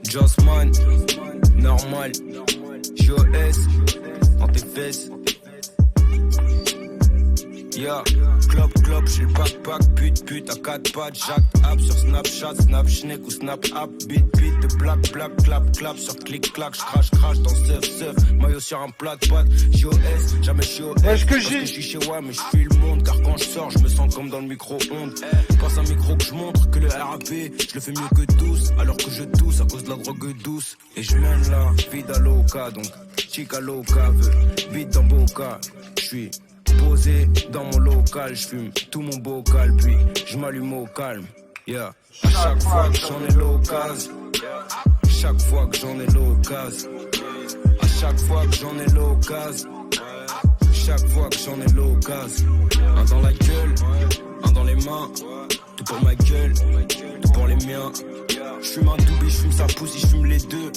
Jossman, normal, JOS, en tes fesses. Yeah, clop, j'suis le backpack, pute, à 4 pattes, jack app sur Snapchat, Snap Schneck ou Snap App, beat, de black, clap, sur clic-clac, j'crache dans surf, maillot sur un plat de pâtes, JOS, jamais JOS, parce que j'suis chez moi, mais j'fuis le monde, car quand j'sors, j'me sens comme dans le micro-ondes, passe un micro que j'montre que le RAP, j'le fais mieux que tous, alors que je tousse à cause de la drogue douce, et j'mène la vida loca, donc chica loca, veut beat dans boca, j'suis posé dans mon local, j'fume tout mon bocal, puis j'm'allume au calme. Yeah. À chaque fois que j'en ai l'occasion, chaque fois que j'en ai l'occasion, à chaque fois que j'en ai l'occasion, chaque fois que j'en ai l'occasion. Un dans la gueule, un dans les mains, tout pour ma gueule, tout pour les miens. J'fume un doubi, j'fume sa pousse, j'fume les deux.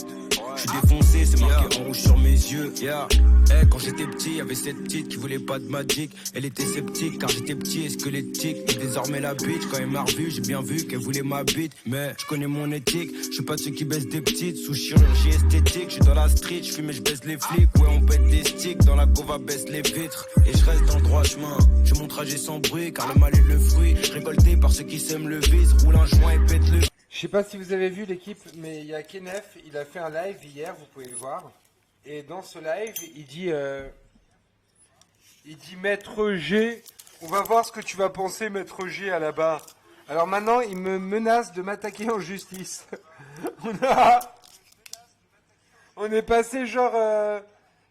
J'suis défoncé, c'est marqué en rouge sur mes yeux. Yeah. Hey, quand j'étais petit, y'avait cette petite qui voulait pas de magic. Elle était sceptique car j'étais petit et squelettique. Et désormais la bitch, quand elle m'a revu, j'ai bien vu qu'elle voulait ma bite. Mais je connais mon éthique, je suis pas de ceux qui baissent des petites. Sous chirurgie esthétique, je suis dans la street, je fume et je baisse les flics. Ouais, on pète des sticks, dans la gova baisse les vitres. Et je reste dans le droit chemin, je mon trajet sans bruit car le mal est le fruit. Récolté par ceux qui s'aiment le vice, roule un joint et pète le. Je sais pas si vous avez vu l'équipe, mais il y a Kenef, il a fait un live hier, vous pouvez le voir. Et dans ce live, il dit Maître G, on va voir ce que tu vas penser Maître G à la barre. Alors maintenant, il me menace de m'attaquer en justice. On est passé genre,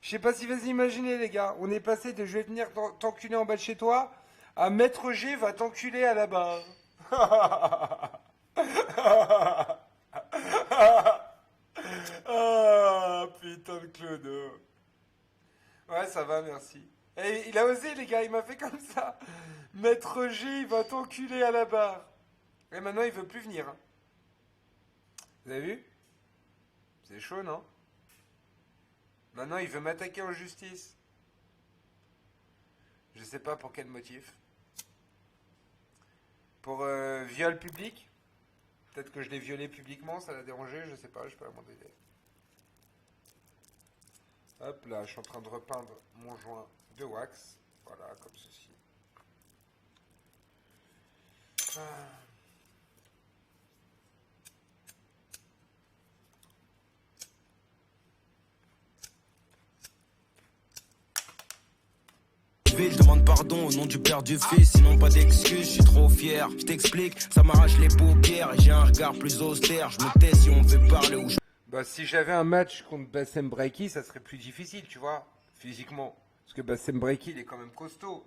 je sais pas si vous imaginez les gars, on est passé de je vais venir t'enculer en bas de chez toi à Maître G va t'enculer à la barre. Ah, putain de Clodo. Ouais, ça va, merci. Et il a osé, les gars, il m'a fait comme ça. Maître G, il va t'enculer à la barre. Et maintenant, il veut plus venir. Hein. Vous avez vu? C'est chaud, non? Maintenant, il veut m'attaquer en justice. Je sais pas pour quel motif. Pour viol public? Peut-être que je l'ai violé publiquement, ça l'a dérangé, je sais pas demander. Hop là, je suis en train de repeindre mon joint de wax. Voilà, comme ceci. Ah. Je demande pardon au nom du père du fils, sinon pas d'excuses, je suis trop fier. Je t'explique, ça m'arrache les paupières et j'ai un regard plus austère. Je me tais si on me fait parler ou je... Bah si j'avais un match contre Bassem Breiki, ça serait plus difficile, tu vois, physiquement. Parce que Bassem Breiki, il est quand même costaud.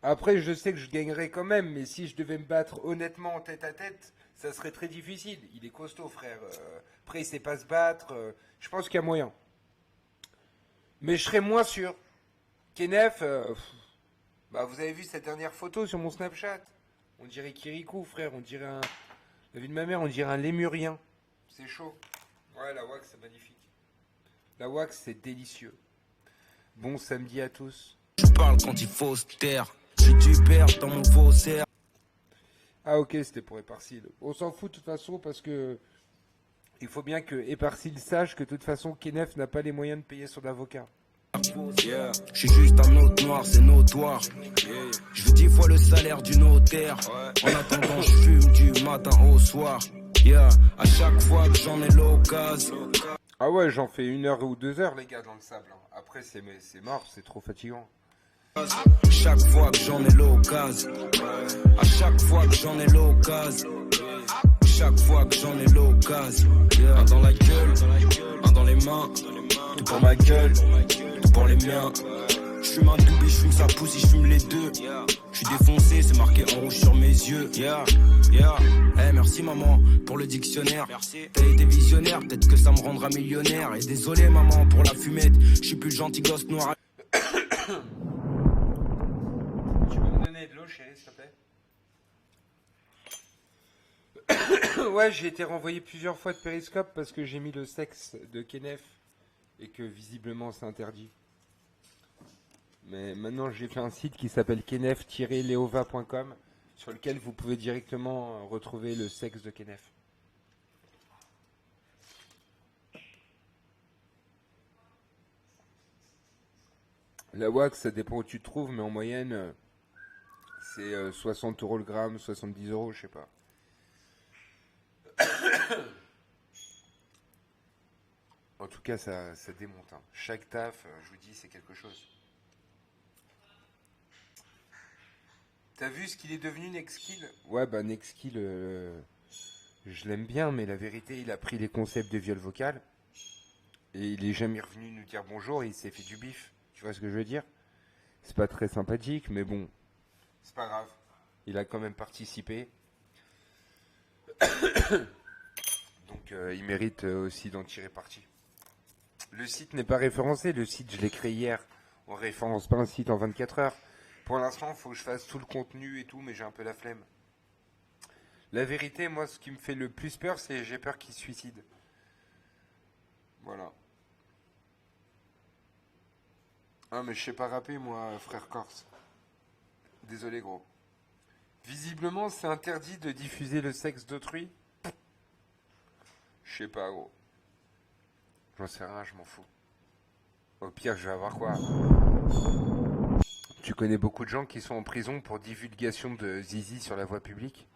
Après, je sais que je gagnerais quand même, mais si je devais me battre honnêtement tête à tête, ça serait très difficile. Il est costaud, frère. Après, il sait pas se battre. Je pense qu'il y a moyen. Mais je serais moins sûr. Kenef, bah vous avez vu cette dernière photo sur mon Snapchat. On dirait Kirikou, frère. On dirait un... La vie de ma mère, on dirait un lémurien. C'est chaud. Ouais, la wax, c'est magnifique. La wax, c'est délicieux. Bon samedi à tous. Je parle quand il faut se taire. Je suis du père dans mon faussaire. Ah ok, c'était pour Éparcile. On s'en fout de toute façon parce que... Il faut bien que Éparcile sache que de toute façon, Kenef n'a pas les moyens de payer son avocat. Yeah. Je suis juste un autre noir, c'est notoire. Je veux 10 fois le salaire du notaire. En attendant, je fume du matin au soir. Yeah. À chaque fois que j'en ai l'occasion. Ah ouais, j'en fais 1 heure ou 2 heures, les gars, dans le sable. Après, c'est mort, c'est trop fatigant. Chaque fois que j'en ai l'occasion. À chaque fois que j'en ai l'occasion. Chaque fois que j'en ai l'occasion. Un dans la gueule, un dans les mains. Tout pour ma gueule, tout pour les miens. J'fume un doubi, j'fume sa pousse, j'fume les deux. J'suis défoncé, c'est marqué en rouge sur mes yeux. Yeah, yeah. Hey, merci maman pour le dictionnaire. T'as été visionnaire, peut-être que ça me rendra millionnaire. Et désolé maman pour la fumette, j'suis plus le gentil gosse noir. Tu peux me donner de l'eau, chérie, s'il te plaît? Ouais, j'ai été renvoyé plusieurs fois de Périscope parce que j'ai mis le sexe de Kenef et que visiblement c'est interdit. Mais maintenant j'ai fait un site qui s'appelle kenef-leova.com sur lequel vous pouvez directement retrouver le sexe de Kenef. La wax, ça dépend où tu te trouves, mais en moyenne, c'est 60 € le gramme, 70 €, je sais pas. En tout cas, ça démonte. Hein. Chaque taf, je vous dis, c'est quelque chose. T'as vu ce qu'il est devenu, Nexkill? Ouais, bah Nexkill, je l'aime bien, mais la vérité, il a pris les concepts de viol vocal et il est jamais revenu nous dire bonjour et il s'est fait du bif. Tu vois ce que je veux dire? C'est pas très sympathique, mais bon, c'est pas grave. Il a quand même participé. Donc il mérite aussi d'en tirer parti. Le site n'est pas référencé. Le site, je l'ai créé hier. On référence pas un site en 24 heures. Pour l'instant, il faut que je fasse tout le contenu et tout, mais j'ai un peu la flemme. La vérité, moi, ce qui me fait le plus peur, c'est j'ai peur qu'il se suicide. Voilà. Ah, mais je sais pas rapper, moi, frère Corse. Désolé, gros. Visiblement, c'est interdit de diffuser le sexe d'autrui. Je sais pas, gros. J'en sais rien, je m'en fous. Au pire, je vais avoir quoi? Tu connais beaucoup de gens qui sont en prison pour divulgation de zizi sur la voie publique?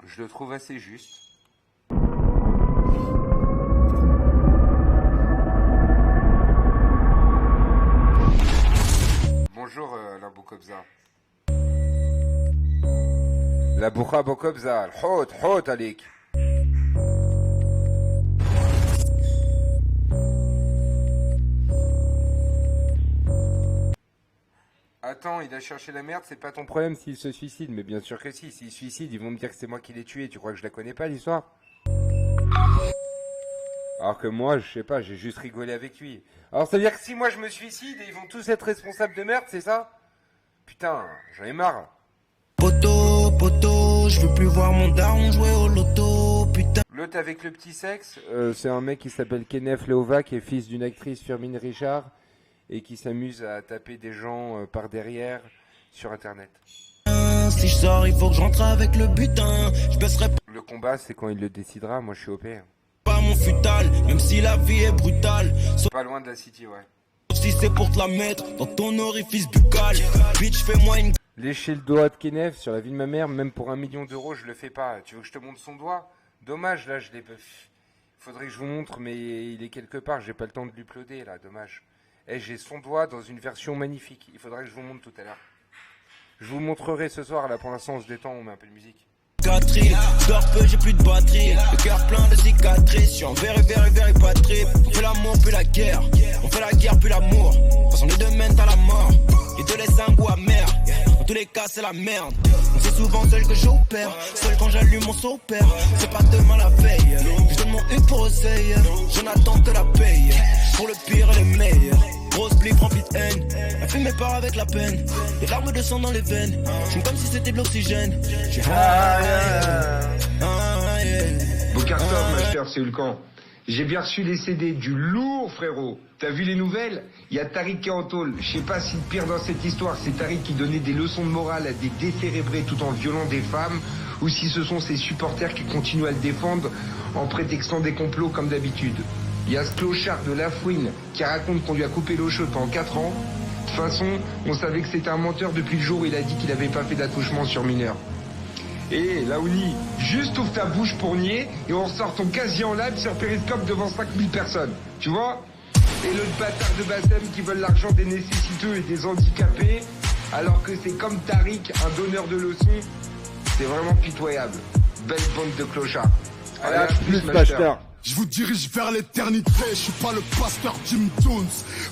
Je le trouve assez juste. Bonjour, la Boukobza. La Boukha Boukobza. Hot, hot, Alik. Attends, il a cherché la merde, c'est pas ton problème s'il se suicide. Mais bien sûr que si, s'il se suicide, ils vont me dire que c'est moi qui l'ai tué. Tu crois que je la connais pas, l'histoire? Alors que moi, je sais pas, j'ai juste rigolé avec lui. Alors ça veut dire que si moi je me suicide, ils vont tous être responsables de merde, c'est ça? Putain, j'en ai marre. Poto, poto, je veux plus voir mon daron jouer au loto, putain. L'autre avec le petit sexe, c'est un mec qui s'appelle Kenneth Leova, qui est fils d'une actrice, Firmin Richard, et qui s'amuse à taper des gens par derrière sur internet. Si je sors, il faut que je rentre avec le butin. Je baisserai Le combat, c'est quand il le décidera, moi je suis OP. pas mon futal, même si la vie est brutale. Sauf Pas loin de la city, ouais. si c'est pour te la mettre dans ton orifice buccal. Bitch, fais-moi une. Lécher le doigt de Kenneth sur la vie de ma mère, même pour 1 million d'euros, je le fais pas. Tu veux que je te montre son doigt? Dommage, là, je l'ai... Faudrait que je vous montre, mais il est quelque part, j'ai pas le temps de l'uploader, là, dommage. Eh, j'ai son doigt dans une version magnifique. Il faudrait que je vous montre tout à l'heure. Je vous montrerai ce soir, là, pour l'instant, on se détend, on met un peu de musique. Je dors peu, j'ai plus de batterie. Le cœur plein de cicatrices. Je suis en very pas trip. On fait l'amour puis la guerre. On fait la guerre puis l'amour. De toute façon les deux mènent à la mort. Les deux laissent un goût amer. Dans tous les cas c'est la merde. Donc c'est souvent seul que j'opère. Seul quand j'allume mon sopère. C'est pas demain la veille. Je donne mon U pour essayer. J'en attends que la paye. Pour le pire et les meilleurs. Grosse blip remplie de haine. La fumée part avec la peine. Des larmes de sang dans les veines. J'aime comme si c'était de l'oxygène. Bocartov, ma chère, c'est Hulkan. J'ai bien reçu les CD, du lourd, frérot. T'as vu les nouvelles? Il y a Tariq qui est en tôle. Je sais pas si le pire dans cette histoire, c'est Tariq qui donnait des leçons de morale à des décérébrés tout en violant des femmes, ou si ce sont ses supporters qui continuent à le défendre en prétextant des complots comme d'habitude. Il y a ce clochard de Lafouine qui raconte qu'on lui a coupé l'eau chaude pendant 4 ans. De toute façon, on savait que c'était un menteur depuis le jour où il a dit qu'il avait pas fait d'attouchement sur mineur. Et Laouni, juste ouvre ta bouche pour nier et on ressort ton casier en live sur Periscope devant 5000 personnes. Tu vois? Et le bâtard de Bassem qui veulent l'argent des nécessiteux et des handicapés, alors que c'est comme Tariq, un donneur de leçons. C'est vraiment pitoyable. Belle bande de clochards. Allez, à plus, master. Je vous dirige vers l'éternité, je suis pas le pasteur Jim Jones.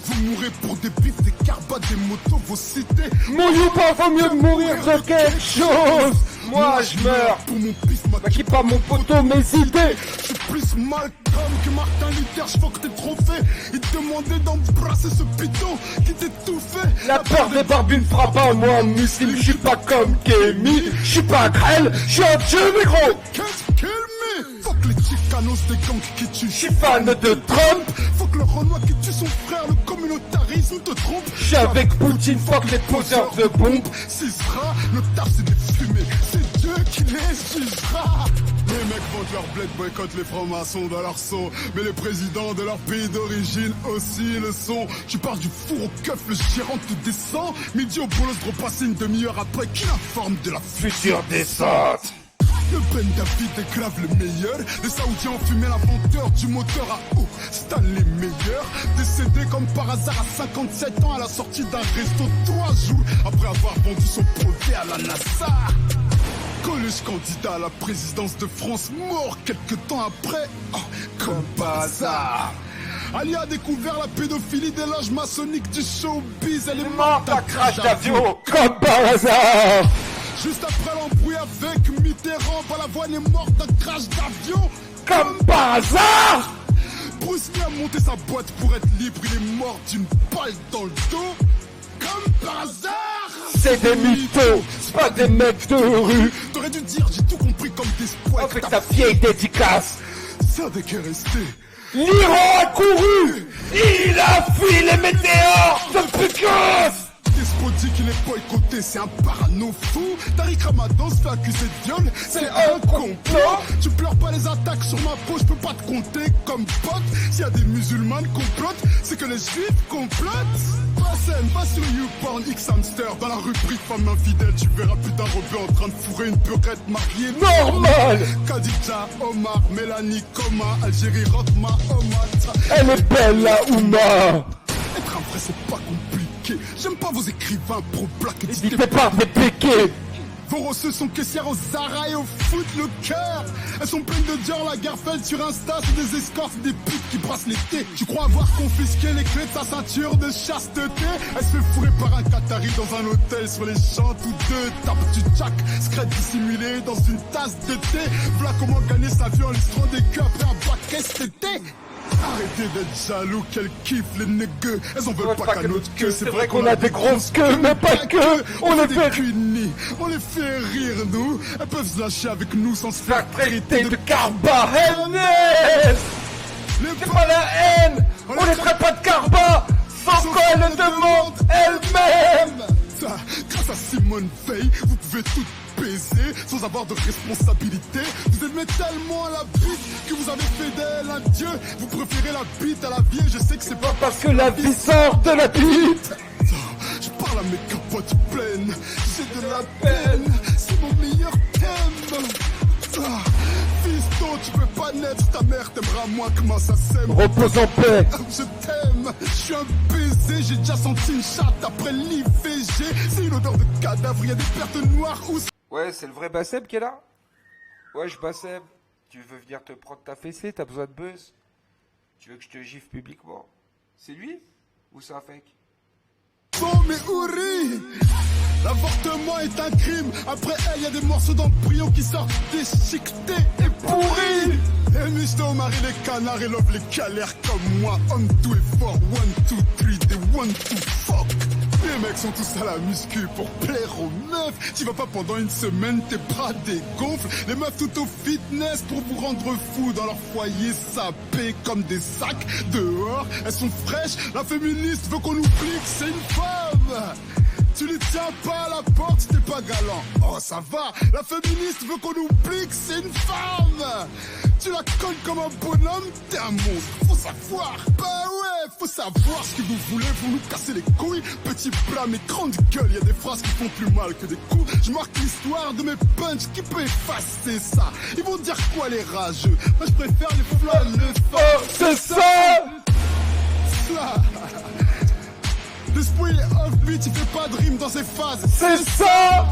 Vous mourrez pour des bifs, des carbats, des motos, vos cités. Mon youpa, vaut mieux de mourir de quelque chose. Moi je meurs pour mon pif, Bah qui pas mon poteau, mes idées. je suis plus Malcolm que Martin Luther, je que tes trophées. Il te demandait d'embrasser ce piton qui t'étouffait. La peur des barbus ne fera pas moi musulman. Je suis pas comme Kémy, je suis pas grêle, je suis un dieu mais gros. Can't kill me. Fuck les chicanos des gangs qui tuent. Je suis fan de Trump. Fuck le Renoir qui tue son frère, le communautarisme te trompe. Je suis avec Poutine, fuck les poseurs de bombes. S'il sera, le taf c'est des fumées, c'est Dieu qui les jugera. Les mecs vendent leur bled, boycottent les francs-maçons dans leur son. Mais les présidents de leur pays d'origine aussi le sont. Tu pars du four au keuf, le gérant te descend. Midi au bolos de repasser une demi-heure après qui informe de la future descente. Le Ben David est grave le meilleur. Les Saoudiens ont fumé l'inventeur du moteur à eau, Stanley Meyer. Décédé comme par hasard à 57 ans à la sortie d'un resto 3 jours après avoir vendu son brevet à la NASA. Coluche candidat à la présidence de France, mort quelques temps après, oh, comme par hasard. Ali a découvert la pédophilie des loges maçonniques du showbiz. Elle est morte à crash d'avion, comme par hasard. Juste après l'embrouille avec Mitterrand, Balavoine est mort d'un crash d'avion, comme par hasard. Bruce Lee a monté sa boîte pour être libre, il est mort d'une balle dans le dos, comme par hasard. C'est des mythos, c'est pas des mecs de rue. T'aurais dû dire, j'ai tout compris comme des spoils. Avec ta vieille dédicace. Ça n'est qu'à rester. L'Iran a couru. Il a fui les météores de Pékin. Despotique, il est boycotté, c'est un parano fou. Tariq Ramadan se fait accuser de viol, c'est un complot. Tu pleures pas les attaques sur ma peau, je peux pas te compter comme pote. S'il y a des musulmanes complotent, c'est que les juifs complotent. Va sur YouPorn, X-Hamster, dans la rubrique femme infidèle, tu verras plus d'un rebeu en train de fourrer une beurette mariée. Normal. Khadija, Omar, Mélanie, Coma, Algérie, Rotma, Omar. Elle est belle la Ouma. Être un vrai c'est pas compliqué. J'aime pas vos écrivains pro-black. N'hésitez pas à péquer. Vos rosseuses sont caissières au Zara et au Foot Locker. Elles sont pleines de Dior Lagerfeld sur Insta, c'est des escortes, des putes qui brassent l'été. Tu crois avoir confisqué les clés de sa ceinture de chasteté? Elle se fait fourrer par un Qatari dans un hôtel sur les champs, tous deux tapent du jack, secret dissimulé dans une tasse de thé. Voilà comment gagner sa vie en listrant des queues après un bac STT. Arrêtez d'être jaloux qu'elles kiffent les négueux. Elles en veulent pas qu'à notre queue. C'est vrai qu'on a des grosses queues, mais pas que. On les fait cunis, on les fait rire nous. Elles peuvent se lâcher avec nous sans se faire faire traiter de carba. C'est pas la haine. On les traite pas de carba. Sans quoi elles le demandent elles-mêmes. Grâce à Simone Veil, vous pouvez tout baiser sans avoir de responsabilité. Vous aimez tellement la bite que vous avez fait d'elle un dieu. Vous préférez la bite à la vie et je sais que c'est pas parce que la vie sort de la bite. Je parle à mes capotes pleines, j'ai de la peine, c'est mon meilleur thème. Fiston, tu peux pas naître, ta mère t'aimera moins que moi, ça sème. Repose en paix. Je t'aime, je suis un baiser, j'ai déjà senti une chatte après l'IVG. C'est une odeur de cadavre, y'a des pertes noires où... Ouais, c'est le vrai Bassem qui est là. Wesh Bassem, tu veux venir te prendre ta fessée, t'as besoin de buzz? Tu veux que je te gifle publiquement? C'est lui? Ou c'est un fake? Oh mais Ouri, l'avortement est un crime. Après elle, y a des morceaux d'embryon qui sortent déchiquetés et pourris. Et Michto marie les canards et love les galères comme moi. Homme tout est fort, 1, 2, 3, des 1, 2, fuck. Les mecs sont tous à la muscu pour plaire aux meufs. Tu vas pas pendant une semaine, tes bras dégonflent. Les meufs tout au fitness pour vous rendre fous dans leur foyer sapé comme des sacs. Dehors, elles sont fraîches. La féministe veut qu'on oublie que c'est une femme. Tu les tiens pas à la porte, t'es pas galant. Oh ça va, la féministe veut qu'on oublie que c'est une femme. Tu la colles comme un bonhomme, t'es un monstre, faut savoir. Bah ouais, faut savoir ce que vous voulez, vous nous casser les couilles. Petit plat mais grande gueule, y a des phrases qui font plus mal que des coups. Je marque l'histoire de mes punchs, qui peut effacer ça? Ils vont dire quoi les rageux? Moi je préfère les flâneurs forts. C'est ça. L'esprit il est off-beat, il fait pas de rime dans ses phases. C'est ça.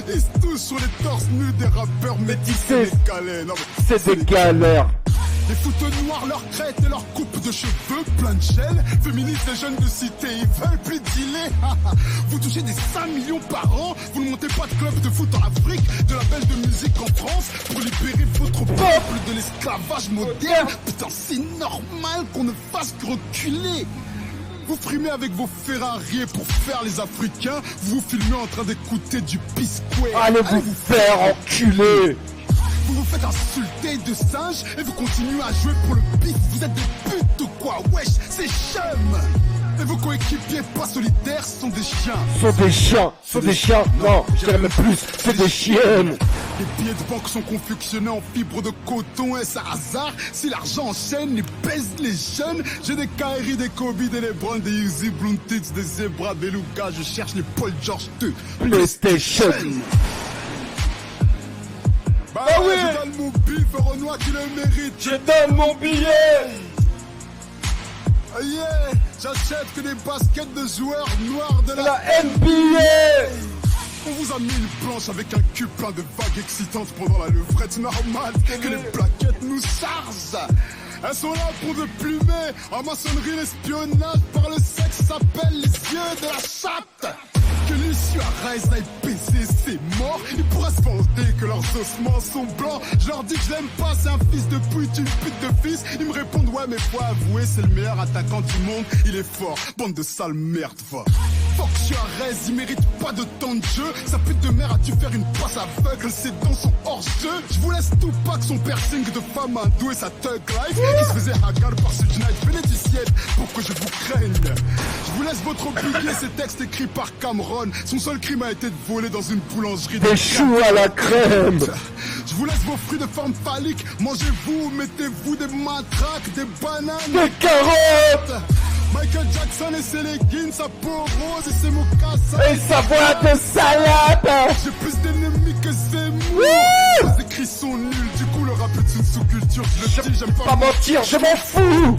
Ils se touchent sur les torses nus des rappeurs métissés. C'est des galères. Les fouteux noirs, leur crête et leur coupe de cheveux plein de gel. Féministes et jeunes de cité, ils veulent plus dealer. Vous touchez des 5 millions par an. Vous ne montez pas de club de foot en Afrique, de la belle de musique en France, pour libérer votre peuple de l'esclavage moderne. Putain, c'est normal qu'on ne fasse que reculer. Vous frimez avec vos Ferrari pour faire les Africains. Vous vous filmez en train d'écouter du P-Square. Allez vous faire enculer. Vous vous faites insulter de singes et vous continuez à jouer pour le bif. Vous êtes des putes ou quoi? Wesh, c'est chum. Et vos coéquipiers pas solitaires sont des chiens. Sont des chiens, non, je dirais même plus, c'est des chiennes. Les billets de banque sont confectionnés en fibre de coton. Est-ce un hasard si l'argent enchaîne et pèse les jeunes? J'ai des Kyrie, des Kobe, des LeBron, des Uzi, Bluntits, des Zebra, des Luka. Je cherche les Paul George 2 PlayStation. Bah oui. je donne mon bif au Renoir qui le mérite. Je donne mon billet. Yeah, j'achète que des baskets de joueurs noirs de La NBA. On vous a mis une planche avec un cul plein de vagues excitantes pendant la levrette normale que les plaquettes nous chargent. Elles sont là pour de plumer. En maçonnerie, l'espionnage par le sexe s'appelle les yeux de la chatte. Que Luis Suarez aille baiser, c'est mort. Ils pourraient se vanter que leurs ossements sont blancs. Je leur dis que je l'aime pas, c'est un fils de pute, une pute de fils. Ils me répondent ouais mais faut avouer, c'est le meilleur attaquant du monde. Il est fort, bande de sales merde, va. Fuck Suarez, il mérite pas de temps de jeu. Sa pute de mère a dû faire une passe aveugle, ses dents sont hors jeu. Je vous laisse tout pas que son piercing de femme hindou et sa thug life qui se faisait hagar par ce United. Venez du ciel pour que je vous craigne. Je vous laisse votre billet, ces textes écrits par Cameron. Son seul crime a été de voler dans une boulangerie. Des choux à la crème. Je vous laisse vos fruits de forme phallique. Mangez-vous, mettez-vous des matraques, des bananes, Des carottes. Michael Jackson et ses leggings, sa peau rose et ses mocassins. Et sa voix de salade. J'ai plus d'ennemis que Zemmour. Les écrits sont nuls, du coup le rap est une sous-culture. Je le dis, j'aime Pas pas mentir, je m'en fous.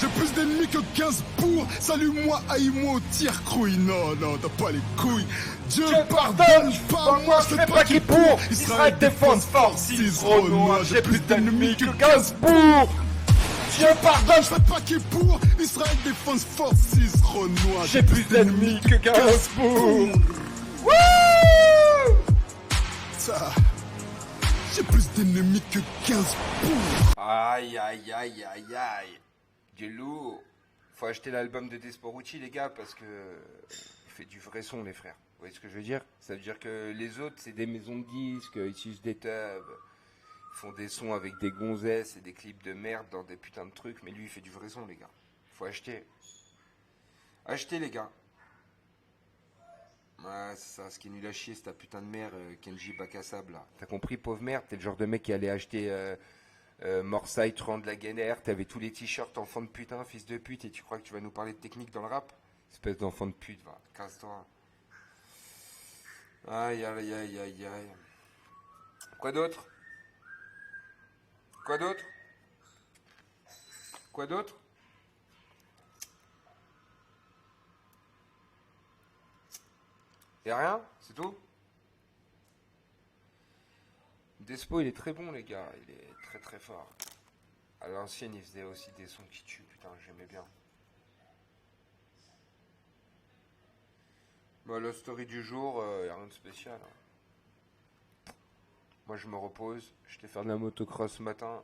J'ai plus d'ennemis que 15 bourgs. Salut-moi, haïs-moi au tir-crouille. Non, non, t'as pas les couilles. Dieu pardonne, pas moi, je fais pas qui pour. Israël Defense Forces, Renoir, j'ai plus d'ennemis que Gainsbourg. Dieu pardonne, Je fais pas qui pour. Israël Defense Forces, Renoir. j'ai plus d'ennemis que Gainsbourg. Ça. J'ai plus d'ennemis que 15 bourgs. Aïe, aïe, aïe, aïe, aïe. Du lourd. Faut acheter l'album de Desporucci, les gars, parce que il fait du vrai son, les frères. Vous voyez ce que je veux dire? Ça veut dire que les autres, c'est des maisons de disques, ils utilisent des tubs, ils font des sons avec des gonzesses et des clips de merde dans des putains de trucs, mais lui, il fait du vrai son, les gars. Faut acheter. Achetez, les gars. Ouais, c'est ça, ce qui est nul à chier, c'est ta putain de mère, Kenji Bakassab, là. T'as compris, pauvre merde? T'es le genre de mec qui allait acheter Morsay, Truand de la Guénère, t'avais tous les t-shirts enfant de putain, fils de pute, et tu crois que tu vas nous parler de technique dans le rap? Espèce d'enfant de pute, va, casse-toi. Aïe, aïe, aïe, aïe, aïe. Quoi d'autre? Quoi d'autre? Quoi d'autre? Y'a rien? C'est tout? Despo, il est très bon, les gars. Il est très très fort. À l'ancienne, il faisait aussi des sons qui tuent. Putain, j'aimais bien. Bah, la story du jour, y a rien de spécial. Hein. Moi, je me repose. J'étais faire de la motocross ce matin.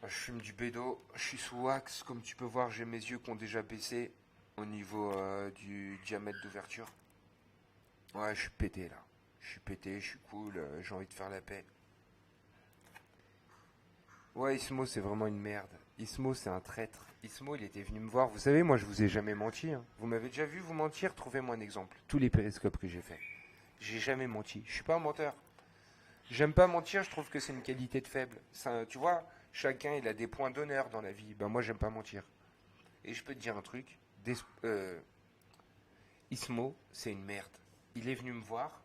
Je fume du bédo. Je suis sous wax. Comme tu peux voir, j'ai mes yeux qui ont déjà baissé au niveau du diamètre d'ouverture. Ouais, je suis pété là. Je suis pété, je suis cool. J'ai envie de faire la paix. Ouais, Ismo, c'est vraiment une merde. Ismo, c'est un traître. Ismo, il était venu me voir. Vous savez, moi, je vous ai jamais menti. Hein. Vous m'avez déjà vu vous mentir? Trouvez-moi un exemple. Tous les périscopes que j'ai fait. J'ai jamais menti. Je suis pas un menteur. J'aime pas mentir, je trouve que c'est une qualité de faible. Ça, tu vois, chacun, il a des points d'honneur dans la vie. Ben, moi, j'aime pas mentir. Et je peux te dire un truc. Ismo, c'est une merde. Il est venu me voir.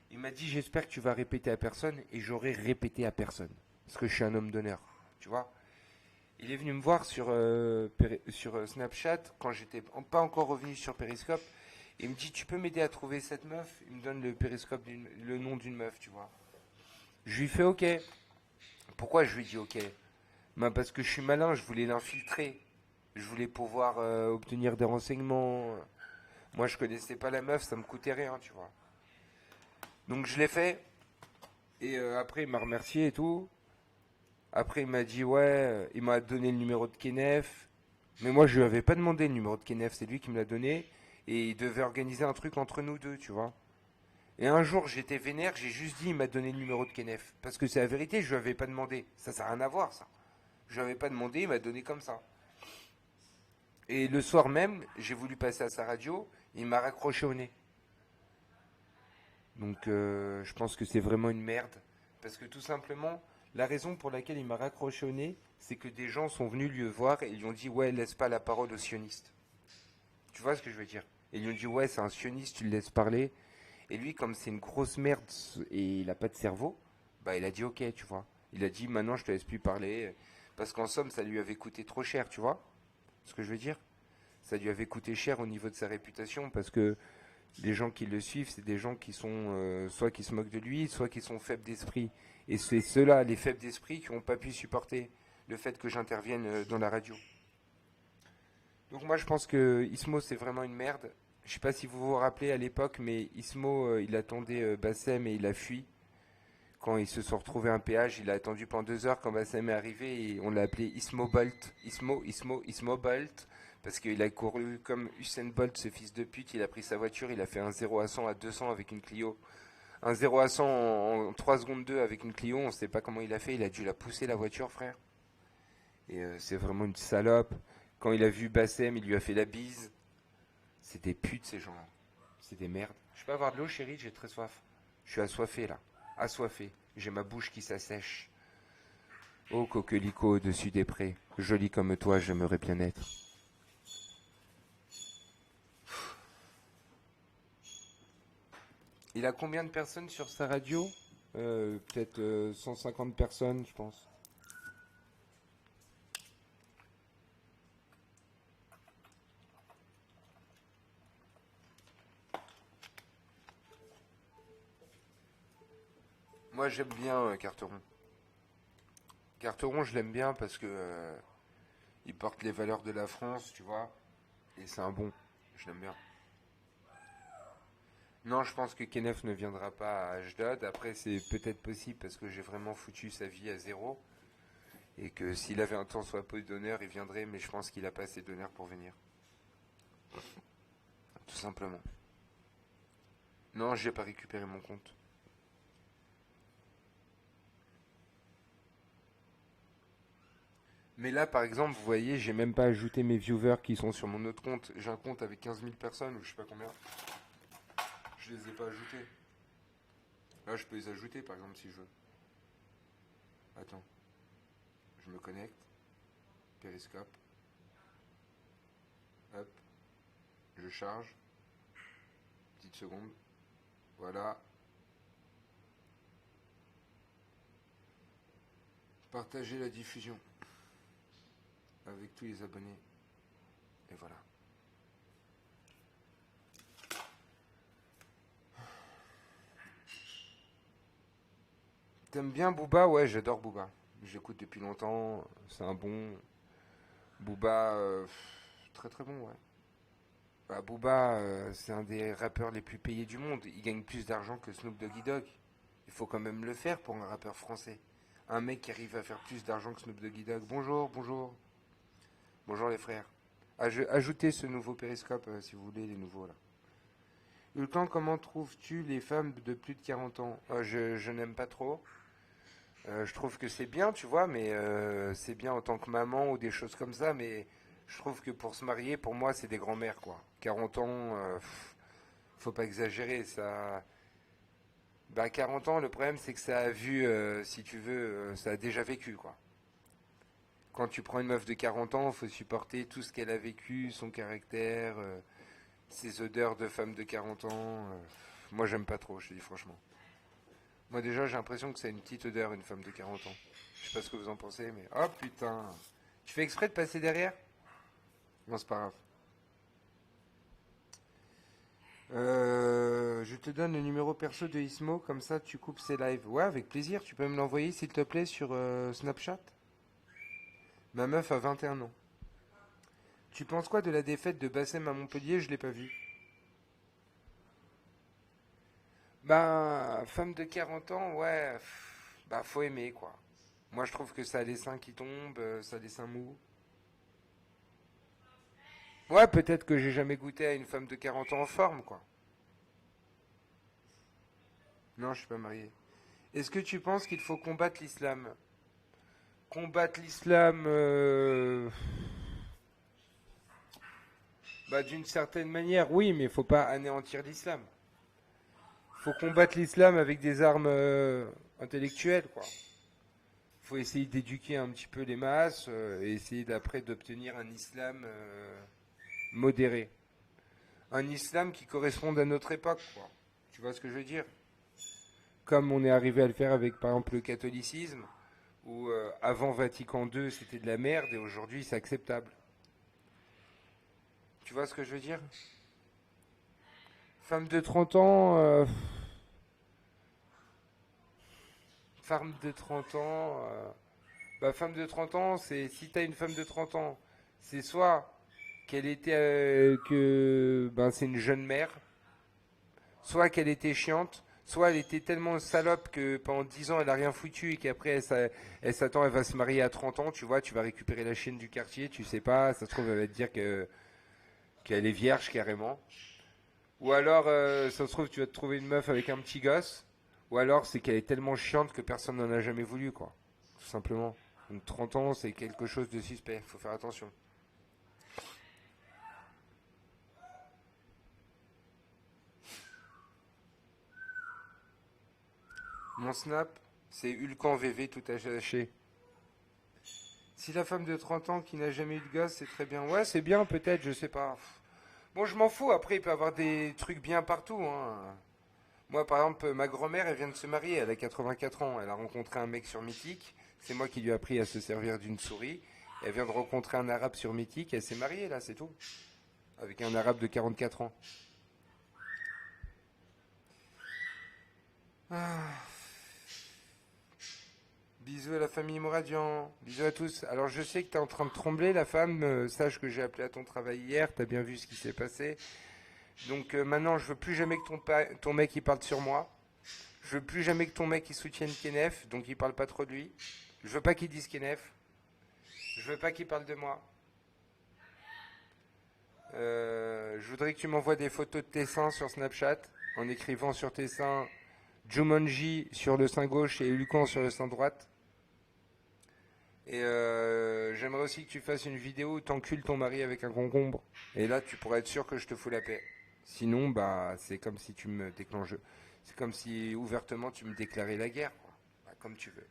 Il m'a dit, j'espère que tu vas répéter à personne. Et j'aurais répété à personne. Parce que je suis un homme d'honneur. Tu vois? Il est venu me voir sur Snapchat quand j'étais pas encore revenu sur Periscope. Il me dit, tu peux m'aider à trouver cette meuf? Il me donne le Periscope, le nom d'une meuf, tu vois. Je lui fais ok. Pourquoi je lui dis ok? Ben parce que je suis malin, je voulais l'infiltrer. Je voulais pouvoir obtenir des renseignements. Moi, je connaissais pas la meuf, ça me coûtait rien, tu vois. Donc je l'ai fait. Et après, il m'a remercié et tout. Après, il m'a dit, ouais, il m'a donné le numéro de Kenef. Mais moi, je lui avais pas demandé le numéro de Kenef, c'est lui qui me l'a donné. Et il devait organiser un truc entre nous deux, tu vois. Et un jour, j'étais vénère, j'ai juste dit, il m'a donné le numéro de Kenef. Parce que c'est la vérité, je lui avais pas demandé. Ça n'a rien à voir, ça. Je lui avais pas demandé, il m'a donné comme ça. Et le soir même, j'ai voulu passer à sa radio, il m'a raccroché au nez. Donc je pense que c'est vraiment une merde. Parce que tout simplement, la raison pour laquelle il m'a raccroché au nez, c'est que des gens sont venus lui voir et lui ont dit ouais, laisse pas la parole aux sionistes. Tu vois ce que je veux dire? Et ils lui ont dit ouais, c'est un sioniste, tu le laisses parler. Et lui, comme c'est une grosse merde et il a pas de cerveau, bah il a dit ok, tu vois. Il a dit maintenant je te laisse plus parler. Parce qu'en somme, ça lui avait coûté trop cher, tu vois ce que je veux dire? Ça lui avait coûté cher au niveau de sa réputation parce que les gens qui le suivent, c'est des gens qui sont soit qui se moquent de lui, soit qui sont faibles d'esprit. Et c'est ceux-là, les faibles d'esprit, qui n'ont pas pu supporter le fait que j'intervienne dans la radio. Donc moi je pense que Ismo c'est vraiment une merde. Je sais pas si vous vous rappelez à l'époque, mais Ismo il attendait Bassem et il a fui. Quand ils se sont retrouvés à un péage, il a attendu pendant 2 heures quand Bassem est arrivé et on l'a appelé Ismo Bolt. Ismo Bolt. Parce qu'il a couru comme Usain Bolt, ce fils de pute. Il a pris sa voiture, il a fait un 0 à 100 à 200 avec une Clio. Un 0 à 100 en 3 secondes 2 avec une Clio, on sait pas comment il a fait. Il a dû la pousser la voiture, frère. Et c'est vraiment une salope. Quand il a vu Bassem, il lui a fait la bise. C'est des putes ces gens-là. C'est des merdes. Je peux avoir de l'eau, chérie, j'ai très soif. Je suis assoiffé là. Assoiffé. J'ai ma bouche qui s'assèche. Ô coquelicot au-dessus des prés, joli comme toi, j'aimerais bien être. Il a combien de personnes sur sa radio? Peut-être 150 personnes, je pense. Moi, j'aime bien Carteron. Carteron, je l'aime bien parce que il porte les valeurs de la France, tu vois. Et c'est un bon. Je l'aime bien. Non, je pense que Kenneth ne viendra pas à Ashdod. Après, c'est peut-être possible parce que j'ai vraiment foutu sa vie à zéro. Et que s'il avait un temps soit peu d'honneur, il viendrait, mais je pense qu'il a pas assez d'honneur pour venir. Tout simplement. Non, j'ai pas récupéré mon compte. Mais là, par exemple, vous voyez, j'ai même pas ajouté mes viewers qui sont sur mon autre compte. J'ai un compte avec 15 000 personnes ou je sais pas combien. Je les ai pas ajoutés. Là, je peux les ajouter, par exemple, si je veux. Attends. Je me connecte. Periscope. Hop. Je charge. Petite seconde. Voilà. Partager la diffusion avec tous les abonnés. Et voilà. T'aimes bien Booba? Ouais, j'adore Booba. J'écoute depuis longtemps. C'est un bon. Booba, très très bon, ouais. Bah, Booba, c'est un des rappeurs les plus payés du monde. Il gagne plus d'argent que Snoop Doggy Dogg. Il faut quand même le faire pour un rappeur français. Un mec qui arrive à faire plus d'argent que Snoop Doggy Dogg. Bonjour, bonjour. Bonjour les frères. Ajoutez ce nouveau périscope si vous voulez, les nouveaux là. Ulcan, comment trouves-tu les femmes de plus de 40 ans? Je n'aime pas trop. Je trouve que c'est bien, tu vois, mais c'est bien en tant que maman ou des choses comme ça, mais je trouve que pour se marier, pour moi, c'est des grands-mères, quoi. 40 ans, faut pas exagérer, ça. Bah, 40 ans, le problème, c'est que ça a vu, si tu veux, ça a déjà vécu, quoi. Quand tu prends une meuf de 40 ans, il faut supporter tout ce qu'elle a vécu, son caractère, ses odeurs de femme de 40 ans. Moi, j'aime pas trop, je te dis franchement. Moi, déjà, j'ai l'impression que c'est une petite odeur, une femme de 40 ans. Je sais pas ce que vous en pensez, mais... Oh, putain. Tu fais exprès de passer derrière? Non, c'est pas grave. Je te donne le numéro perso de Ismo, comme ça tu coupes ses lives. Ouais, avec plaisir, tu peux me l'envoyer s'il te plaît sur Snapchat. Ma meuf a 21 ans. Tu penses quoi de la défaite de Bassem à Montpellier? Je l'ai pas vu. Bah, femme de 40 ans, ouais, bah faut aimer quoi. Moi je trouve que ça a les seins qui tombent, ça a les seins mous. Ouais, peut-être que j'ai jamais goûté à une femme de 40 ans en forme quoi. Non, je suis pas marié. Est-ce que tu penses qu'il faut combattre l'islam? Combattre l'islam, Bah, d'une certaine manière, oui, mais il faut pas anéantir l'islam. Faut combattre l'islam avec des armes intellectuelles, quoi. Faut essayer d'éduquer un petit peu les masses et essayer d'après d'obtenir un islam modéré. Un islam qui corresponde à notre époque, quoi. Tu vois ce que je veux dire? Comme on est arrivé à le faire avec, par exemple, le catholicisme, où avant Vatican II, c'était de la merde, et aujourd'hui, c'est acceptable. Tu vois ce que je veux dire? Femme de 30 ans... Femme de 30 ans... femme de 30 ans, c'est... Si t'as une femme de 30 ans, c'est soit qu'elle était... c'est une jeune mère, soit qu'elle était chiante, soit elle était tellement salope que pendant 10 ans elle a rien foutu et qu'après elle s'attend, elle va se marier à 30 ans, tu vois, tu vas récupérer la chienne du quartier, tu sais pas, ça se trouve elle va te dire qu'elle est vierge carrément. Ou alors ça se trouve tu vas te trouver une meuf avec un petit gosse, ou alors c'est qu'elle est tellement chiante que personne n'en a jamais voulu, quoi. Tout simplement. Donc 30 ans c'est quelque chose de suspect, faut faire attention. Mon snap, c'est Hulkan VV tout attaché. Si la femme de 30 ans qui n'a jamais eu de gosse, c'est très bien. Ouais, c'est bien peut-être, je sais pas. Bon, je m'en fous, après il peut y avoir des trucs bien partout, hein. Moi, par exemple, ma grand-mère, elle vient de se marier, elle a 84 ans. Elle a rencontré un mec sur Mythique. C'est moi qui lui ai appris à se servir d'une souris. Elle vient de rencontrer un arabe sur Mythique. Elle s'est mariée, là, c'est tout. Avec un arabe de 44 ans. Ah. Bisous à la famille Moradian. Bisous à tous. Alors, je sais que tu es en train de trembler, la femme. Sache que j'ai appelé à ton travail hier. Tu as bien vu ce qui s'est passé. Donc maintenant, je veux plus jamais que ton mec il parle sur moi. Je veux plus jamais que ton mec il soutienne Kenef, donc il parle pas trop de lui. Je veux pas qu'il dise Kenef. Je veux pas qu'il parle de moi. Je voudrais que tu m'envoies des photos de tes seins sur Snapchat en écrivant sur tes seins Jumanji sur le sein gauche et Lucan sur le sein droite. Et j'aimerais aussi que tu fasses une vidéo où t'encules ton mari avec un concombre. Et là, tu pourrais être sûr que je te fous la paix. Sinon, c'est comme si tu me déclenches. C'est comme si ouvertement tu me déclarais la guerre, quoi. Comme tu veux.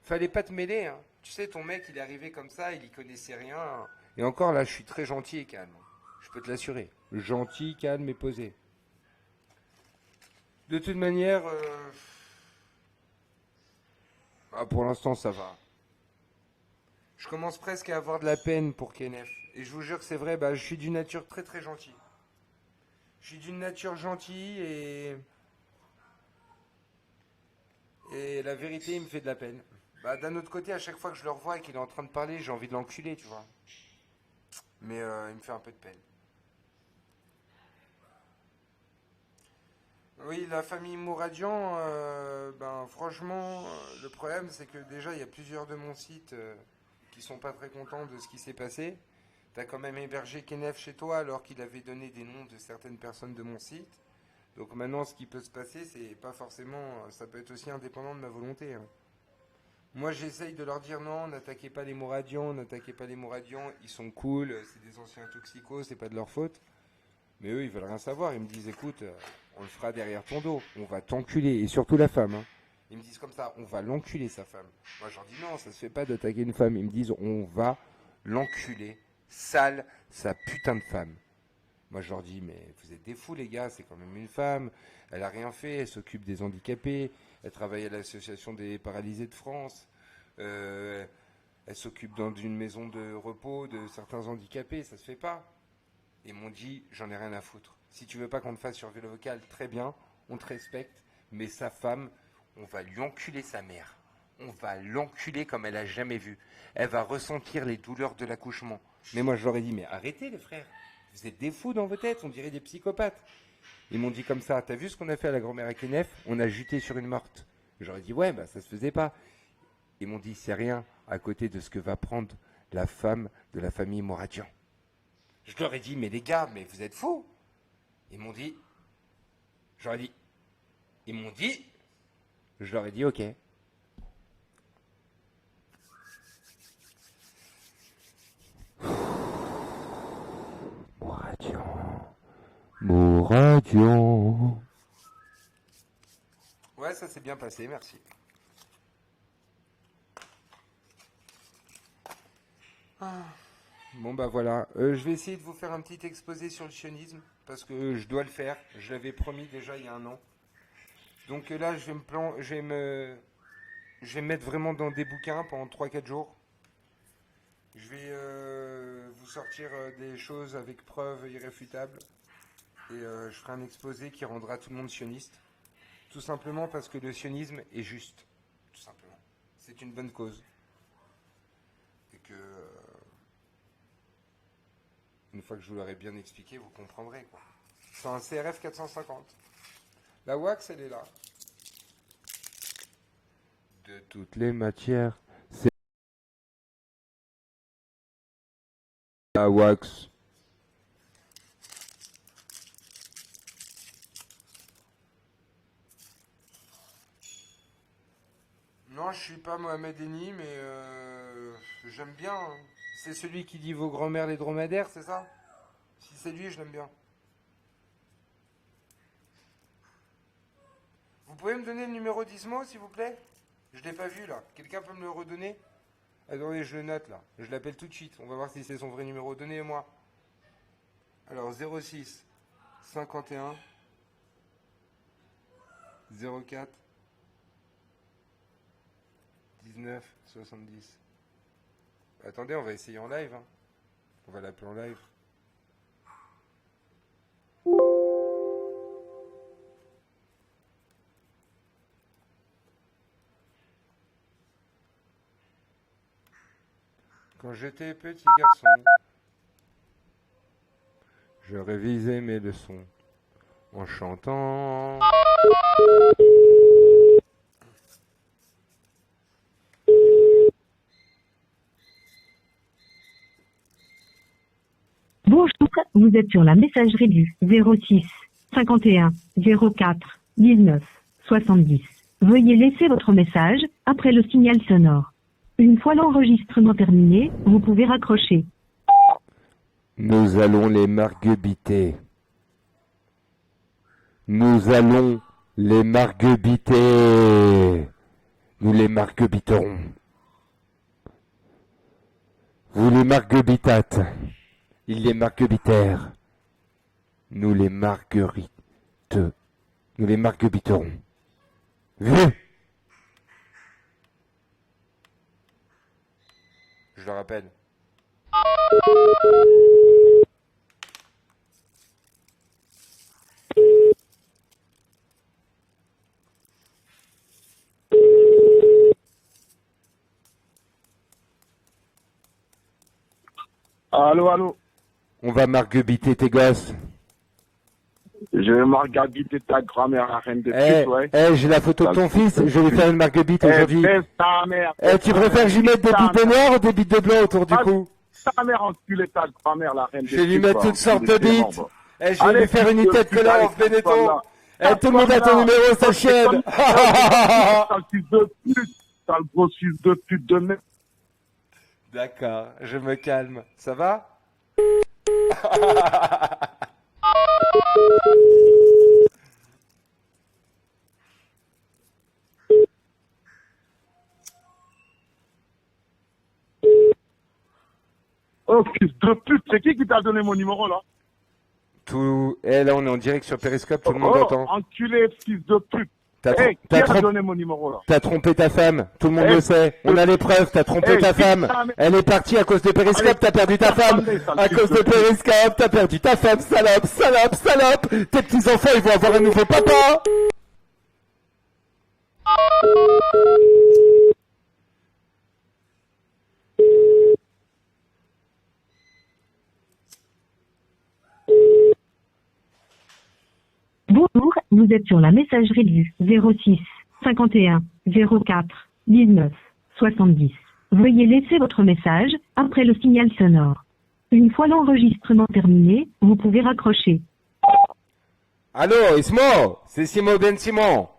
Fallait pas te mêler, hein. Tu sais, ton mec, il est arrivé comme ça, il y connaissait rien. Et encore là, je suis très gentil et calme. Je peux te l'assurer. Gentil, calme et posé. De toute manière, pour l'instant, ça va. Je commence presque à avoir de la peine pour Kenef. Et je vous jure que c'est vrai, je suis d'une nature très très gentille. Je suis d'une nature gentille et la vérité, il me fait de la peine. D'un autre côté, à chaque fois que je le revois et qu'il est en train de parler, j'ai envie de l'enculer, tu vois. Mais il me fait un peu de peine. Oui, la famille Mouradian, franchement, le problème, c'est que déjà, il y a plusieurs de mon site qui sont pas très contents de ce qui s'est passé. T'as quand même hébergé Kenef chez toi alors qu'il avait donné des noms de certaines personnes de mon site. Donc maintenant, ce qui peut se passer, c'est pas forcément... Ça peut être aussi indépendant de ma volonté, hein. Moi, j'essaye de leur dire non, n'attaquez pas les Mouradians, ils sont cool, c'est des anciens toxicos, c'est pas de leur faute. Mais eux, ils veulent rien savoir. Ils me disent, écoute, on le fera derrière ton dos, on va t'enculer, et surtout la femme, hein. Ils me disent comme ça, on va l'enculer, sa femme. Moi, je leur dis non, ça se fait pas d'attaquer une femme. Ils me disent, on va l'enculer, sale, sa putain de femme. Moi, je leur dis, mais vous êtes des fous, les gars, c'est quand même une femme. Elle a rien fait, elle s'occupe des handicapés. Elle travaille à l'association des paralysés de France. Elle s'occupe dans une maison de repos de certains handicapés. Ça se fait pas. Ils m'ont dit, j'en ai rien à foutre. Si tu veux pas qu'on te fasse sur vélo vocal, très bien, on te respecte. Mais sa femme, on va lui enculer sa mère. On va l'enculer comme elle a jamais vu. Elle va ressentir les douleurs de l'accouchement. Mais moi, je leur ai dit, mais arrêtez, les frères. Vous êtes des fous dans vos têtes, on dirait des psychopathes. Ils m'ont dit comme ça, t'as vu ce qu'on a fait à la grand-mère à Kenef? On a juté sur une morte. J'aurais dit, ouais, ça se faisait pas. Ils m'ont dit, c'est rien à côté de ce que va prendre la femme de la famille Moradian. Je leur ai dit, mais les gars, mais vous êtes fous. Ils m'ont dit, je leur ai dit, ok. Mouradio. Ouais, ça s'est bien passé, merci. Bon bah voilà, je vais essayer de vous faire un petit exposé sur le sionisme, parce que je dois le faire, je l'avais promis déjà il y a un an. Donc là, je vais me mettre vraiment dans des bouquins pendant 3-4 jours. Je vais vous sortir des choses avec preuves irréfutables. Et je ferai un exposé qui rendra tout le monde sioniste. Tout simplement parce que le sionisme est juste. Tout simplement. C'est une bonne cause. Et que... une fois que je vous l'aurai bien expliqué, vous comprendrez, quoi. C'est un CRF 450. La wax, elle est là. De toutes les matières, c'est la wax. Non, je suis pas Mohamed Eni, mais j'aime bien. Hein. C'est celui qui dit vos grand-mères les dromadaires, c'est ça? Si c'est lui, je l'aime bien. Vous pouvez me donner le numéro d'Ismo, s'il vous plaît? Je l'ai pas vu, là. Quelqu'un peut me le redonner? Attendez, je le note, là. Je l'appelle tout de suite. On va voir si c'est son vrai numéro. Donnez-moi. Alors, 06 51 04 19 70. Attendez, on va essayer en live. Hein. On va l'appeler en live. Quand j'étais petit garçon, je révisais mes leçons en chantant. Bonjour, vous êtes sur la messagerie du 06 51 04 19 70. Veuillez laisser votre message après le signal sonore. Une fois l'enregistrement terminé, vous pouvez raccrocher. Nous allons les marguebiter. Nous allons les marguebiter. Nous les marguebiterons. Vous les marguebitâtes. Ils les marguebitèrent. Nous les marguerite. Nous les marguebiterons. Vu? Je le rappelle. Allô, allô. On va marguebiter tes gosses. Je vais marguebiter ta grand-mère, la reine de pute, ouais. J'ai la photo de ton fils, je vais lui faire une marguebite aujourd'hui. Baisse ta mère. Tu préfères que j'y mette des bites de noir ou des bites de blanc autour du cou? Ta mère enculée, ta grand-mère, la reine de pute. Je vais lui mettre toutes sortes de bites. Je vais lui faire une tête collant en Benetton. Tout le monde a ton numéro, sa chienne. Sale fils de pute. Sale gros fils de pute de merde. D'accord, je me calme. Ça va? Oh, fils de pute, c'est qui t'a donné mon numéro, là? Tout. Là, on est en direct sur Periscope, tout le monde entend. Enculé, fils de pute. Qui t'a donné mon numéro, là? T'as trompé ta femme, tout le monde le sait. On a les preuves, t'as trompé ta femme. Elle est partie à cause de Periscope, t'as perdu ta femme. À cause de Periscope, t'as perdu ta femme, salope, salope, salope. Tes petits-enfants, ils vont avoir un nouveau papa. Bonjour, vous êtes sur la messagerie du 06 51 04 19 70. Veuillez laisser votre message après le signal sonore. Une fois l'enregistrement terminé, vous pouvez raccrocher. Allô, Ismo, c'est Simon Ben Simon.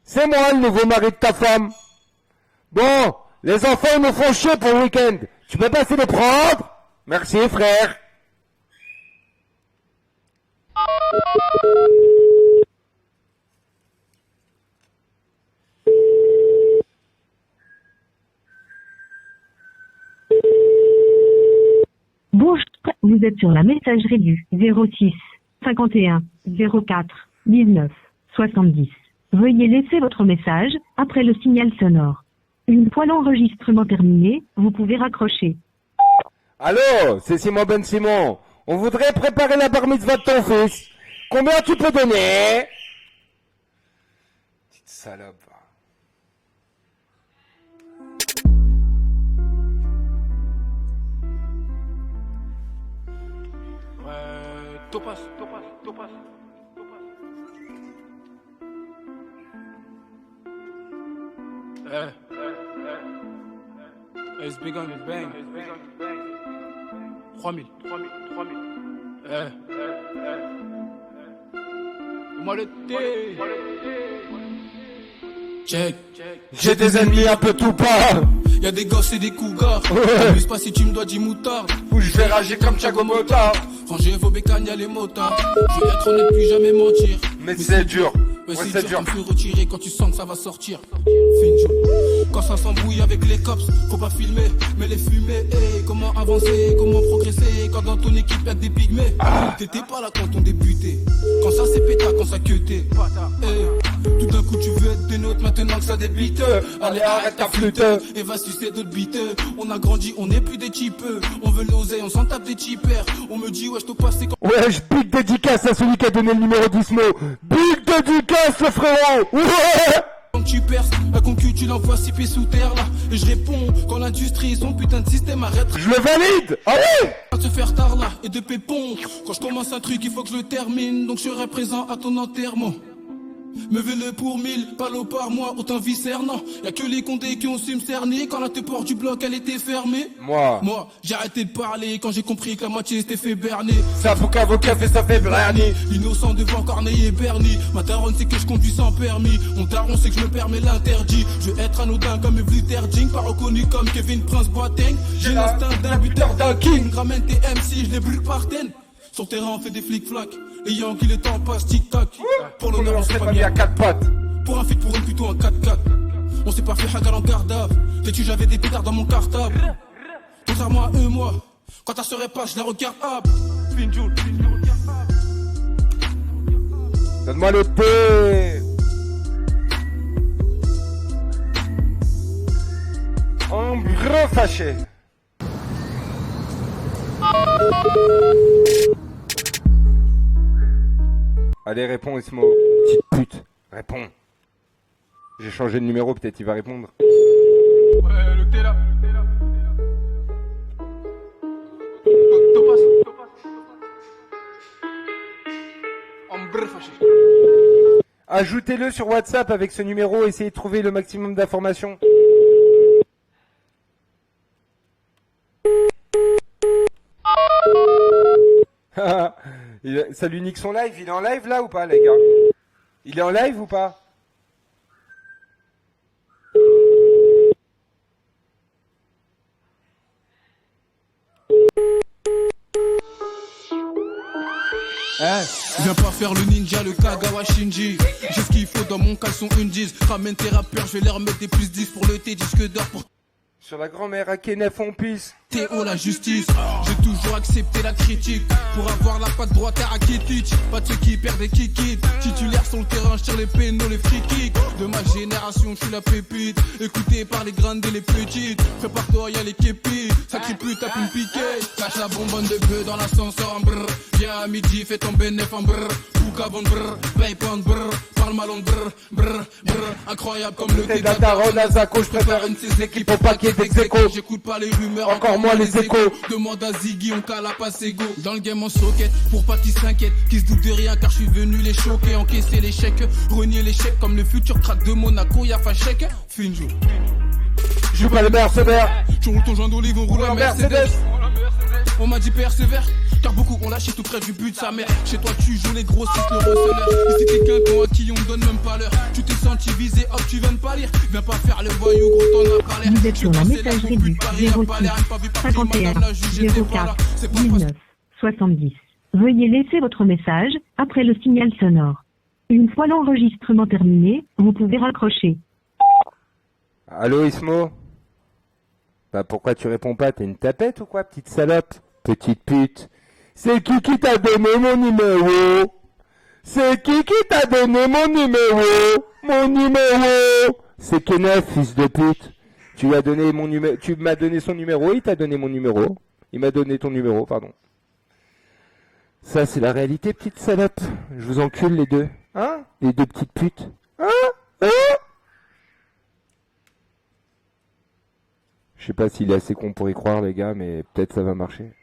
C'est moi le nouveau mari de ta femme. Bon, les enfants ils me font chier pour le week-end. Tu peux passer les prendre? Merci frère. Bonjour, vous êtes sur la messagerie du 06 51 04 19 70. Veuillez laisser votre message après le signal sonore. Une fois l'enregistrement terminé, vous pouvez raccrocher. Allô, c'est Simon Ben Simon. On voudrait préparer la bar mitzvah de ton fils. Combien tu peux donner? Petite salope. Topaz. It's big on it, bang. 3000. Moi le thé. Check. J'ai des ennemis un peu tout pas. Y'a des gosses et des cougars. Abuse pas si tu me dois 10 moutardes. Ou je vais rager comme Thiago Motta. Rangez vos bécanes, y'a les motards. Je vais être honnête, plus jamais mentir. Mais c'est dur. Ouais, Ouais, c'est dur, tu me fais retirer quand tu sens que ça va sortir. Quand ça s'embrouille avec les cops, faut pas filmer, mais les fumer. Hey, comment avancer, comment progresser quand dans ton équipe y'a des pygmées. T'étais pas là quand on débutait. Quand ça c'est péta, quand ça queutait. Hey, tout d'un coup tu veux être des nôtres maintenant que ça débite. Allez arrête ta flûte et va sucer d'autres bites. On a grandi, on n'est plus des typeux. On veut l'oseille, on s'en tape des typeurs. On me dit ouais je te passe c'est quand. Ouais, je big dédicace à celui qui a donné le numéro d'Ismo. Big dédicace le frérot. Ouais. Quand tu perces, la concu tu l'envoies 6 pieds sous terre là. Et je réponds quand l'industrie son putain de système arrête. Je le valide. Ah ouais. À se faire tard là et de pépons. Quand je commence un truc il faut que je le termine. Donc je serai présent à ton enterrement. Me veux-le pour 1000 palos par mois, autant viscère, non. Y'a que les condés qui ont su me cerner. Quand la te porte du bloc elle était fermée. Moi j'ai arrêté de parler quand j'ai compris que la moitié s'était fait berner. Ça bouca vos cafés, ça fait berner. L'innocent devant Corneille et Bernie. Ma daronne c'est que je conduis sans permis. Mon daron c'est que je me permets l'interdit. Je veux être anodin comme Evely Terding. Pas reconnu comme Kevin Prince Boateng. J'ai l'instinct d'un buteur d'un king. Ramène tes MC, je les brûle par ten. Sur terrain on fait des flics-flacs. Et Yankee le temps passe tic-tac. Pour l'honneur on serait pas mis à 4 pattes. Pour un feat pour une plutôt en 4-4. On s'est pas fait hagar en gardave. T'es-tu j'avais des pétards dans mon cartable. Contrairement à eux moi. Quand ta serait pas je la regarde hop. Finjoul. Donne-moi le thé. En gros fâché. Allez, réponds, Ismo. Petite pute. Réponds. J'ai changé de numéro, peut-être il va répondre. Ouais, le thé là. Topaz. Ajoutez-le sur WhatsApp avec ce numéro, essayez de trouver le maximum d'informations. Ça lui nique son live, il est en live là ou pas les gars? Il est en live ou pas? Viens pas faire le ninja, le Kagawa Shinji. J'ai ce qu'il faut dans mon caleçon une 10. Ramène tes rappeurs, je vais leur mettre des plus 10 pour le thé, disque d'or pour... Sur la grand-mère à Kenef on pisse. Théo la justice, j'ai toujours accepté la critique. Pour avoir la patte droite à Rakitic. Pas de ceux qui perdent des kikis. Titulaire sur le terrain, je tire les pénaux, les free kicks. De ma génération, je suis la pépite. Écouté par les grandes et les petites. Prépare-toi, y'a les képis. Sacré pute, tape une piquée. Cache la bonbonne de bœuf dans l'ascenseur en brr. Viens à midi, fais ton bénéf en brr. Boukabon brr, paye pas en brr. Parle mal en brr, brr, brr. Incroyable comme le thé d'Adaron à Zako, je préfère une de ces équipes au paquet d'exéco. J'écoute pas les rumeurs, encore moins les échos. Demande à Ziggy, on cala pas Sego. Dans le game en socket, pour pas qu'ils s'inquiètent. Qui se doute de rien car je suis venu les choquer. Encaisser l'échec, renier l'échec. Comme le futur crack de Monaco, y'a Fachek. Finjo. Je joue pas le mercenaire. Tu roules ton joint d'olive, on roule en Mercedes. On m'a dit persévère, car beaucoup ont lâché tout près du but de sa mère. Chez toi tu joues les gros sites, le receleur. Ici t'es quelqu'un à qui on donne même pas l'heure. Tu t'es senti visé, hop tu viens de pas lire. Viens pas faire le voyou, gros t'en as pas l'air. Vous êtes sur la messagerie du 06 51 04 19 70. Veuillez laisser votre message après le signal sonore. Une fois l'enregistrement terminé, vous pouvez raccrocher. Allô Ismo? Bah pourquoi tu réponds pas? T'es une tapette ou quoi, petite salope? Petite pute. C'est qui t'a donné mon numéro? C'est qui t'a donné mon numéro? Mon numéro? C'est Kenneth, fils de pute. Tu m'as donné mon numéro, tu m'as donné son numéro, il t'a donné mon numéro. Il m'a donné ton numéro, pardon. Ça, c'est la réalité, petite salope. Je vous encule les deux. Hein? Les deux petites putes. Hein? Je sais pas s'il est assez con pour y croire, les gars, mais peut-être ça va marcher.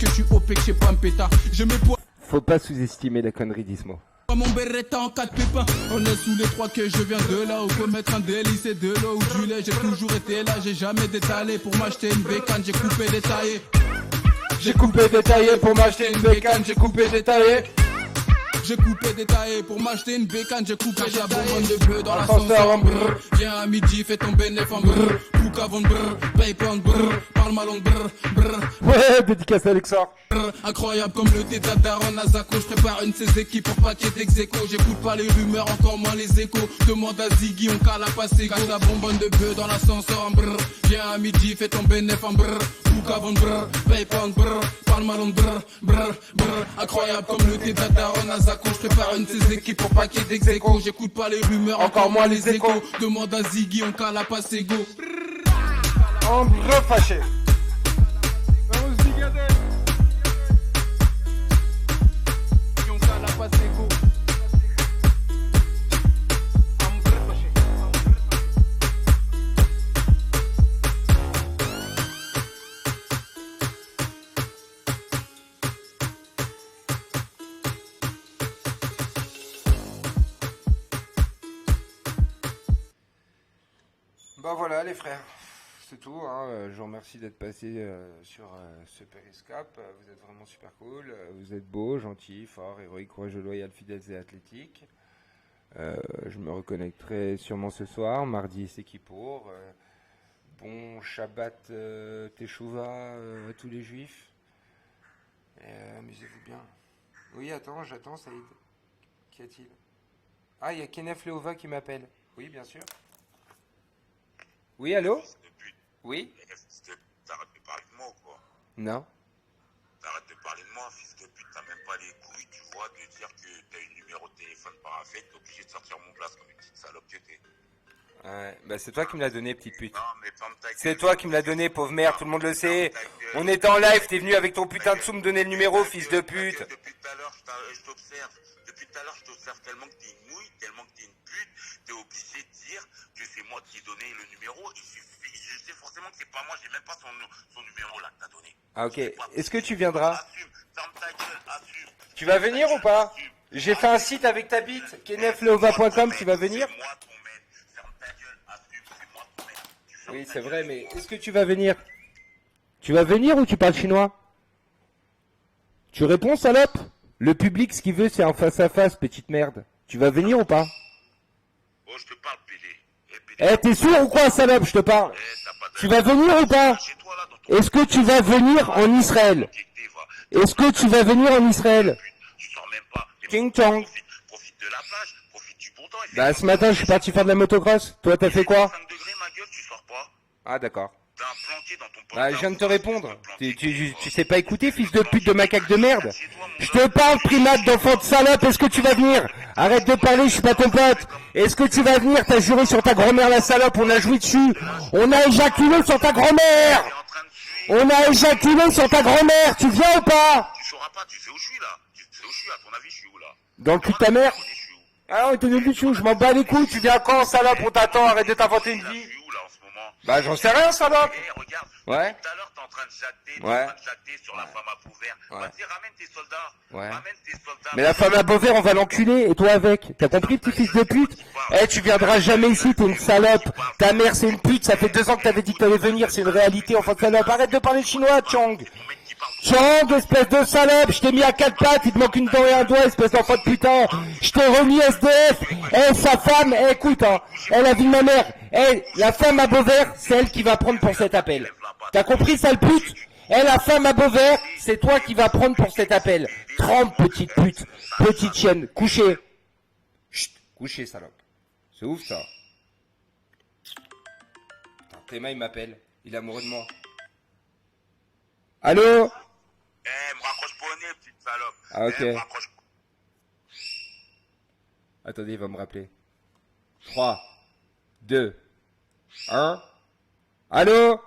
Que je suis OP, que je sais pas un pétard. Je mets pour... Faut pas sous-estimer la connerie d'Ismo. Mon beretta en 4 pépins. On est sous les trois que je viens de là où commettre un délit, c'est de l'eau ou du lait. J'ai toujours été là, j'ai jamais détalé. Pour m'acheter une bécane, j'ai coupé détaillé. J'ai coupé détaillé pour m'acheter une bécane, j'ai coupé détaillé. J'ai coupé détaillé pour m'acheter une bécane, j'ai coupé la bonbonne de bleu dans l'ascenseur en brrr. Viens à midi, fais ton bénéf en brrr. Pouc avant de brrr, paye pas en brrr. Parle mal en brrr, brrr. Ouais, dédicace à Alexor. Incroyable comme le thé d'Adaron à Zako. Je prépare une de ses équipes pour pas qu'il y ait d'ex-écho. J'écoute pas les rumeurs, encore moins les échos. Demande à Ziggy, on cale à passer. Cache la bonbonne de bleu dans l'ascenseur en brrr. Viens à midi, fais ton bénéf en brrr. Pouc avant de brrr, paye pas en brrr. Parle mal en brrr, brrr, brrr. Incroyable comme le thé d'Adaron à Zako. Je prépare une de ses équipes pour pas qu'il y ait d'ex-écho. J'écoute pas les rumeurs, encore moins les échos. Demande à Ziggy, on cale à passer go. En brrr fâché. Vamos zigader. On cale à passer go. Bah voilà les frères, c'est tout. Hein. Je vous remercie d'être passé sur ce périscope. Vous êtes vraiment super cool. Vous êtes beaux, gentils, forts, héroïques, courageux, loyaux, fidèles et athlétiques. Je me reconnecterai sûrement ce soir. Mardi c'est qui pour. Bon Shabbat Teshuvah à tous les juifs. Amusez-vous bien. Oui, attends, j'attends Saïd. Qu'y a-t-il? Ah, il y a Kenneth Leova qui m'appelle. Oui, bien sûr. Oui, allô? Oui? T'arrêtes de parler de moi ou quoi? Non. T'arrêtes de parler de moi, fils de pute, t'as même pas les couilles, tu vois, de dire que t'as un numéro de téléphone par affect, t'es obligé de sortir mon place comme une petite salope que t'es. Ouais, bah c'est toi qui me l'as donné, petite pute. Non, mais ferme ta gueule. C'est toi qui me l'as donné, pauvre mère, tout le monde le sait. On était en live, t'es venu avec ton putain de sou me donner le numéro, fils de pute. Depuis tout à l'heure, je t'observe. Depuis tout à l'heure, je t'observe tellement que t'es une nouille, tellement que t'es une pute, t'es obligé de dire que c'est moi qui ai donné le numéro. Il suffit, je sais forcément que c'est pas moi, j'ai même pas son numéro là que t'as donné. Ah ok, est-ce que tu viendras? Assume, ferme ta gueule, assume. Tu vas venir ou pas? J'ai fait un site avec ta bite, kennethleova.com, tu vas venir? C'est moi ton maître, ferme ta gueule, assume, c'est moi ton maître. Oui, c'est vrai, mais est-ce que tu vas venir? Tu vas venir ou tu parles chinois? Tu réponds, salope? Le public, ce qu'il veut, c'est un face-à-face, petite merde. Tu vas venir ou pas? Oh, je te parle, PD. T'es sûr ou quoi, salope? Je te parle. Tu vas venir ou pas? Est-ce que tu vas venir en Israël? Est-ce que tu vas venir en Israël? Tu sors même pas. King Chong. Profite de la plage, profite du bon temps. Bah, ce matin, je suis parti faire de la motocross. Toi, t'as fait quoi? 5 degrés, ma gueule, tu sors pas. Ah, d'accord. T'as un planqué dans ton Bah, je viens de te répondre. Tu sais pas écouter, fils de pute de macaque de merde. Je te parle, primate d'enfant de salope, est-ce que tu vas venir? Arrête de parler, je suis pas ton pote. Est-ce que tu vas venir? T'as juré sur ta grand-mère, la salope, on a joué dessus. On a éjaculé sur ta grand-mère. On a éjaculé sur ta grand-mère, tu viens ou pas? Tu sauras pas, tu sais où je suis là. Tu sais où je suis, à ton avis, je suis où là? Dans le cul de ta mère? Ah, on est tenu du chou, je m'en bats les couilles, tu viens quand, salope, on t'attend, arrête de t'inventer une vie. Bah, j'en sais rien, salope. Regarde, ouais. Tout à l'heure, t'es en train de jatter, ouais. Sur la femme à Beauvert. Vas-y, ramène tes soldats. Ouais. Ramène tes soldats. Mais la femme à Beauvert, on va l'enculer, et toi avec. T'as compris, petit fils de pute? Tu viendras jamais ici, t'es une salope. Ta mère, c'est une pute, ça fait 2 ans que t'avais dit que t'allais venir, c'est une réalité, enfin de salope. Arrête de parler chinois, Chang. Chang, espèce de salope, je t'ai mis à 4 pattes, il te manque une dent et un doigt, espèce d'enfant de putain. Je t'ai remis SDF. Sa femme, écoute, hein, elle a vu ma mère. La femme à Beauvert, c'est elle qui va prendre pour cet appel. T'as compris, sale pute? Eh, la femme à Beauvert, c'est toi qui vas prendre pour cet appel. Trempe, petite pute, petite chienne, couchez. Chut, couchez, salope. C'est ouf, ça. Putain, Théma, il m'appelle. Il est amoureux de moi. Allô? Eh, me raccroche pas au nez, petite salope. Ah, ok. Me raccroche. Attendez, il va me rappeler. 3, 2, 1. Allô?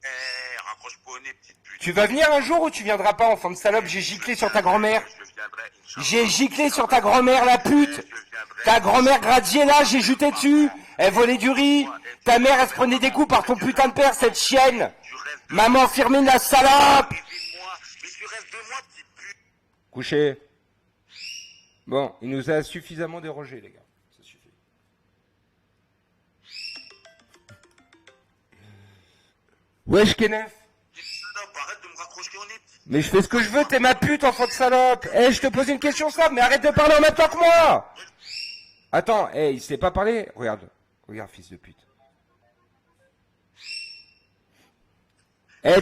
Eh, raccroche pas au nez, petite pute. Tu vas venir un jour ou tu viendras pas, enfant de salope? J'ai giclé sur ta grand-mère. Je viendrai, Inch'Allah. J'ai giclé sur ta grand-mère, la pute. Ta grand-mère Gradier, là, j'ai juté dessus. Elle volait du riz. Ta mère, elle se prenait des coups par ton putain de père, cette chienne. Maman Firmine, la salope. Mais tu restes de moi, petite pute. Couché. Bon, il nous a suffisamment dérogé, les gars. Ça suffit. Wesh, Kenef. Petite salope, arrête de me raccrocher au nez, petite. Mais je fais ce que je veux, t'es ma pute, enfant de salope. Eh, je te pose une question simple, mais arrête de parler en même temps que moi. Attends, il sait pas parler. Regarde, fils de pute.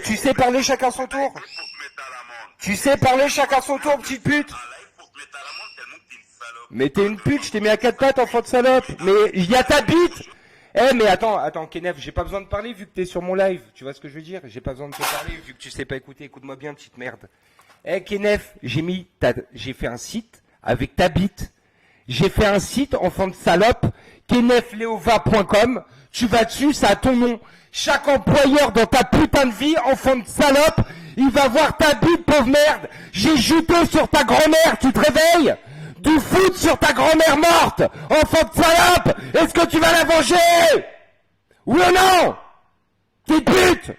Tu sais parler chacun son tour. Pour te mettre à l'amende. Tu sais parler chacun son tour, petite pute. Un live pour te mettre à l'amende tellement que t'es une salope. Mais t'es une pute, je t'ai mis à 4 pattes, enfant de salope. Mais il y a ta bite. Mais attends, Kenef, j'ai pas besoin de parler vu que t'es sur mon live. Tu vois ce que je veux dire? J'ai pas besoin de te parler vu que tu sais pas écouter. Écoute-moi bien, petite merde. Kenef, j'ai fait un site avec ta bite. J'ai fait un site, enfant de salope, kenefleova.com. Tu vas dessus, ça a ton nom. Chaque employeur dans ta putain de vie, enfant de salope, il va voir ta bite, pauvre merde. J'ai juté sur ta grand-mère, tu te réveilles? Du foot sur ta grand-mère morte, enfant de salope. Est-ce que tu vas la venger? Oui ou non? Petite pute.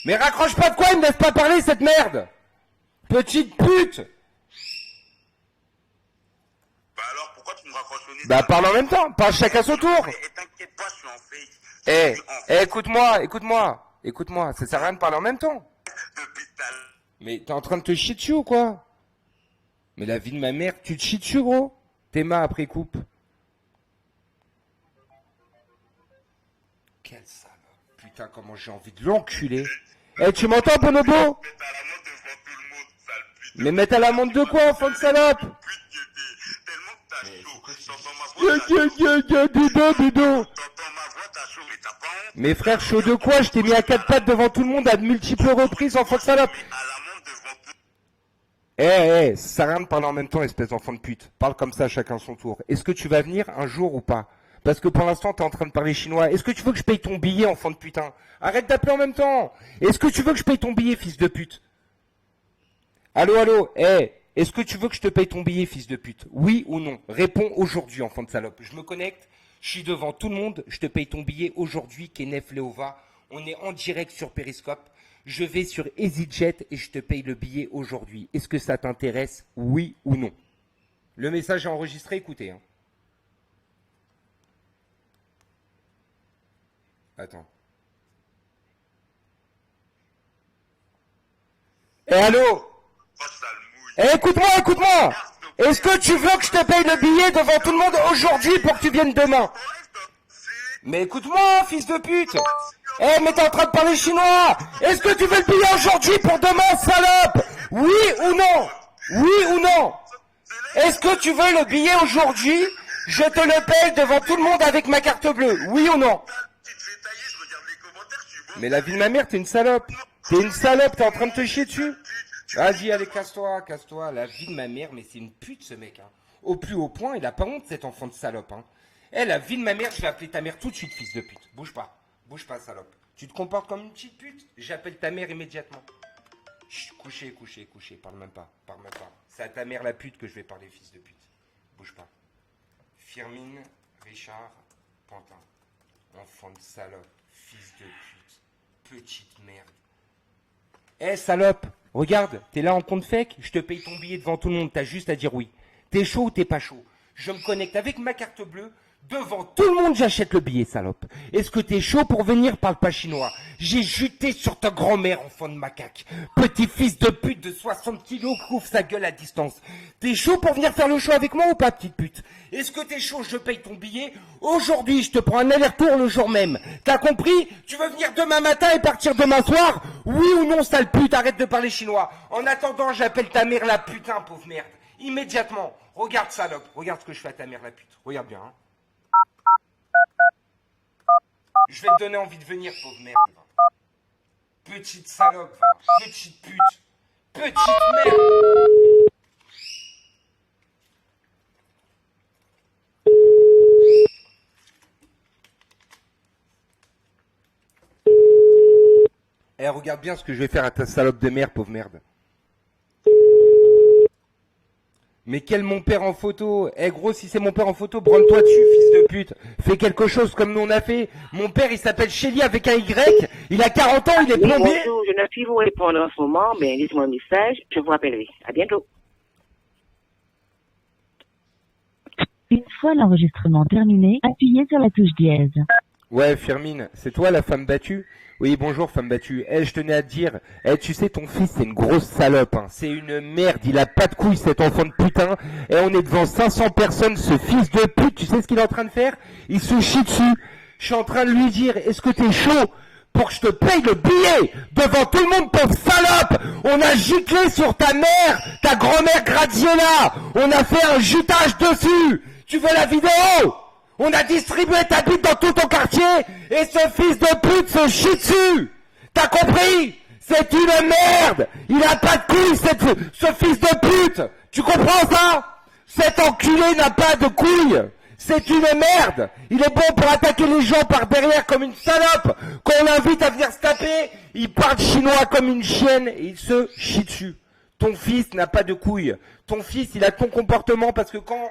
Mais raccroche pas de quoi, il me laisse pas parler, cette merde. Petite pute. Bah alors, pourquoi tu me raccroches au nez? Bah parle en même temps, parle chacun son tour. Et t'inquiète pas, je suis en fake. Écoute-moi, ça sert à rien de parler en même temps. Depuis tout à l'heure. Mais t'es en train de te chier dessus ou quoi? Mais la vie de ma mère, tu te chies dessus, gros? Théma après coupe. Quelle salope. Putain, comment j'ai envie de l'enculer. Tu m'entends, Bonobo? Mettre à l'amende devant tout le monde, sale pute. Mais mettre à l'amende de quoi, enfant de salope? Pute que t'es. Tellement que t'as chaud. T'entends ma voix, Dido. t'entends ma voix, t'as chaud. Mais t'as pas honte. Mais frère, chaud de quoi? Je t'ai mis à 4 pattes devant tout le monde à de multiples reprises, enfant de salope. À l'amende devant tout. Ça sert à rien de parler en même temps, espèce d'enfant de pute. Parle comme ça, chacun son tour. Est-ce que tu vas venir un jour ou pas? Parce que pour l'instant, t'es en train de parler chinois. Est-ce que tu veux que je paye ton billet, enfant de putain? Arrête d'appeler en même temps. Est-ce que tu veux que je paye ton billet, fils de pute? Allô? Est-ce que tu veux que je te paye ton billet, fils de pute? Oui ou non? Réponds aujourd'hui, enfant de salope. Je me connecte, je suis devant tout le monde, je te paye ton billet aujourd'hui, Kenef Leova. On est en direct sur Periscope. Je vais sur EasyJet et je te paye le billet aujourd'hui. Est-ce que ça t'intéresse? Oui ou non? Le message est enregistré, écoutez. Attends. Allô? Oh, sale mouille. Écoute-moi. Est-ce que tu veux que je te paye le billet devant tout le monde aujourd'hui pour que tu viennes demain? Mais écoute-moi, fils de pute. Mais t'es en train de parler chinois. Est-ce que tu veux le billet aujourd'hui pour demain, salope? Oui ou non? Oui ou non? Est-ce que tu veux le billet aujourd'hui? Je te le paye devant tout le monde avec ma carte bleue. Oui ou non? Tu te fais tailler, je regarde les commentaires, tu vois. Mais la vie de ma mère, t'es une salope. T'es en train de te chier dessus. Vas-y, allez, casse-toi. La vie de ma mère, mais c'est une pute, ce mec. Au plus haut point, il a pas honte, cet enfant de salope. La vie de ma mère, je vais appeler ta mère tout de suite, fils de pute. Bouge pas, salope. Tu te comportes comme une petite pute? J'appelle ta mère immédiatement. Chut, couché, parle même pas. C'est à ta mère, la pute, que je vais parler, fils de pute. Bouge pas. Firmine, Richard, Pantin. Enfant de salope, fils de pute, petite merde. Salope, regarde, t'es là en compte fake, je te paye ton billet devant tout le monde, t'as juste à dire oui. T'es chaud ou t'es pas chaud? Je me connecte avec ma carte bleue, devant tout le monde j'achète le billet, salope. Est-ce que t'es chaud pour venir? Parle pas chinois. J'ai juté sur ta grand-mère, enfant de macaque. Petit fils de pute de 60 kilos qui ouvre sa gueule à distance. T'es chaud pour venir faire le show avec moi ou pas, petite pute? Est-ce que t'es chaud, je paye ton billet? Aujourd'hui, je te prends un aller-retour le jour même. T'as compris? Tu veux venir demain matin et partir demain soir? Oui ou non, sale pute? Arrête de parler chinois. En attendant, j'appelle ta mère la putain, pauvre merde. Immédiatement. Regarde, salope. Regarde ce que je fais à ta mère la pute. Regarde bien, hein. Je vais te donner envie de venir, pauvre merde. Petite salope, petite pute. Petite merde. Eh, regarde bien ce que je vais faire à ta salope de merde, pauvre merde. Mais quel mon père en photo? Eh gros, si c'est mon père en photo, branle-toi dessus, fils de pute. Fais quelque chose comme nous on a fait. Mon père, il s'appelle Shelly avec un Y. Il a 40 ans, il est plombier. Bonjour, je ne puis vous répondre en ce moment, mais laissez-moi un message, je vous rappellerai. À bientôt. Une fois l'enregistrement terminé, appuyez sur la touche dièse. Ouais, Firmine, c'est toi la femme battue? Oui, bonjour femme battue. Eh, je tenais à te dire, tu sais, ton fils, c'est une grosse salope, hein. C'est une merde, il a pas de couilles, cet enfant de putain. Et on est devant 500 personnes, ce fils de pute, tu sais ce qu'il est en train de faire? Il se chie dessus. Je suis en train de lui dire, est-ce que t'es chaud pour que je te paye le billet devant tout le monde, pauvre salope? On a giclé sur ta mère, ta grand-mère Graziella. On a fait un jutage dessus. Tu veux la vidéo? On a distribué ta bite dans tout ton quartier et ce fils de pute se chie dessus. T'as compris? C'est une merde. Il a pas de couilles, ce fils de pute. Tu comprends ça? Cet enculé n'a pas de couilles. C'est une merde. Il est bon pour attaquer les gens par derrière comme une salope. Quand on l'invite à venir se taper, il parle chinois comme une chienne et il se chie dessus. Ton fils n'a pas de couilles. Ton fils, il a ton comportement parce que quand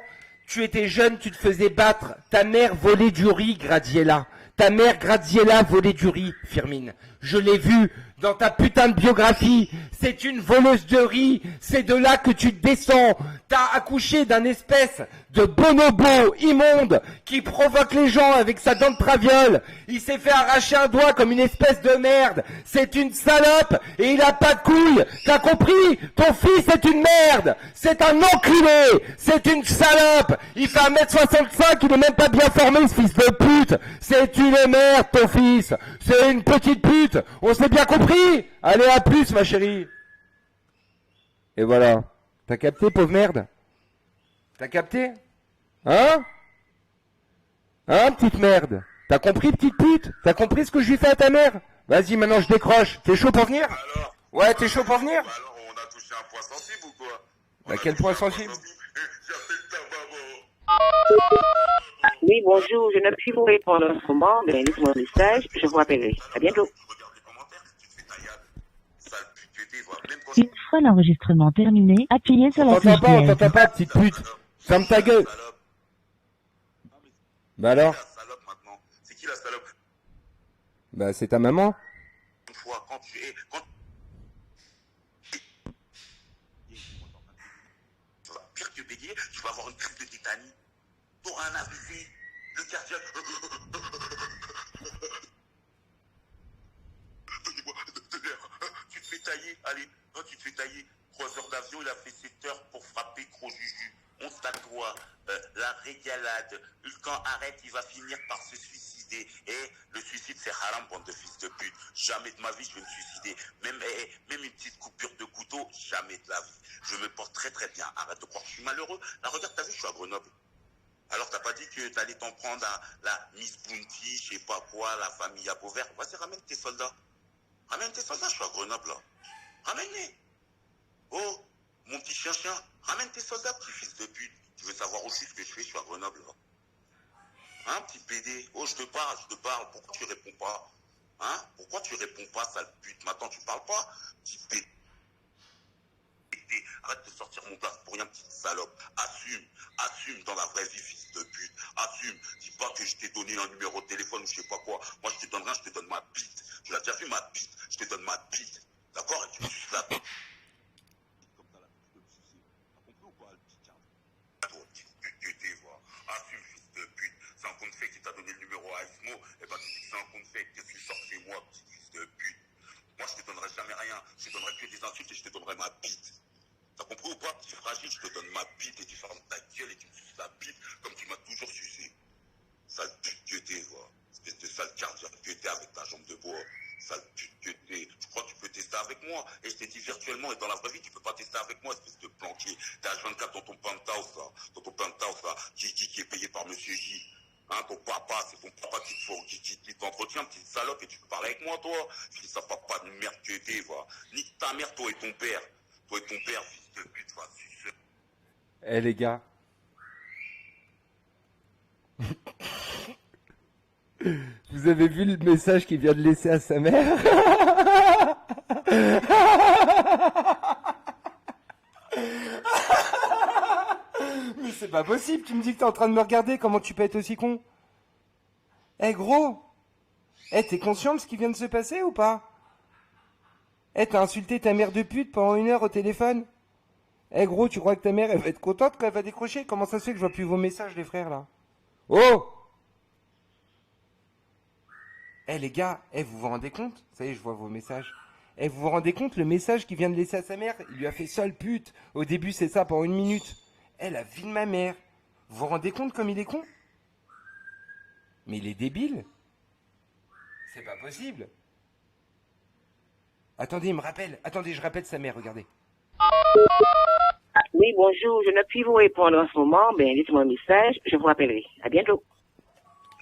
tu étais jeune, tu te faisais battre. Ta mère volait du riz, Graziella. Ta mère Graziella volait du riz, Firmine. Je l'ai vu dans ta putain de biographie. C'est une voleuse de riz. C'est de là que tu descends. T'as accouché d'un espèce de bonobo immonde qui provoque les gens avec sa dent de traviole. Il s'est fait arracher un doigt comme une espèce de merde. C'est une salope et il a pas de couilles. T'as compris? Ton fils est une merde. C'est un enculé. C'est une salope. Il fait 1m65, il est même pas bien formé, ce fils de pute. C'est une merde, ton fils. C'est une petite pute. On s'est bien compris? Allez, à plus, ma chérie. Et voilà. T'as capté, pauvre merde? T'as capté? Hein? Hein, petite merde? T'as compris, petite pute? T'as compris ce que je lui fais à ta mère? Vas-y, maintenant je décroche. T'es chaud pour venir? Alors? Ouais, t'es chaud pour venir? Alors, on a touché un point sensible ou quoi? Bah, quel point sensible? J'appelle ta maman. Oui, bonjour, je ne puis vous répondre en ce moment, mais laissez-moi un message, je vous rappellerai. À bientôt. Regarde les commentaires, tu te fais taillade. Sale pute, tu étais, voilà. Même quand Une fois l'enregistrement terminé, appuyez sur la On touche t'entend dièse. pas, petite pute. Ferme ta gueule. salope. Bah alors? La salope maintenant. C'est qui la salope? Bah, c'est ta maman. Une fois, quand tu es. Tu vas pire que bégayer, tu vas avoir une crise de tétanie. T'auras un AVC. Le cardiaque. Donnez-moi de l'air. Tu te fais tailler. Allez, quand tu te fais tailler, 3 heures d'avion, il a fait 7 heures pour frapper gros juju. On s'attoie, la régalade. Le camp arrête, il va finir par se suicider. Et le suicide, c'est haram, bande de fils de pute. Jamais de ma vie, je vais me suicider. Même une petite coupure de couteau, jamais de la vie. Je me porte très très bien. Arrête de croire que je suis malheureux. Là, regarde, t'as vu, je suis à Grenoble. Alors, t'as pas dit que t'allais t'en prendre à la Miss Bounty, je sais pas quoi, la famille à Beauvert. Vas-y, ramène tes soldats. Ramène tes soldats, je suis à Grenoble, là. Ramène-les. Oh, mon petit chien, ramène tes soldats, petit fils de pute. Tu veux savoir aussi ce que je fais, je suis à Grenoble, là. Hein, petit PD? Oh, je te parle. Pourquoi tu réponds pas? Hein? Pourquoi tu réponds pas, sale pute? Maintenant, tu parles pas? Petit PD. Arrête de sortir mon place pour rien, petite salope. Assume dans la vraie vie, fils de pute. Assume. Dis pas que je t'ai donné un numéro de téléphone ou je sais pas quoi. Moi, je te donne rien, je te donne ma bite. Tu l'as déjà vu, ma bite? Je te donne ma bite. D'accord? Et tu me suces la bite. Comme ça, la bite, tu peux me sucer. T'as compris ou pas, le petit carte? Toi, petite pute, tu vois. Assume, fils de pute. C'est un compte fait qui t'a donné le numéro à Ismo. Eh ben, tu dis que c'est un compte fait. Qu'est-ce que tu sors chez moi, petit fils de Sale pute que t'es. Tu crois que tu peux tester avec moi? Et je t'ai dit virtuellement et dans la vraie vie, tu peux pas tester avec moi, espèce de planqué. T'es H24 dans ton penthouse, là. Dans ton penthouse, là. Qui est payé par Monsieur J. Hein, ton papa, c'est ton papa qui t'entretient, petite salope, et tu peux parler avec moi, toi? Fils à papa de merde que t'es, va. Nique ta mère, toi et ton père. Toi et ton père, fils de pute, va. Eh les gars. Vous avez vu le message qu'il vient de laisser à sa mère? Mais c'est pas possible, tu me dis que t'es en train de me regarder, comment tu peux être aussi con? Eh gros! Eh, t'es conscient de ce qui vient de se passer ou pas? Eh, t'as insulté ta mère de pute pendant 1 heure au téléphone? Eh gros, tu crois que ta mère elle va être contente quand elle va décrocher? Comment ça se fait que je vois plus vos messages les frères là? Oh! Eh les gars, vous vous rendez compte? Ça y est, je vois vos messages. Vous vous rendez compte le message qu'il vient de laisser à sa mère? Il lui a fait sale pute. Au début c'est ça pendant 1 minute. La vie de ma mère. Vous vous rendez compte comme il est con? Mais il est débile. C'est pas possible. Attendez, il me rappelle. Attendez, je rappelle sa mère, regardez. Oui, bonjour, je ne puis vous répondre en ce moment, mais laissez-moi un message, je vous rappellerai. À bientôt.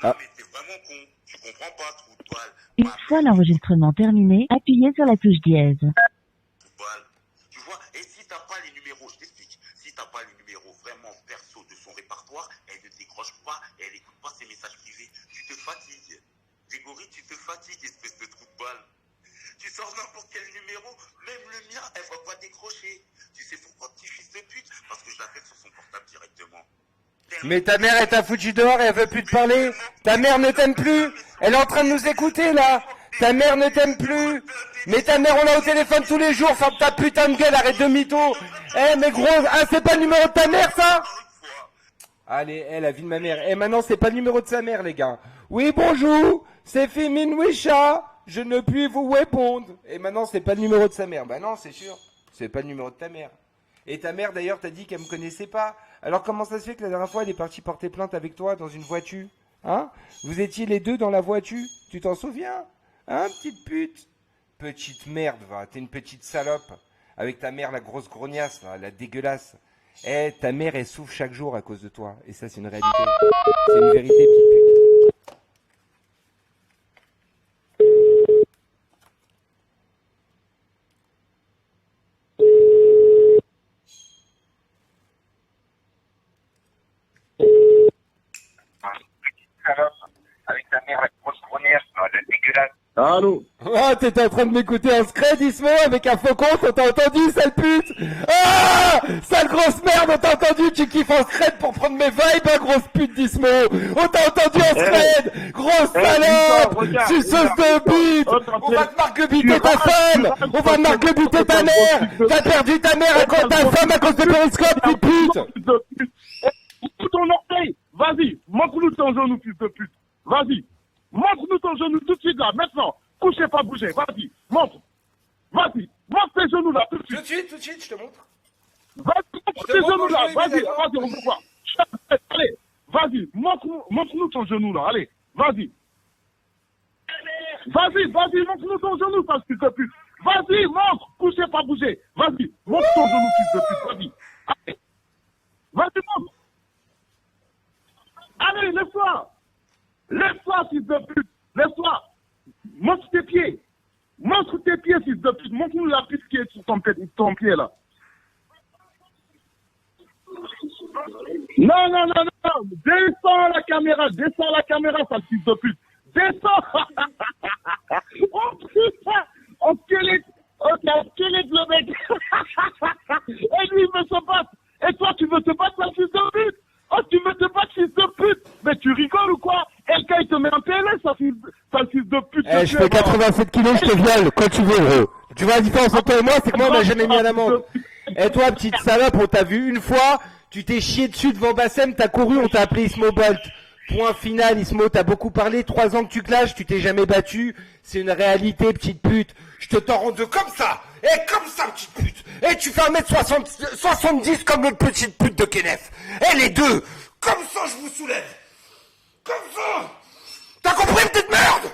Non, mais t'es vraiment con. Tu comprends pas, trou de balle. Une fois l'enregistrement terminé, appuyez sur la touche dièse. Tu vois, et si t'as pas les numéros, je t'explique, si t'as pas les numéros vraiment perso de son répertoire, elle ne décroche pas, et elle écoute pas ses messages privés. Tu te fatigues. Grégory, tu te fatigues, espèce de trou de balle. Tu sors n'importe quel numéro, même le mien, elle va pas décrocher. Tu sais pourquoi, petit fils de pute? Parce que je l'appelle sur son portable directement. Mais ta mère elle t'a foutu dehors et elle veut plus te parler. Ta mère ne t'aime plus. Elle est en train de nous écouter là. Ta mère ne t'aime plus. Mais ta mère on l'a au téléphone tous les jours. Ferme ta putain de gueule, arrête de mytho. Mais gros, c'est pas le numéro de ta mère ça? Allez, la vie de ma mère. Maintenant c'est pas le numéro de sa mère les gars. Oui bonjour, c'est Fémine Wisha. Je ne puis vous répondre. Et maintenant c'est pas le numéro de sa mère. Bah non c'est sûr. C'est pas le numéro de ta mère. Et ta mère d'ailleurs t'a dit qu'elle me connaissait pas. Alors comment ça se fait que la dernière fois elle est partie porter plainte avec toi dans une voiture? Hein? Vous étiez les deux dans la voiture? Tu t'en souviens? Hein, petite pute? Petite merde, va. T'es une petite salope. Avec ta mère, la grosse grognasse, là, la dégueulasse. Ta mère, elle souffre chaque jour à cause de toi. Et ça, c'est une réalité. C'est une vérité, petite pute. Avec ta mère, la grosse grognasse, la dégueulasse. Allô? Ah, t'étais en train de m'écouter en scred, Ismo, avec un faucon, on t'a entendu, sale pute! Ah! Sale grosse merde, on t'a entendu, tu kiffes en scred pour prendre mes vibes, hein, grosse pute d'Ismo! On t'a entendu en scred! Grosse salope! Suceuse de bite! On va te marque-biter ta femme! On va te marque-biter ta mère! T'as perdu ta mère à cause ta femme à cause de Periscope, petite pute! Fous ton orteil! Vas-y, montre-nous ton genou, fils de pute! Vas-y! Montre-nous ton genou tout de suite là, maintenant. Couchez pas, bougez, vas-y, montre. Vas-y, montre tes genoux là, tout de suite. Tout de suite, je te montre. Vas-y, montre tes genoux là, vas-y, on veut voir. Allez, vas-y, montre-nous ton genou là, allez, vas-y. Vas-y, montre-nous ton genou, ça, fils de pute. Vas-y, montre, couchez pas, bougez. Vas-y, montre ton genou, fils de pute, vas-y. Allez. Vas-y, montre. Allez, laisse-toi. Laisse-toi, fils de pute. Laisse-toi. Montre tes pieds. Montre tes pieds, fils de pute. Montre-nous la pute qui est sur ton pied, là. Non. Descends la caméra, sale fils de pute. Descends. Oh, putain. Enculé le mec. Et lui, il veut se battre. Et toi, tu veux te battre, sale fils de pute. Oh, tu veux te battre, fils de pute. Mais tu rigoles ou quoi? Quelqu'un, il te met un PLS, sale fils de pute. Je fais 87 kilos, je te viole, quand tu veux, gros. Tu vois la différence entre toi et moi, c'est que moi, on m'a jamais mis à l'amende. Et toi, petite salope, on t'a vu une fois, tu t'es chié dessus devant Bassem, t'as couru, on t'a appelé Ismo Bolt. Point final, Ismo, t'as beaucoup parlé, 3 ans que tu clashes, tu t'es jamais battu. C'est une réalité, petite pute. Je te t'en rends deux comme ça. Et comme ça, petite pute. Et tu fais 1m70 comme l'autre petite pute de Kenneth. Et les deux. Comme ça, je vous soulève. Comme ça. T'as compris, petite merde?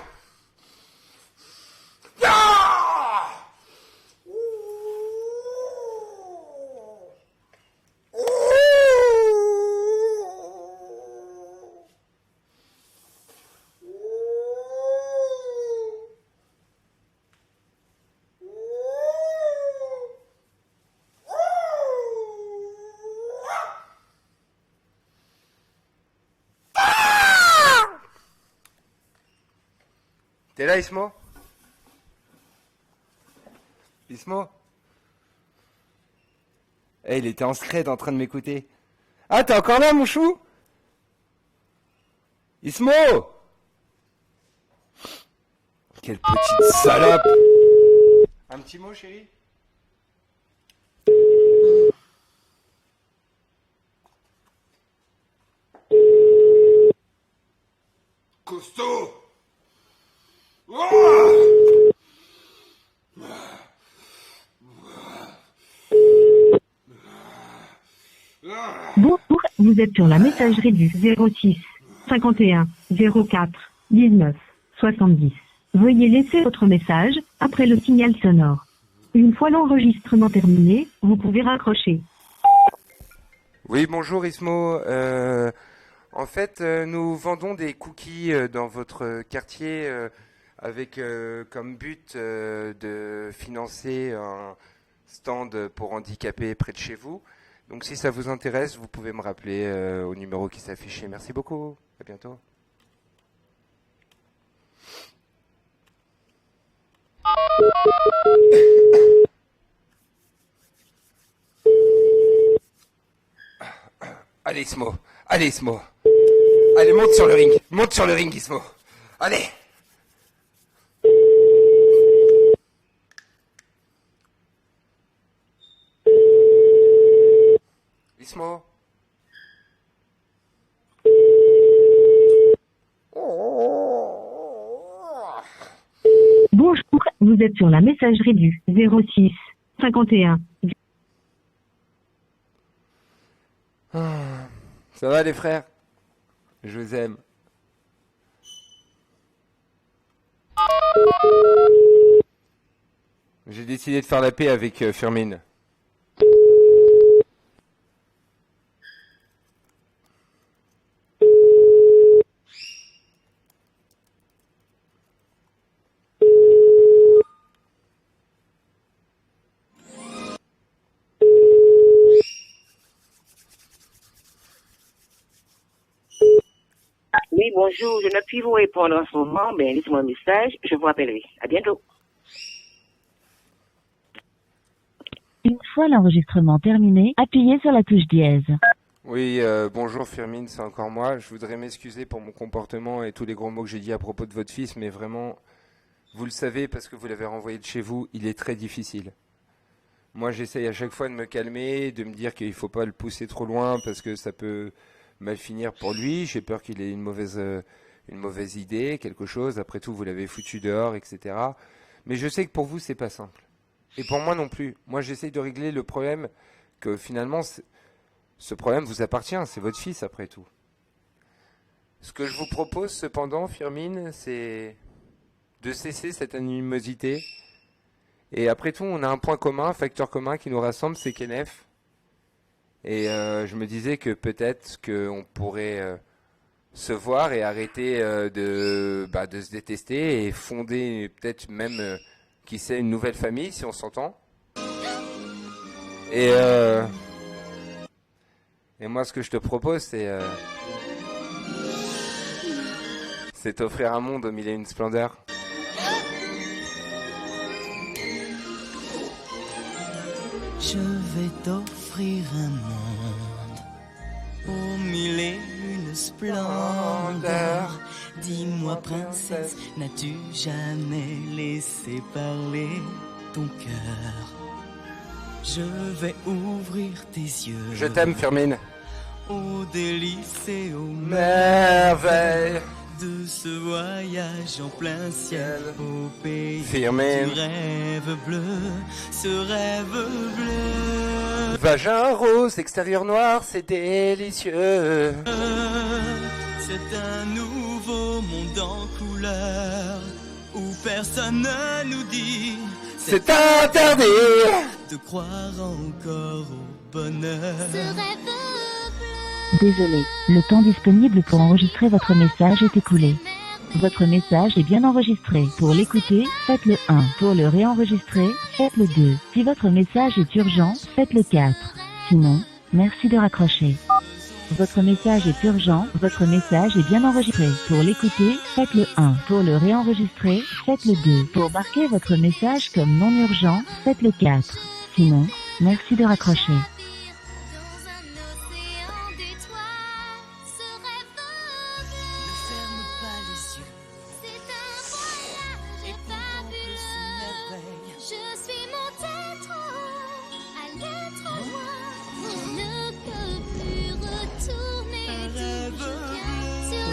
T'es là, Ismo? Ismo? Eh, il était en scred en train de m'écouter. Ah, t'es encore là, mon chou? Ismo! Quelle petite salope! Un petit mot, chérie? Costaud! Bonjour, vous êtes sur la messagerie du 06 51 04 19 70. Veuillez laisser votre message après le signal sonore. Une fois l'enregistrement terminé, vous pouvez raccrocher. Oui, bonjour Ismo. En fait, nous vendons des cookies dans votre quartier avec comme but de financer un stand pour handicapés près de chez vous. Donc si ça vous intéresse, vous pouvez me rappeler au numéro qui s'affiche. Merci beaucoup. À bientôt. Allez Ismo, allez Ismo. Allez, monte sur le ring Ismo. Allez. Ismo. Bonjour, vous êtes sur la messagerie du 06 51. Ça va les frères? Je vous aime. J'ai décidé de faire la paix avec Firmin. Oui, bonjour, je ne puis vous répondre en ce moment, mais laissez-moi un message, je vous rappellerai. À bientôt. Une fois l'enregistrement terminé, appuyez sur la touche dièse. Oui, bonjour Firmin, c'est encore moi. Je voudrais m'excuser pour mon comportement et tous les gros mots que j'ai dit à propos de votre fils, mais vraiment, vous le savez parce que vous l'avez renvoyé de chez vous, il est très difficile. Moi, j'essaye à chaque fois de me calmer, de me dire qu'il ne faut pas le pousser trop loin parce que ça peut mal finir pour lui. J'ai peur qu'il ait une mauvaise idée, quelque chose. Après tout, vous l'avez foutu dehors, etc. Mais je sais que pour vous, c'est pas simple. Et pour moi non plus. Moi, j'essaye de régler le problème que finalement, ce problème vous appartient. C'est votre fils, après tout. Ce que je vous propose, cependant, Firmin, c'est de cesser cette animosité. Et après tout, on a un point commun, un facteur commun qui nous rassemble, c'est Kenef. Et je me disais que peut-être qu'on pourrait se voir et arrêter de se détester et fonder peut-être même, qui sait, une nouvelle famille si on s'entend. Et moi, ce que je te propose, c'est t'offrir un monde au mille et une splendeurs. Je vais t'offrir un monde aux mille et une splendeurs. Dis-moi, princesse, n'as-tu jamais laissé parler ton cœur? Je vais ouvrir tes yeux. Je t'aime, Firmin. Aux délices et aux merveilles de ce voyage en plein ciel au pays Firmin. du rêve bleu, ce rêve bleu. Vagin rose, extérieur noir, c'est délicieux. C'est un nouveau monde en couleur où personne ne nous dit c'est interdit de croire encore au bonheur. Ce rêve bleu. Désolé, le temps disponible pour enregistrer votre message est écoulé. Votre message est bien enregistré. Pour l'écouter, faites le 1. Pour le réenregistrer, faites le 2. Si votre message est urgent, faites le 4. Sinon, merci de raccrocher. Votre message est urgent. Votre message est bien enregistré. Pour l'écouter, faites le 1. Pour le réenregistrer, faites le 2. Pour marquer votre message comme non urgent, faites le 4. Sinon, merci de raccrocher.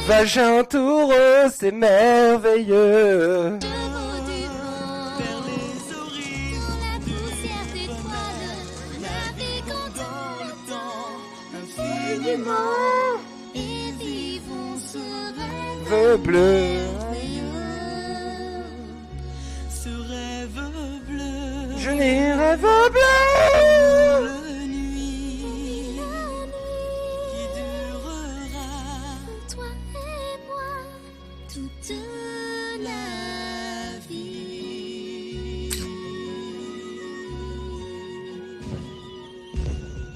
Vagin toureux, c'est merveilleux. Et vivons ce Rêve bleu. Ce rêve bleu. Je n'ai rêve bleu.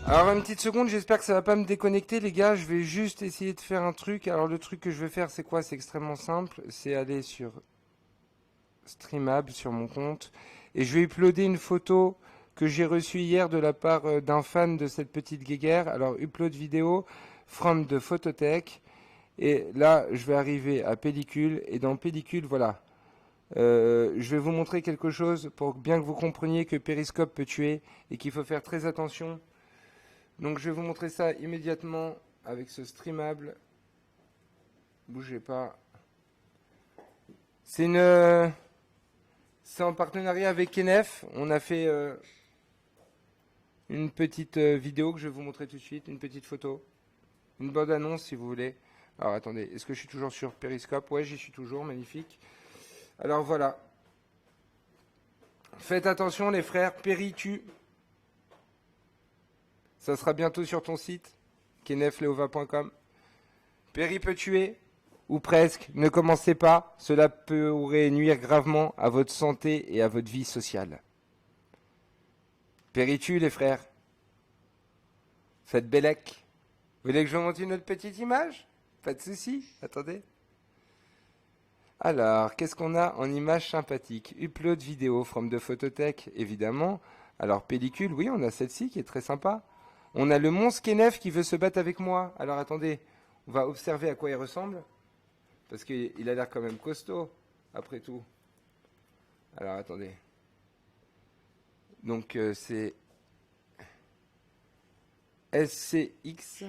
Alors une petite seconde, j'espère que ça va pas me déconnecter les gars, je vais juste essayer de faire un truc. Alors le truc que je vais faire c'est quoi? C'est extrêmement simple, c'est aller sur Streamable sur mon compte et je vais uploader une photo que j'ai reçue hier de la part d'un fan de cette petite guéguerre. Alors upload vidéo from de Photothèque et là je vais arriver à pellicule et dans pellicule voilà. Je vais vous montrer quelque chose pour bien que vous compreniez que Periscope peut tuer et qu'il faut faire très attention. Donc je vais vous montrer ça immédiatement avec ce Streamable. Bougez pas. C'est en partenariat avec Kenef. On a fait une petite vidéo que je vais vous montrer tout de suite, une petite photo, une bande annonce si vous voulez. Alors attendez, est-ce que je suis toujours sur Periscope? Ouais, j'y suis toujours, magnifique. Alors voilà. Faites attention les frères, Péri tue. Ça sera bientôt sur ton site, kenefleova.com. Péri peut tuer, ou presque. Ne commencez pas, cela pourrait nuire gravement à votre santé et à votre vie sociale. Péri tue, les frères. Faites bellec. Vous voulez que je vous montre une autre petite image? Pas de souci, attendez. Alors, qu'est-ce qu'on a en image sympathique? Upload vidéo from de Photothèque, évidemment. Alors, pellicule, oui, on a celle-ci qui est très sympa. On a le monstre Kenef qui veut se battre avec moi. Alors attendez, on va observer à quoi il ressemble. Parce qu'il a l'air quand même costaud, après tout. Alors attendez. Donc c'est SCX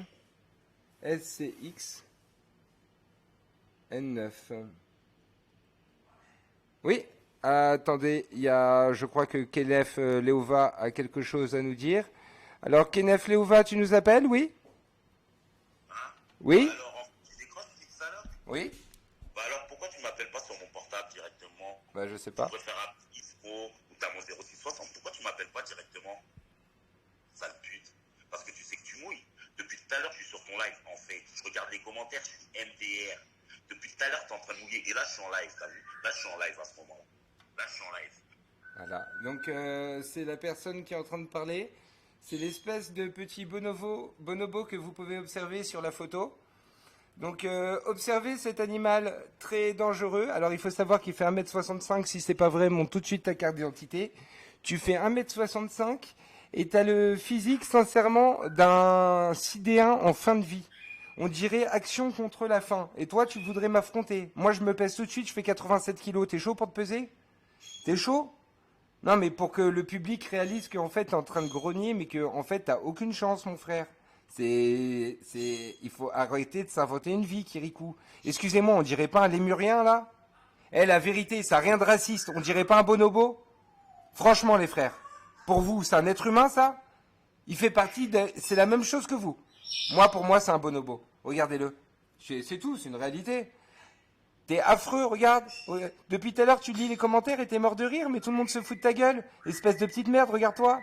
N9. Oui, attendez, il y a, je crois que Kenef Leova a quelque chose à nous dire. Alors, Kenef Leova, tu nous appelles, oui? Oui? Alors, tu décroches tout ça là? Oui? Bah alors, pourquoi tu m'appelles pas sur mon portable directement? Bah, je sais pas. Tu préfères un ISPO ou t'as mon 0660, pourquoi tu m'appelles pas directement? Sale pute. Parce que tu sais que tu mouilles. Depuis tout à l'heure, je suis sur ton live, en fait. Je regarde les commentaires, je suis MDR. Depuis tout à l'heure, t'es en train de mouiller. Et là, je suis en live, t'as vu? Là, je suis en live à ce moment-là. Là, je suis en live. Voilà. Donc, c'est la personne qui est en train de parler. C'est l'espèce de petit bonobo que vous pouvez observer sur la photo. Donc, observez cet animal très dangereux. Alors, il faut savoir qu'il fait 1m65. Si c'est pas vrai, montre tout de suite ta carte d'identité. Tu fais 1m65 et tu as le physique, sincèrement, d'un sidéen en fin de vie. On dirait action contre la faim. Et toi, tu voudrais m'affronter. Moi, je me pèse tout de suite, je fais 87 kilos. T'es chaud pour te peser? T'es chaud? Non, mais pour que le public réalise qu'en fait, t'es en train de grogner, mais que en fait, t'as aucune chance, mon frère. Il faut arrêter de s'inventer une vie, Kirikou. Excusez-moi, on dirait pas un lémurien, là? Eh, la vérité, ça n'a rien de raciste. On dirait pas un bonobo? Franchement, les frères. Pour vous, c'est un être humain, ça? Il fait partie de... C'est la même chose que vous. Moi, pour moi, c'est un bonobo. Regardez-le. C'est tout, c'est une réalité. T'es affreux, regarde. Depuis tout à l'heure, tu lis les commentaires et t'es mort de rire, mais tout le monde se fout de ta gueule. Espèce de petite merde, regarde-toi.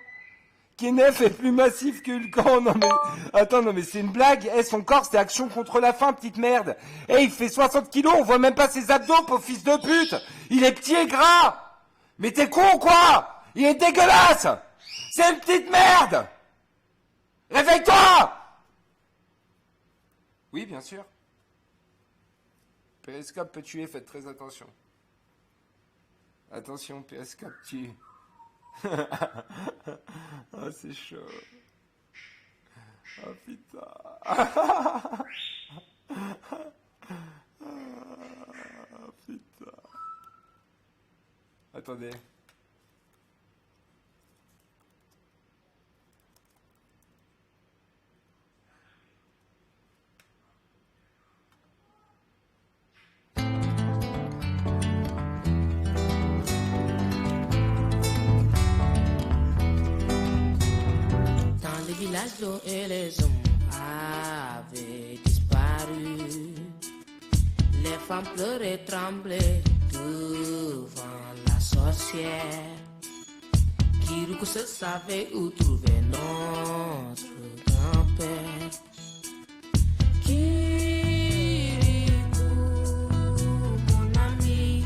Kenef est plus massif que Hulkan. Non mais, attends, non mais c'est une blague. Eh, son corps, c'est action contre la faim, petite merde. Eh, il fait 60 kilos, on voit même pas ses abdos, pauvre fils de pute. Il est petit et gras. Mais t'es con, quoi? Il est dégueulasse. C'est une petite merde. Réveille-toi. Oui, bien sûr. Périscope peut tuer, faites très attention. Attention, Périscope tue. Oh, c'est chaud. Oh putain. Oh putain. Attendez. Les villages d'eau et les hommes avaient disparu. Les femmes pleuraient, tremblaient devant la sorcière. Kirikou se savait où trouver notre grand-père. Kirikou, mon ami,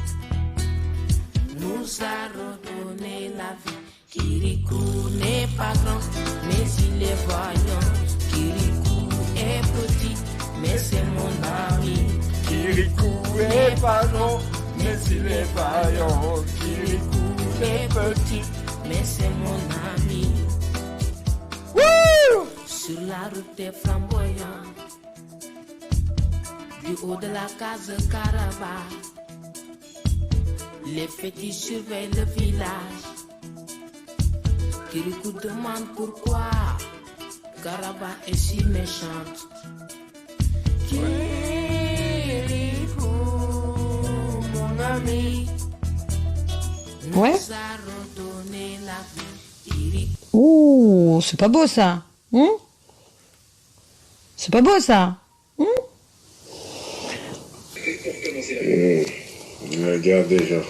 nous a redonné la vie. Kirikou n'est pas grand, mais il est vaillant. Kirikou est petit, mais c'est mon ami. Kirikou est pas grand, mais il est vaillant. Kirikou est petit, mais c'est mon ami. Wouh! Sur la route des flamboyants, du haut de la case Caraba, les fétiches surveillent le village. Kirikou demande pourquoi Caraba est si méchante. Kirikou, mon ami, nous a redonné la vie. Ouh, c'est pas beau ça. C'est pas beau ça. Regarde déjà.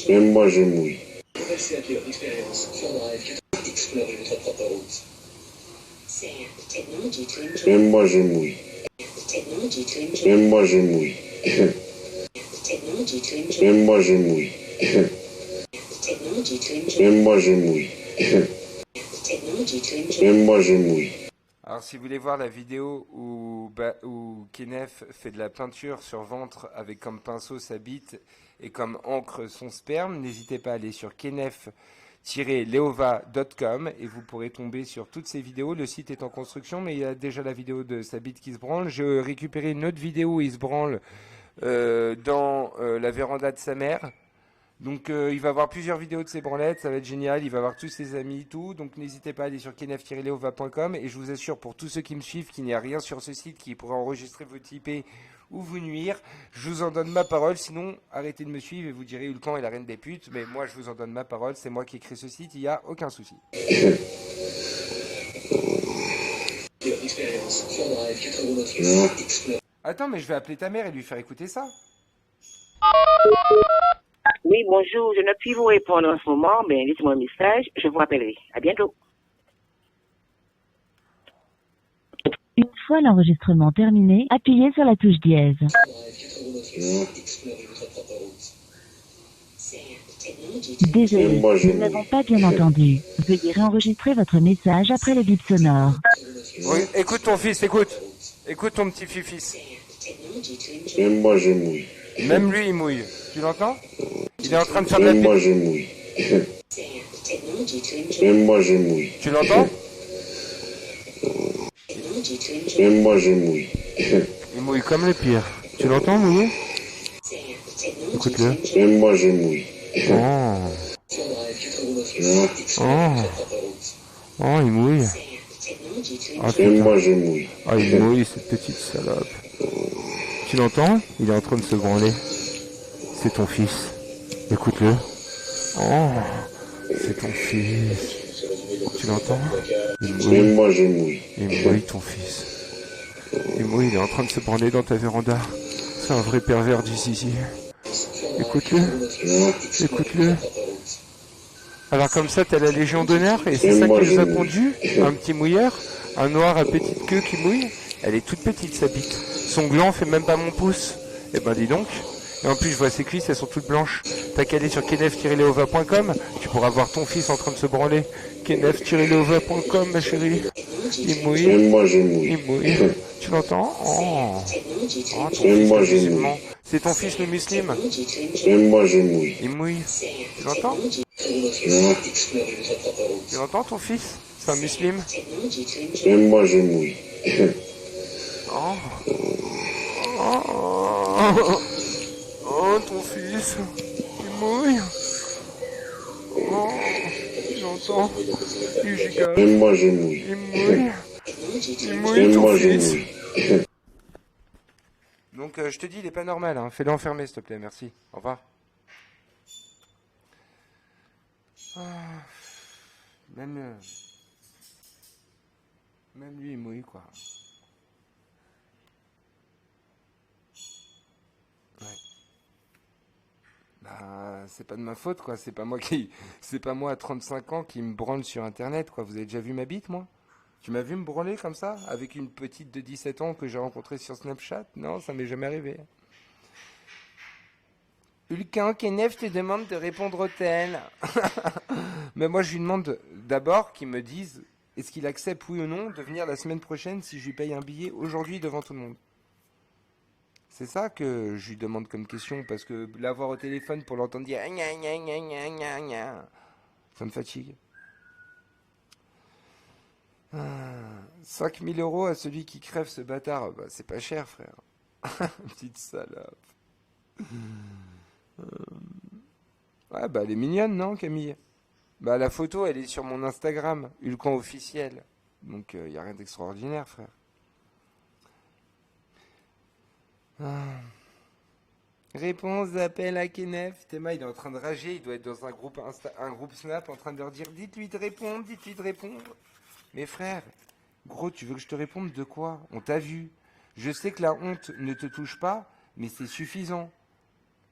Même moi je mouille. Même moi je mouille. Même moi je mouille. Même moi je mouille. Même moi je mouille. Même moi je mouille. Alors si vous voulez voir la vidéo où Kenneth fait de la peinture sur ventre avec comme pinceau sa bite et comme encre son sperme, n'hésitez pas à aller sur kenneth-leova.com et vous pourrez tomber sur toutes ces vidéos. Le site est en construction, mais il y a déjà la vidéo de sa bite qui se branle. J'ai récupéré une autre vidéo où il se branle dans la véranda de sa mère. Donc il va avoir plusieurs vidéos de ses branlettes, ça va être génial, il va avoir tous ses amis, tout. Donc n'hésitez pas à aller sur kenneth-leova.com et je vous assure pour tous ceux qui me suivent qu'il n'y a rien sur ce site qui pourrait enregistrer votre IP ou vous nuire. Je vous en donne ma parole, sinon arrêtez de me suivre et vous direz Hulkan est la reine des putes. Mais moi je vous en donne ma parole, c'est moi qui ai créé ce site, il n'y a aucun souci. Attends, mais je vais appeler ta mère et lui faire écouter ça. Oui, bonjour, je ne puis vous répondre en ce moment, mais laissez-moi un message, je vous rappellerai. À bientôt. Une fois l'enregistrement terminé, appuyez sur la touche dièse. Désolé, nous n'avons pas bien entendu. Veuillez réenregistrer votre message après le bip sonore. Oui, écoute ton fils, écoute. Écoute ton petit fils. Même moi je mouille. Même lui il mouille. Tu l'entends? Il est en train de faire de la Même moi je mouille. Même moi je mouille. Tu l'entends? Même moi je mouille. Il mouille comme les pires. Tu l'entends mouiller? Écoute-le. Même moi je mouille. Oh, il mouille. Même moi je mouille. Ah, il mouille cette petite salope. Tu l'entends? Il est en train de se branler. C'est ton fils. Écoute-le. Oh, c'est ton fils. Tu l'entends? Il mouille. Même moi je mouille. Il mouille ton fils. Il mouille, il est en train de se branler dans ta véranda. C'est un vrai pervers du zizi. Écoute-le. Écoute-le. Alors comme ça, t'as la Légion d'honneur et c'est ça qui nous a pondu. Un petit mouilleur. Un noir à petite queue qui mouille. Elle est toute petite sa bite. Son gland fait même pas mon pouce. Eh ben dis donc. Et en plus je vois ses cuisses, elles sont toutes blanches. T'as qu'à aller sur kenef-leova.com, tu pourras voir ton fils en train de se branler. kenef-leova.com, ma chérie. Il mouille. Moi je mouille. Il mouille. Tu l'entends? Oh, ton fils le musulman. C'est ton fils le musulman. Moi je mouille. Il mouille. Tu l'entends? Non. Tu l'entends ton fils? C'est un musulman. Moi je mouille. Oh. Oh. Oh, ton fils. Il mouille. Oh. Tu l'entends? Il giga. Moi je mouille. Il mouille. Il mouille ton fils. Donc je te dis, il est pas normal, hein. Fais-le enfermer s'il te plaît, merci. Au revoir. Même lui il mouille quoi. Ouais. Bah c'est pas de ma faute quoi, c'est pas moi à 35 ans qui me branle sur internet quoi. Vous avez déjà vu ma bite moi? Tu m'as vu me branler comme ça, avec une petite de 17 ans que j'ai rencontrée sur Snapchat? Non, ça m'est jamais arrivé. Hulkin Kenef te demande de répondre au tel. Mais moi, je lui demande d'abord qu'il me dise est-ce qu'il accepte, oui ou non, de venir la semaine prochaine si je lui paye un billet aujourd'hui devant tout le monde. C'est ça que je lui demande comme question, parce que l'avoir au téléphone pour l'entendre dire gna, gna, gna, gna, gna, gna, ça me fatigue. 5 000 € à celui qui crève ce bâtard. Bah, c'est pas cher, frère. Petite salope. Ouais, bah, elle est mignonne, non, Camille? Bah, la photo, elle est sur mon Instagram, Hulcan officiel. Donc, y a rien d'extraordinaire, frère. Réponse d'appel à Kenef. Théma, il est en train de rager. Il doit être dans un groupe Snap en train de leur dire dites-lui de répondre, dites-lui de répondre. Mais frère, gros, tu veux que je te réponde de quoi? On t'a vu. Je sais que la honte ne te touche pas, mais c'est suffisant.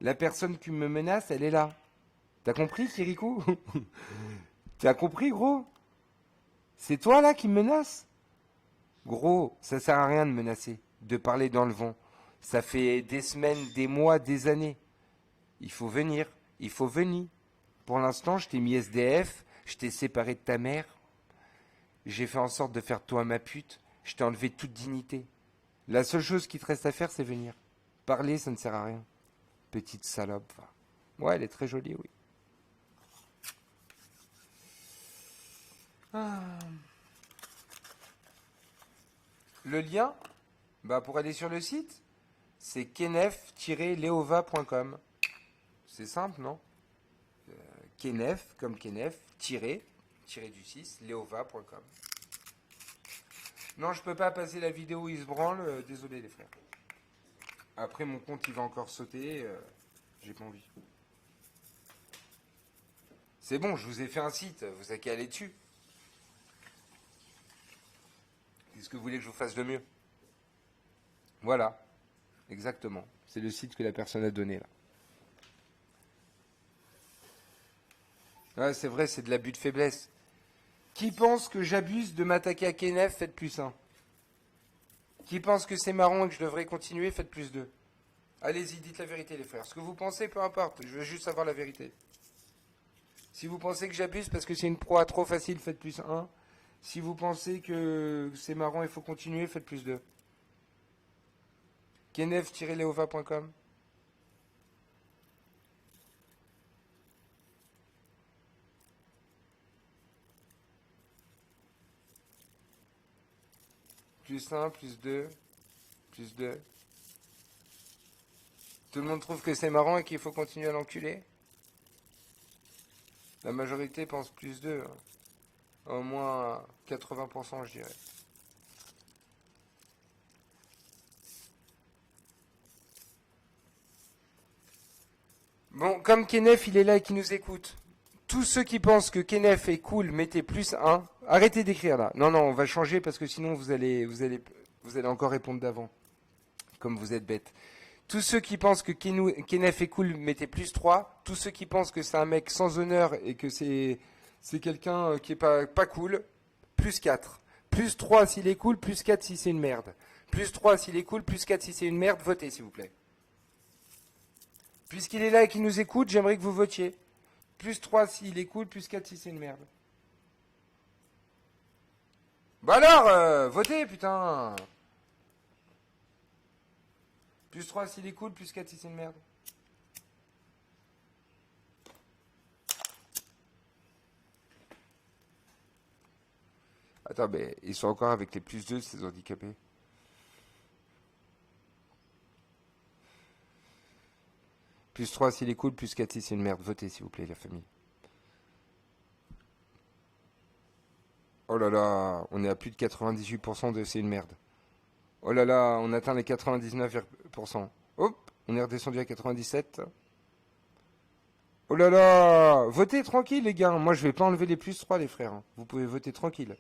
La personne qui me menace, elle est là. T'as compris, Kirikou? T'as compris, gros? C'est toi, là, qui me menace? Gros, ça sert à rien de menacer, de parler dans le vent. Ça fait des semaines, des mois, des années. Il faut venir. Il faut venir. Pour l'instant, je t'ai mis SDF, je t'ai séparé de ta mère. J'ai fait en sorte de faire de toi ma pute. Je t'ai enlevé toute dignité. La seule chose qui te reste à faire, c'est venir. Parler, ça ne sert à rien. Petite salope. Ouais, elle est très jolie, oui. Le lien, bah pour aller sur le site, c'est kenef-leova.com. C'est simple, non? Kenef, comme Kenef, tiré du 6, leova.com. Non, je peux pas passer la vidéo où il se branle, désolé les frères. Après, mon compte, il va encore sauter, j'ai pas envie. C'est bon, je vous ai fait un site, vous avez qu'à aller dessus. Qu'est-ce que vous voulez que je vous fasse de mieux? Voilà, exactement. C'est le site que la personne a donné, là. Ouais, c'est vrai, c'est de l'abus de faiblesse. Qui pense que j'abuse de m'attaquer à Kenef, faites +1. Qui pense que c'est marrant et que je devrais continuer, faites +2. Allez-y, dites la vérité, les frères. Ce que vous pensez, peu importe. Je veux juste savoir la vérité. Si vous pensez que j'abuse parce que c'est une proie trop facile, faites +1. Si vous pensez que c'est marrant et il faut continuer, faites +2. Kenef-leova.com. +1, +2, +2. Tout le monde trouve que c'est marrant et qu'il faut continuer à l'enculer? La majorité pense +2. Hein. Au moins 80%, je dirais. Bon, comme Kenef, il est là et qui nous écoute. Tous ceux qui pensent que Kenef est cool, mettez +1. Arrêtez d'écrire là. Non, on va changer parce que sinon vous allez encore répondre d'avant. Comme vous êtes bêtes. Tous ceux qui pensent que Kenef est cool, mettez +3. Tous ceux qui pensent que c'est un mec sans honneur et que c'est quelqu'un qui est pas cool, +4. +3 s'il est cool, +4 si c'est une merde. +3 s'il est cool, +4 si c'est une merde. Votez s'il vous plaît. Puisqu'il est là et qu'il nous écoute, j'aimerais que vous votiez. Plus 3 s'il écoute, plus 4 si c'est une merde. Bah alors, votez, putain. Plus 3 s'il écoute, plus 4 si c'est une merde. Attends, mais ils sont encore avec les plus 2, ces handicapés. Plus 3 s'il écoute, plus 4 si c'est une merde. Votez, s'il vous plaît, la famille. Oh là là, on est à plus de 98% de c'est une merde. Oh là là, on atteint les 99%. Hop, on est redescendu à 97. Oh là là, votez tranquille les gars. Moi je vais pas enlever les plus 3 les frères. Vous pouvez voter tranquille.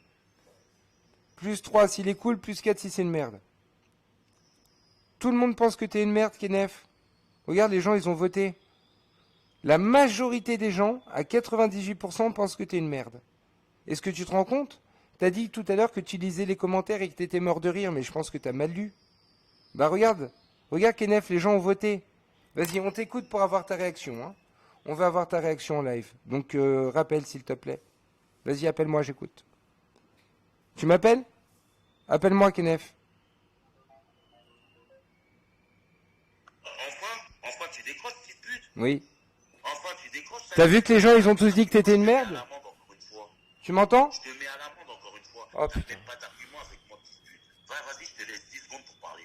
Plus 3 s'il est cool, plus 4 si c'est une merde. Tout le monde pense que t'es une merde, Kenef. Regarde, les gens ils ont voté. La majorité des gens, à 98%, pensent que t'es une merde. Est-ce que tu te rends compte? T'as dit tout à l'heure que tu lisais les commentaires et que t'étais mort de rire, mais je pense que t'as mal lu. Bah regarde, Kenef, les gens ont voté. Vas-y, on t'écoute pour avoir ta réaction. Hein. On va avoir ta réaction en live. Donc rappelle s'il te plaît. Vas-y, appelle-moi, j'écoute. Tu m'appelles? Appelle-moi, Kenef. Enfin, tu décroches, petite pute. Oui. Enfin, tu décroches. T'as vu que les gens, ils ont tous dit que t'étais une merde? Tu m'entends? Je te mets à l'amende encore une fois. Oh putain. Pas d'argument avec moi, petite pute. Vas-y, je te laisse 10 secondes pour parler.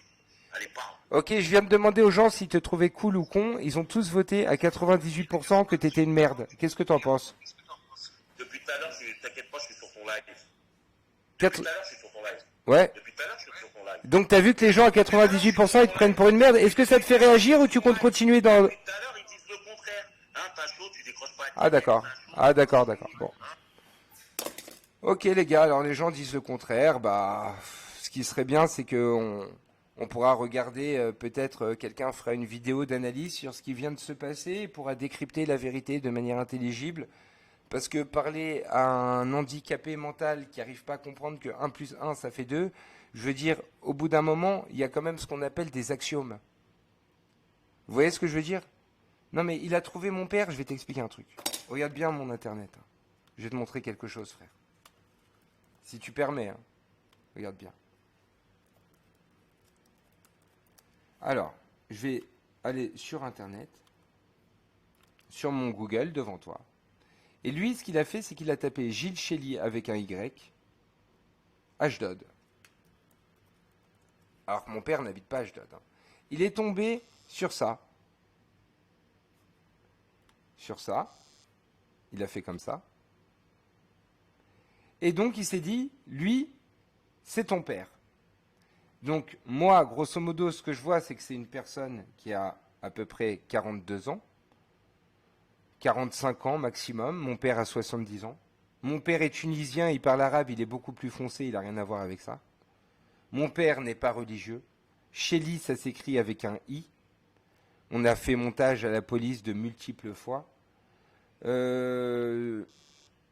Allez, parle. Ok, je viens de demander aux gens s'ils te trouvaient cool ou con. Ils ont tous voté à 98% que t'étais une merde. Qu'est-ce que t'en penses? Depuis tout à l'heure, t'inquiète pas, je suis sur ton live. Depuis tout à l'heure, je suis sur ton live. Ouais. Depuis tout à l'heure, je suis sur ton live. Donc t'as vu que les gens à 98% ils te prennent pour une merde. Est-ce que ça te fait réagir ou tu comptes continuer dans... Depuis tout à l'heure, ils disent le contraire. Hein, t'as chaud, tu décroches pas. Ah d'accord. Ah d'accord. Bon. Ok les gars, alors les gens disent le contraire. Bah, ce qui serait bien, c'est que on pourra regarder, peut-être quelqu'un fera une vidéo d'analyse sur ce qui vient de se passer et pourra décrypter la vérité de manière intelligible. Parce que parler à un handicapé mental qui n'arrive pas à comprendre que 1 plus 1 ça fait 2, je veux dire, au bout d'un moment, il y a quand même ce qu'on appelle des axiomes. Vous voyez ce que je veux dire? Non mais il a trouvé mon père, je vais t'expliquer un truc. Regarde bien mon internet. Je vais te montrer quelque chose, frère. Si tu permets, hein. Regarde bien. Alors, je vais aller sur internet, sur mon Google devant toi. Et lui, ce qu'il a fait, c'est qu'il a tapé Gilles Shelly avec un Y, Ashdod. Alors que mon père n'habite pas Ashdod. Hein. Il est tombé sur ça. Sur ça. Il a fait comme ça. Et donc, il s'est dit, lui, c'est ton père. Donc, moi, grosso modo, ce que je vois, c'est que c'est une personne qui a à peu près 42 ans. 45 ans maximum. Mon père a 70 ans. Mon père est tunisien, il parle arabe, il est beaucoup plus foncé, il n'a rien à voir avec ça. Mon père n'est pas religieux. Shelly, ça s'écrit avec un I. On a fait montage à la police de multiples fois.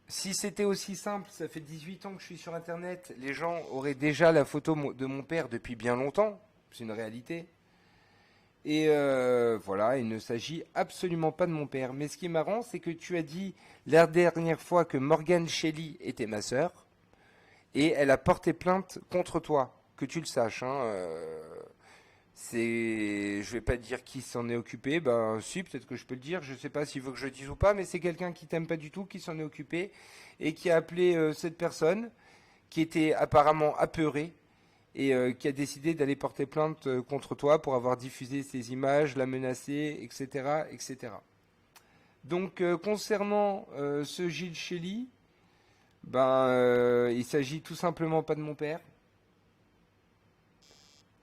Si c'était aussi simple, ça fait 18 ans que je suis sur Internet, les gens auraient déjà la photo de mon père depuis bien longtemps. C'est une réalité. Et voilà, il ne s'agit absolument pas de mon père. Mais ce qui est marrant, c'est que tu as dit la dernière fois que Morgane Shelly était ma sœur, et elle a porté plainte contre toi, que tu le saches. Hein, je vais pas te dire qui s'en est occupé, ben si, peut-être que je peux le dire, je sais pas s'il veut que je le dise ou pas, mais c'est quelqu'un qui t'aime pas du tout, qui s'en est occupé, et qui a appelé cette personne, qui était apparemment apeurée, et qui a décidé d'aller porter plainte contre toi pour avoir diffusé ces images, la menacer, etc. etc. Donc concernant ce Gilles Shelly, il s'agit tout simplement pas de mon père.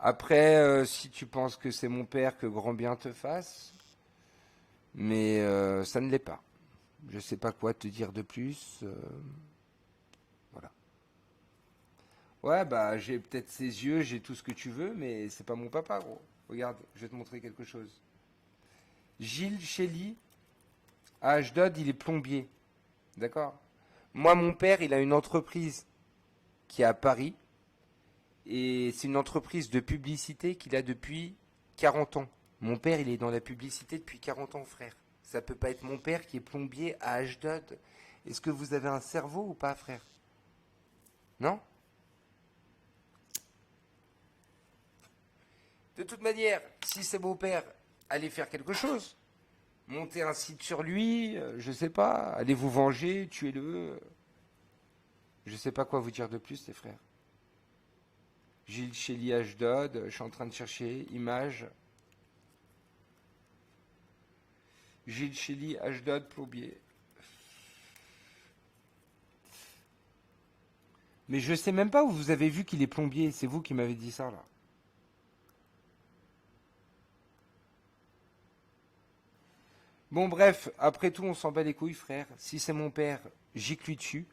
Après, si tu penses que c'est mon père, que grand bien te fasse, mais ça ne l'est pas. Je sais pas quoi te dire de plus. Voilà. Ouais, j'ai peut-être ses yeux, j'ai tout ce que tu veux, mais c'est pas mon papa, gros. Regarde, je vais te montrer quelque chose. Gilles Shelly, à Ashdod, il est plombier. D'accord? Moi, mon père, il a une entreprise qui est à Paris. Et c'est une entreprise de publicité qu'il a depuis 40 ans. Mon père, il est dans la publicité depuis 40 ans, frère. Ça peut pas être mon père qui est plombier à Ashdod. Est-ce que vous avez un cerveau ou pas, frère? Non? De toute manière, si c'est mon père, allez faire quelque chose. Montez un site sur lui, je sais pas. Allez vous venger, tuez-le. Je sais pas quoi vous dire de plus, les frères. Gilles Chély Ashdod, je suis en train de chercher, image. Gilles Chély Ashdod, plombier. Mais je sais même pas où vous avez vu qu'il est plombier, c'est vous qui m'avez dit ça là. Bon bref, après tout on s'en bat les couilles frère. Si c'est mon père, gicle lui dessus.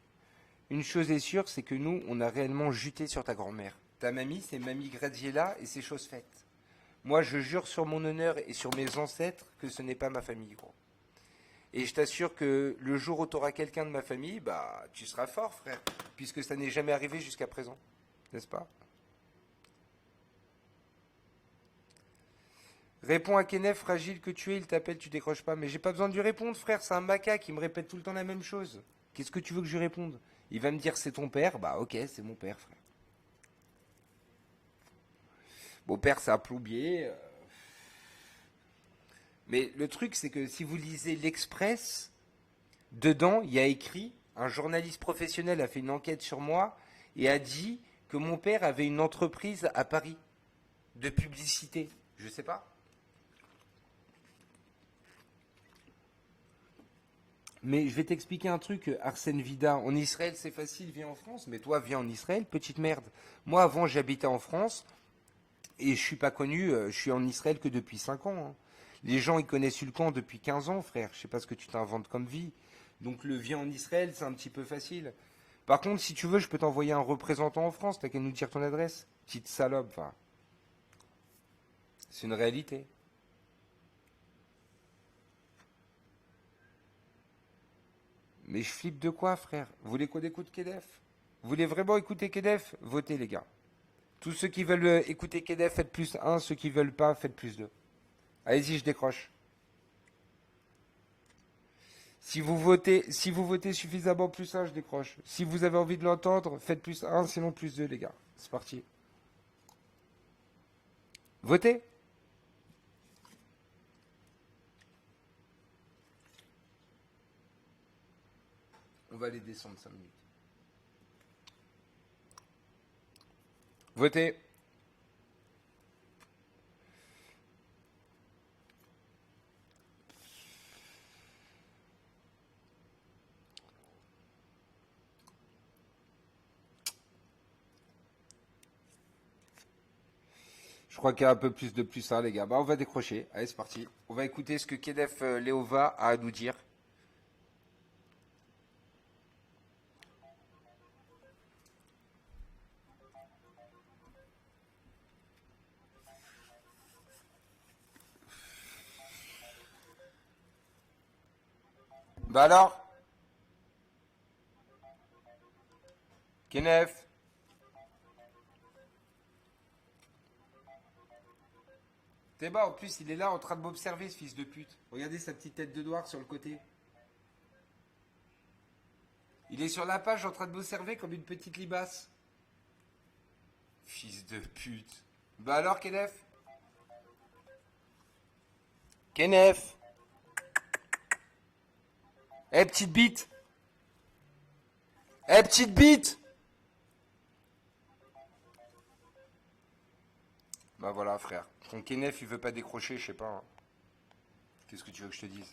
Une chose est sûre, c'est que nous, on a réellement juté sur ta grand-mère. Ta mamie, c'est mamie Graziella et c'est chose faite. Moi, je jure sur mon honneur et sur mes ancêtres que ce n'est pas ma famille, gros. Et je t'assure que le jour où tu auras quelqu'un de ma famille, bah, tu seras fort, frère. Puisque ça n'est jamais arrivé jusqu'à présent. N'est-ce pas? Réponds à Kenneth, fragile que tu es, il t'appelle, tu décroches pas. Mais j'ai pas besoin de lui répondre, frère, c'est un macaque qui me répète tout le temps la même chose. Qu'est-ce que tu veux que je lui réponde? Il va me dire c'est ton père, bah ok, c'est mon père, frère. Mon père, c'est un plombier. Mais le truc, c'est que si vous lisez l'Express, dedans, il y a écrit, un journaliste professionnel a fait une enquête sur moi et a dit que mon père avait une entreprise à Paris de publicité. Je sais pas. Mais je vais t'expliquer un truc, Arsène Vida. En Israël, c'est facile, viens en France. Mais toi, viens en Israël, petite merde. Moi, avant, j'habitais en France. Et je suis pas connu, je suis en Israël que depuis 5 ans. Hein. Les gens, ils connaissent Hulkan depuis 15 ans, frère. Je sais pas ce que tu t'inventes comme vie. Donc, le viens en Israël, c'est un petit peu facile. Par contre, si tu veux, je peux t'envoyer un représentant en France. T'as qu'à nous dire ton adresse. Petite salope, enfin. C'est une réalité. Mais je flippe de quoi, frère? Vous voulez qu'on écoute Kedef? Vous voulez vraiment écouter Kedef? Votez, les gars. Tous ceux qui veulent écouter Kedef, faites plus 1. Ceux qui veulent pas, faites plus 2. Allez-y, je décroche. Si vous votez suffisamment plus 1, je décroche. Si vous avez envie de l'entendre, faites plus 1, sinon plus 2, les gars. C'est parti. Votez. On va aller descendre 5 minutes. Votez. Je crois qu'il y a un peu plus de plus 1, les gars. Bah, on va décrocher. Allez, c'est parti. On va écouter ce que Kedef Léova a à nous dire. Bah alors? Kenef? T'es bas, en plus, il est là en train de m'observer, ce fils de pute. Regardez sa petite tête de noir sur le côté. Il est sur la page en train de m'observer comme une petite libasse. Fils de pute. Bah alors, Kenef? Kenef? Eh, petite bite! Eh, petite bite! Bah voilà, frère. Ton Kenef, il veut pas décrocher, je sais pas. Hein. Qu'est-ce que tu veux que je te dise?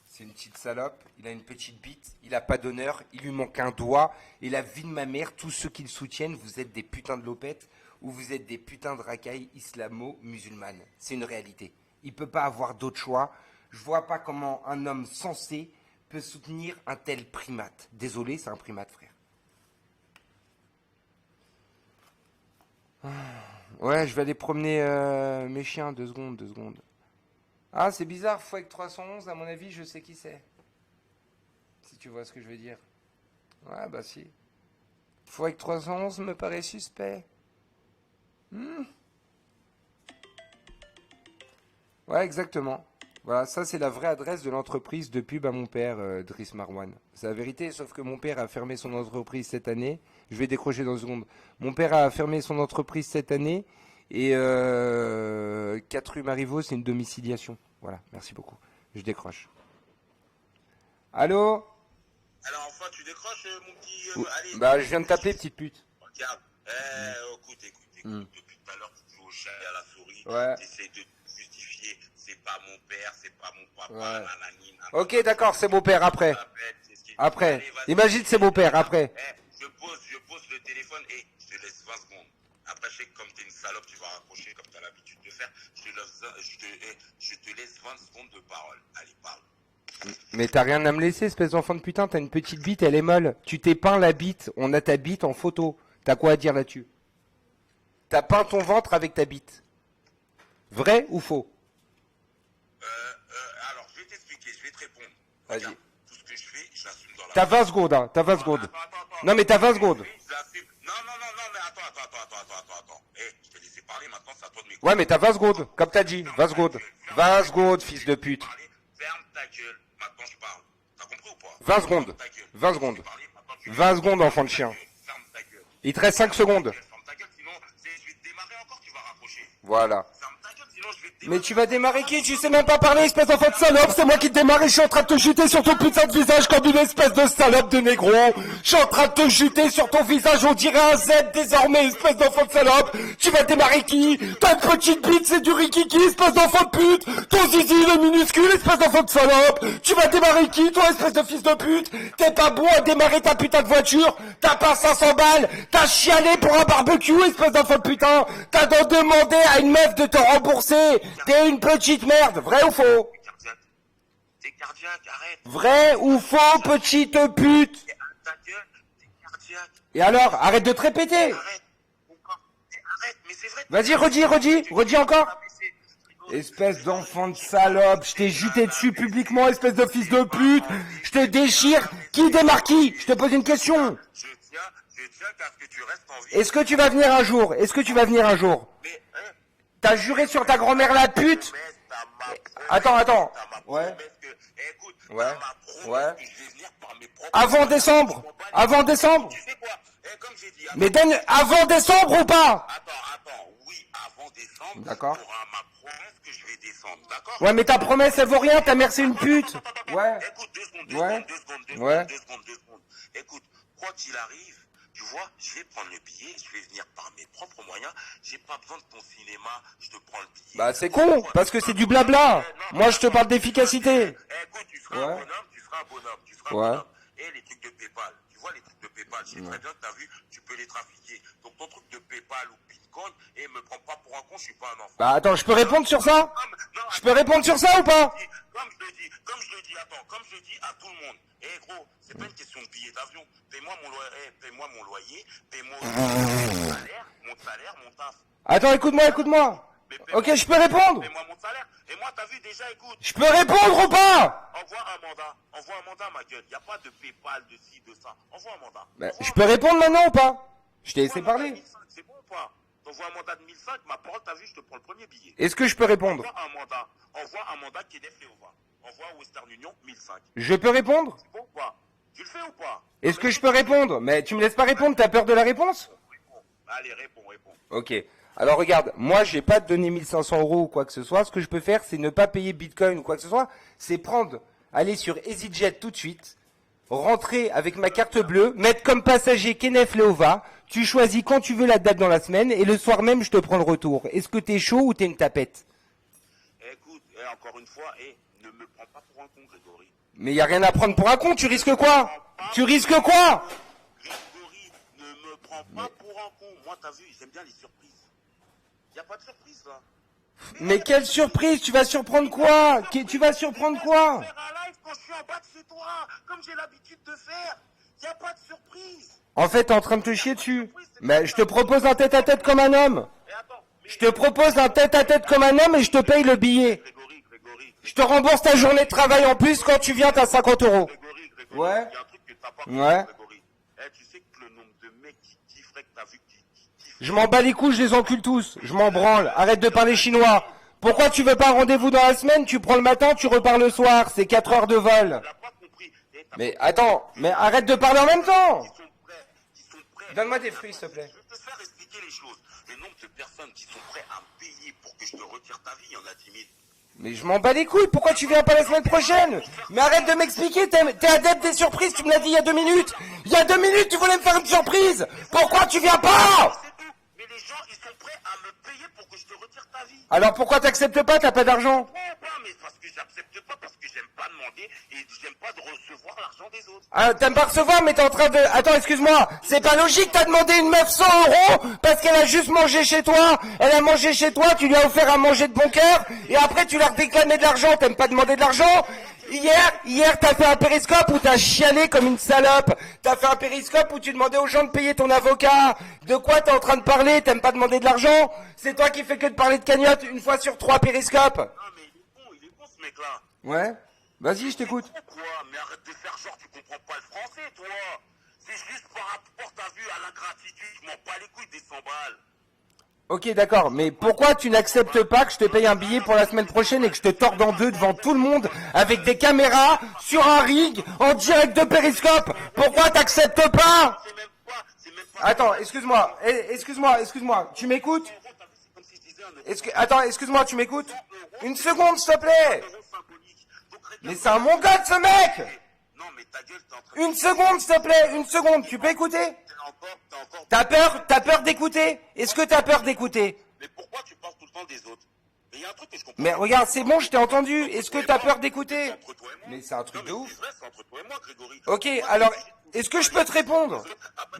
C'est une petite salope, il a une petite bite, il a pas d'honneur, il lui manque un doigt, et la vie de ma mère, tous ceux qui le soutiennent, vous êtes des putains de lopettes, ou vous êtes des putains de racailles islamo-musulmanes. C'est une réalité. Il peut pas avoir d'autre choix. Je vois pas comment un homme sensé peut soutenir un tel primate. Désolé, c'est un primate, frère. Ouais, je vais aller promener mes chiens. 2 secondes, 2 secondes. Ah, c'est bizarre, Fouek 311, à mon avis, je sais qui c'est. Si tu vois ce que je veux dire. Ouais, bah si. Fouek 311 me paraît suspect. Ouais, exactement. Voilà, ça c'est la vraie adresse de l'entreprise de pub à mon père, Driss Marwan. C'est la vérité, sauf que mon père a fermé son entreprise cette année. Je vais décrocher dans une seconde. Mon père a fermé son entreprise cette année et 4 rue Marivaux, c'est une domiciliation. Voilà, merci beaucoup. Je décroche. Allô? Alors enfin tu décroches mon petit... allez, bah je viens de t'appeler, petite pute. Regarde, écoute, depuis tout à l'heure tu joues au chat et à la souris, Ouais. t'essayes de te justifier, c'est pas mon père, c'est pas mon papa, Ouais. nanani, nanani. Ok, d'accord, c'est mon père après. Après. Allez, vas-y. Imagine c'est mon père après. Je pose le téléphone et je te laisse 20 secondes. Après, je sais que comme t'es une salope, tu vas raccrocher comme t'as l'habitude de faire. Je te laisse 20 secondes de parole. Allez, parle. Mais t'as rien à me laisser, espèce d'enfant de putain, t'as une petite bite, elle est molle. Tu t'es peint la bite, on a ta bite en photo. T'as quoi à dire là-dessus? T'as peint ton ventre avec ta bite. Vrai ou faux? Alors, je vais t'expliquer, je vais te répondre. Vas-y. Regarde, tout ce que je fais, je l'assume dans la... T'as 20 secondes, hein, t'as 20 secondes. Non mais t'as 20 secondes. Je l'assume. Non, mais attends. Je t'ai laissé parler, maintenant c'est à toi de m'écouter. Ouais mais t'as 20 secondes, comme t'as dit, 20 secondes. 20 secondes, fils de pute. Ferme ta gueule, maintenant je parle. T'as compris ou pas? 20 secondes. 20 secondes. 20 secondes, enfant de chien. Il te reste 5 secondes. Voilà. Mais tu vas démarrer qui? Tu sais même pas parler, espèce d'enfant de salope. C'est moi qui te démarre et je suis en train de te jeter sur ton putain de visage comme une espèce de salope de négro. Je suis en train de te jeter sur ton visage, on dirait un Z désormais, espèce d'enfant de salope. Tu vas démarrer qui? T'as une petite bite, c'est du rikiki, espèce d'enfant de pute. Ton zizi, il est minuscule, espèce d'enfant de salope. Tu vas démarrer qui, toi, espèce de fils de pute? T'es pas bon à démarrer ta putain de voiture. T'as pas 500 balles. T'as chialé pour un barbecue, espèce d'enfant de putain. T'as donc demandé à une meuf de te rembourser. T'es une petite merde, vrai ou faux? T'es cardiaque, arrête. Vrai ou faux, petite pute? Ta gueule, t'es cardiaque. Et alors, arrête de te répéter. Arrête, mais c'est vrai. Vas-y, redis encore. Espèce d'enfant de salope, je t'ai juté dessus publiquement, espèce de fils de pute. Je te déchire. Qui démarre qui? Je te pose une question. Je tiens qu'à ce que tu restes en vie. Est-ce que tu vas venir un jour? T'as juré sur ta grand-mère la pute? Attends. Ouais. Ouais. Avant décembre. Mais donne avant décembre ou pas? Attends, oui, avant décembre. D'accord. Tu auras ma promesse que je vais descendre, d'accord? Ouais, mais ta promesse, elle vaut rien, ta mère c'est une pute. Ouais. Écoute, deux secondes. Écoute, quoi qu'il arrive, tu vois, je vais prendre le billet, je vais venir par mes propres moyens, j'ai pas besoin de ton cinéma, je te prends le billet. Bah c'est con, parce que c'est du blabla. Moi je te parle d'efficacité. Écoute, tu seras un bonhomme. Et les trucs de PayPal, tu vois les trucs de PayPal, je sais très bien que t'as vu, tu peux les trafiquer. Donc ton truc de PayPal ou Bitcoin, et me prends pas pour un con, je suis pas un enfant. Bah attends, je peux répondre sur ça? Je peux répondre sur ça ou pas? Comme je le dis à tout le monde. Gros, c'est pas une question de billet d'avion. Paye-moi mon loyer, paye-moi mon salaire, mon taf. Attends, écoute-moi. Ok, je peux répondre? Paye-moi mon salaire. Et moi, t'as vu déjà, écoute. Je peux répondre ou pas? Envoie un mandat, ma gueule. Y a pas de PayPal, de ci, de ça. Envoie un mandat. Bah, je peux répondre maintenant ou pas? Je t'ai laissé parler. C'est bon ou pas? T'envoies un mandat de 1005, ma parole, t'as vu, je te prends le premier billet. Est-ce que je peux répondre? Envoie un mandat qui est Léova. Envoie à Western Union 1005. Je peux répondre? C'est bon ou pas? Tu le fais ou pas? Est-ce que je peux répondre? Mais tu me laisses pas répondre, t'as peur de la réponse? Allez, réponds. Ok. Alors regarde, moi j'ai pas donné 1500 € ou quoi que ce soit. Ce que je peux faire, c'est ne pas payer Bitcoin ou quoi que ce soit. C'est aller sur EasyJet tout de suite, rentrer avec ma carte bleue, mettre comme passager Kenneth Léova. Tu choisis quand tu veux la date dans la semaine et le soir même je te prends le retour. Est-ce que t'es chaud ou t'es une tapette? Écoute, encore une fois, ne me prends pas pour un con, Grégory. Mais y a rien à prendre pour un con, tu risques quoi? Grégory, ne me prends pas pour un con. Moi, t'as vu, j'aime bien les surprises. Y a pas de surprise, là. Mais quelle surprise? Tu vas surprendre quoi? Tu vas surprendre quoi? Faire un live quand je suis en bas de chez toi, comme j'ai l'habitude de faire. Y a pas de surprise. En fait, t'es en train de te chier dessus. Mais je te propose un tête-à-tête comme un homme. Je te propose un tête-à-tête comme un homme et je te paye le billet. Je te rembourse ta journée de travail en plus quand tu viens, t'as 50 €. Ouais. Ouais. Tu sais que le nombre de mecs qui kifferaient que t'as vu Je m'en bats les couilles, je les encule tous. Je m'en branle. Arrête de parler chinois. Pourquoi tu veux pas un rendez-vous dans la semaine? Tu prends le matin, tu repars le soir. C'est 4 heures de vol. Mais attends, mais arrête de parler en même temps. Donne-moi des fruits, s'il te plaît. Je vais te faire expliquer les choses. Le nombre de personnes qui sont prêtes à me payer pour que je te retire ta vie, il y en a 10 000. Mais je m'en bats les couilles, pourquoi tu viens pas la semaine prochaine? Mais arrête de m'expliquer, t'es adepte des surprises, tu me l'as dit il y a 2 minutes. Il y a 2 minutes, tu voulais me faire une surprise. Pourquoi tu viens pas? Mais les gens, ils sont prêts à me payer pour que je te retire ta vie. Alors pourquoi t'acceptes pas? T'as pas d'argent? Non, mais parce que j'accepte pas, parce que j'aime pas demander et j'aime pas de recevoir l'argent des autres. Ah, t'aimes pas recevoir, mais t'es en train de... Attends, excuse-moi, c'est pas logique, t'as demandé une meuf 100 € parce qu'elle a juste mangé chez toi. Elle a mangé chez toi, tu lui as offert à manger de bon cœur, et après tu leur réclamé de l'argent, t'aimes pas demander de l'argent? Hier, t'as fait un périscope où t'as chialé comme une salope. T'as fait un périscope où tu demandais aux gens de payer ton avocat. De quoi t'es en train de parler? T'aimes pas demander de l'argent? C'est toi qui fais que de parler de cagnotte une fois sur 3 périscopes. Ah, mais il est bon ce mec-là. Ouais? Vas-y, je t'écoute. Quoi? Mais arrête de faire genre, tu comprends pas le français, toi. C'est juste par rapport, t'as vu, à la gratitude, je m'en bats les couilles des 100 balles. Ok, d'accord, mais pourquoi tu n'acceptes pas que je te paye un billet pour la semaine prochaine et que je te torde en deux devant tout le monde avec des caméras sur un ring en direct de périscope? Pourquoi t'acceptes pas? Attends, excuse-moi, tu m'écoutes? Attends, excuse-moi, tu m'écoutes? Une seconde, s'il te plaît. Mais c'est un mongol, ce mec. Une seconde, s'il te plaît, une seconde, tu peux écouter? T'as peur d'écouter? Est-ce que t'as peur d'écouter? Mais pourquoi tu parles tout le temps des autres? Mais il y a un truc que je comprends. Mais regarde, c'est bon, je t'ai entendu. Est-ce que t'as peur d'écouter? Mais c'est un truc de ouf. C'est entre toi et moi, Grégory. Ok, alors, est-ce que je peux te répondre?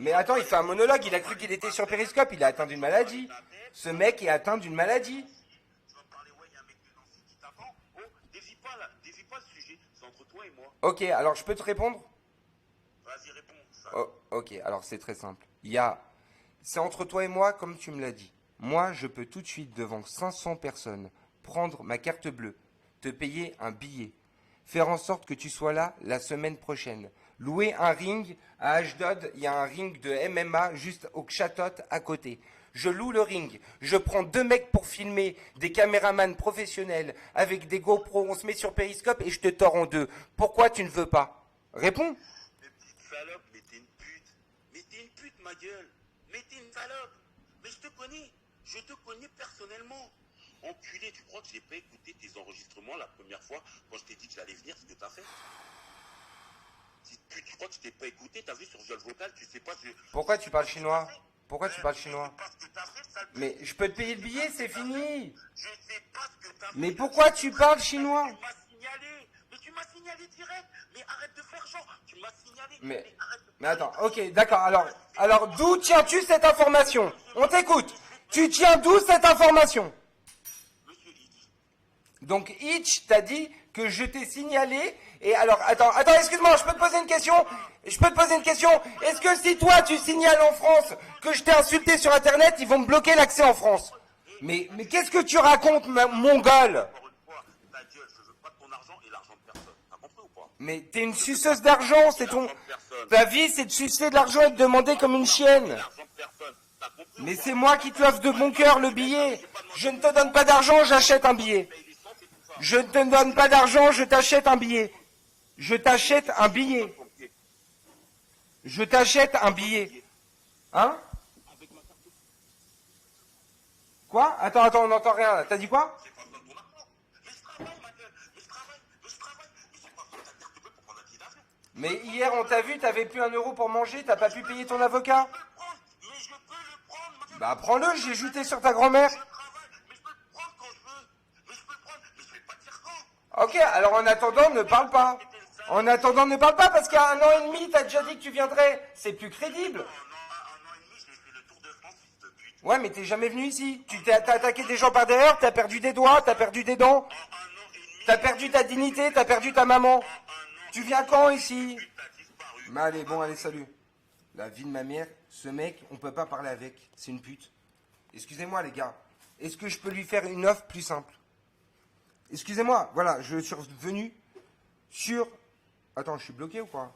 Mais attends, il fait un monologue, il a cru qu'il était sur Périscope, il est atteint d'une maladie. Ce mec est atteint d'une maladie. Dévie pas le sujet, c'est entre toi et moi. Ok, alors je peux te répondre? Vas-y, réponds. Oh, ok, alors c'est très simple. C'est entre toi et moi, comme tu me l'as dit. Moi, je peux tout de suite, devant 500 personnes, prendre ma carte bleue, te payer un billet, faire en sorte que tu sois là la semaine prochaine, louer un ring à Ashdod, il y a un ring de MMA juste au Kchatot à côté. Je loue le ring, je prends 2 mecs pour filmer, des caméramans professionnels, avec des GoPros, on se met sur Periscope et je te tords en 2. Pourquoi tu ne veux pas? Réponds. Mais petite salope, mais t'es une pute. Mais t'es une pute, ma gueule. Mais t'es une salope. Mais je te connais personnellement. Enculé, tu crois que j'ai pas écouté tes enregistrements la première fois quand je t'ai dit que j'allais venir, ce que t'as fait? Tu crois que je t'ai pas écouté? T'as vu sur Jol Vocal, tu sais pas... Pourquoi tu parles chinois? Pourquoi tu parles chinois? Mais je peux te payer le billet, c'est fini. Mais pourquoi tu parles chinois? Mais tu m'as signalé direct. Mais arrête de faire genre. Tu m'as signalé. Mais attends, ok, d'accord. Alors d'où tiens-tu cette information? On t'écoute. Tu tiens d'où cette information? Donc Hitch t'a dit que je t'ai signalé. Et alors, attends, excuse-moi, je peux te poser une question? Est-ce que si toi tu signales en France que je t'ai insulté sur Internet, ils vont me bloquer l'accès en France? Mais qu'est-ce que tu racontes, mongol? Mais t'es une suceuse d'argent, c'est ton... Ta vie, c'est de sucer de l'argent et de demander comme une chienne. Mais c'est moi qui te l'offre de bon cœur, le billet. Je ne te donne pas d'argent, j'achète un billet. Je ne te donne pas d'argent, je t'achète un billet. Je t'achète un billet. Je t'achète un billet. Hein? Quoi? Attends, on n'entend rien là. T'as dit quoi? Mais hier on t'a vu, t'avais plus 1 euro pour manger, t'as pas pu payer ton avocat? Bah prends-le, j'ai jeté sur ta grand-mère. Ok, alors en attendant, ne parle pas. Parce qu'il y a 1 an et demi, t'as déjà dit que tu viendrais. C'est plus crédible. Ouais, mais t'es jamais venu ici. T'as attaqué des gens par derrière, t'as perdu des doigts, t'as perdu des dents. T'as perdu ta dignité, t'as perdu ta maman. Tu viens quand ici? Mais allez, bon, allez, salut. La vie de ma mère, ce mec, on peut pas parler avec. C'est une pute. Excusez-moi, les gars. Est-ce que je peux lui faire une offre plus simple? Excusez-moi, voilà, je suis venu sur... Attends, je suis bloqué ou quoi?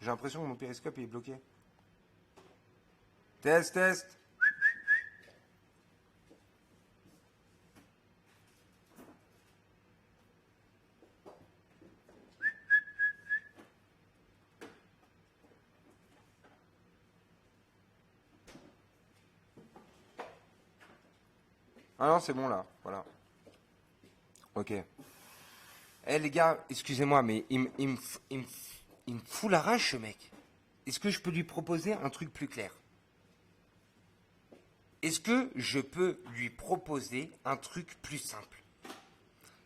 J'ai l'impression que mon périscope est bloqué. Test. Ah non, c'est bon là, voilà. Ok. Eh les gars, excusez-moi, mais il me fout la rage ce mec. Est-ce que je peux lui proposer un truc plus clair? Est-ce que je peux lui proposer un truc plus simple?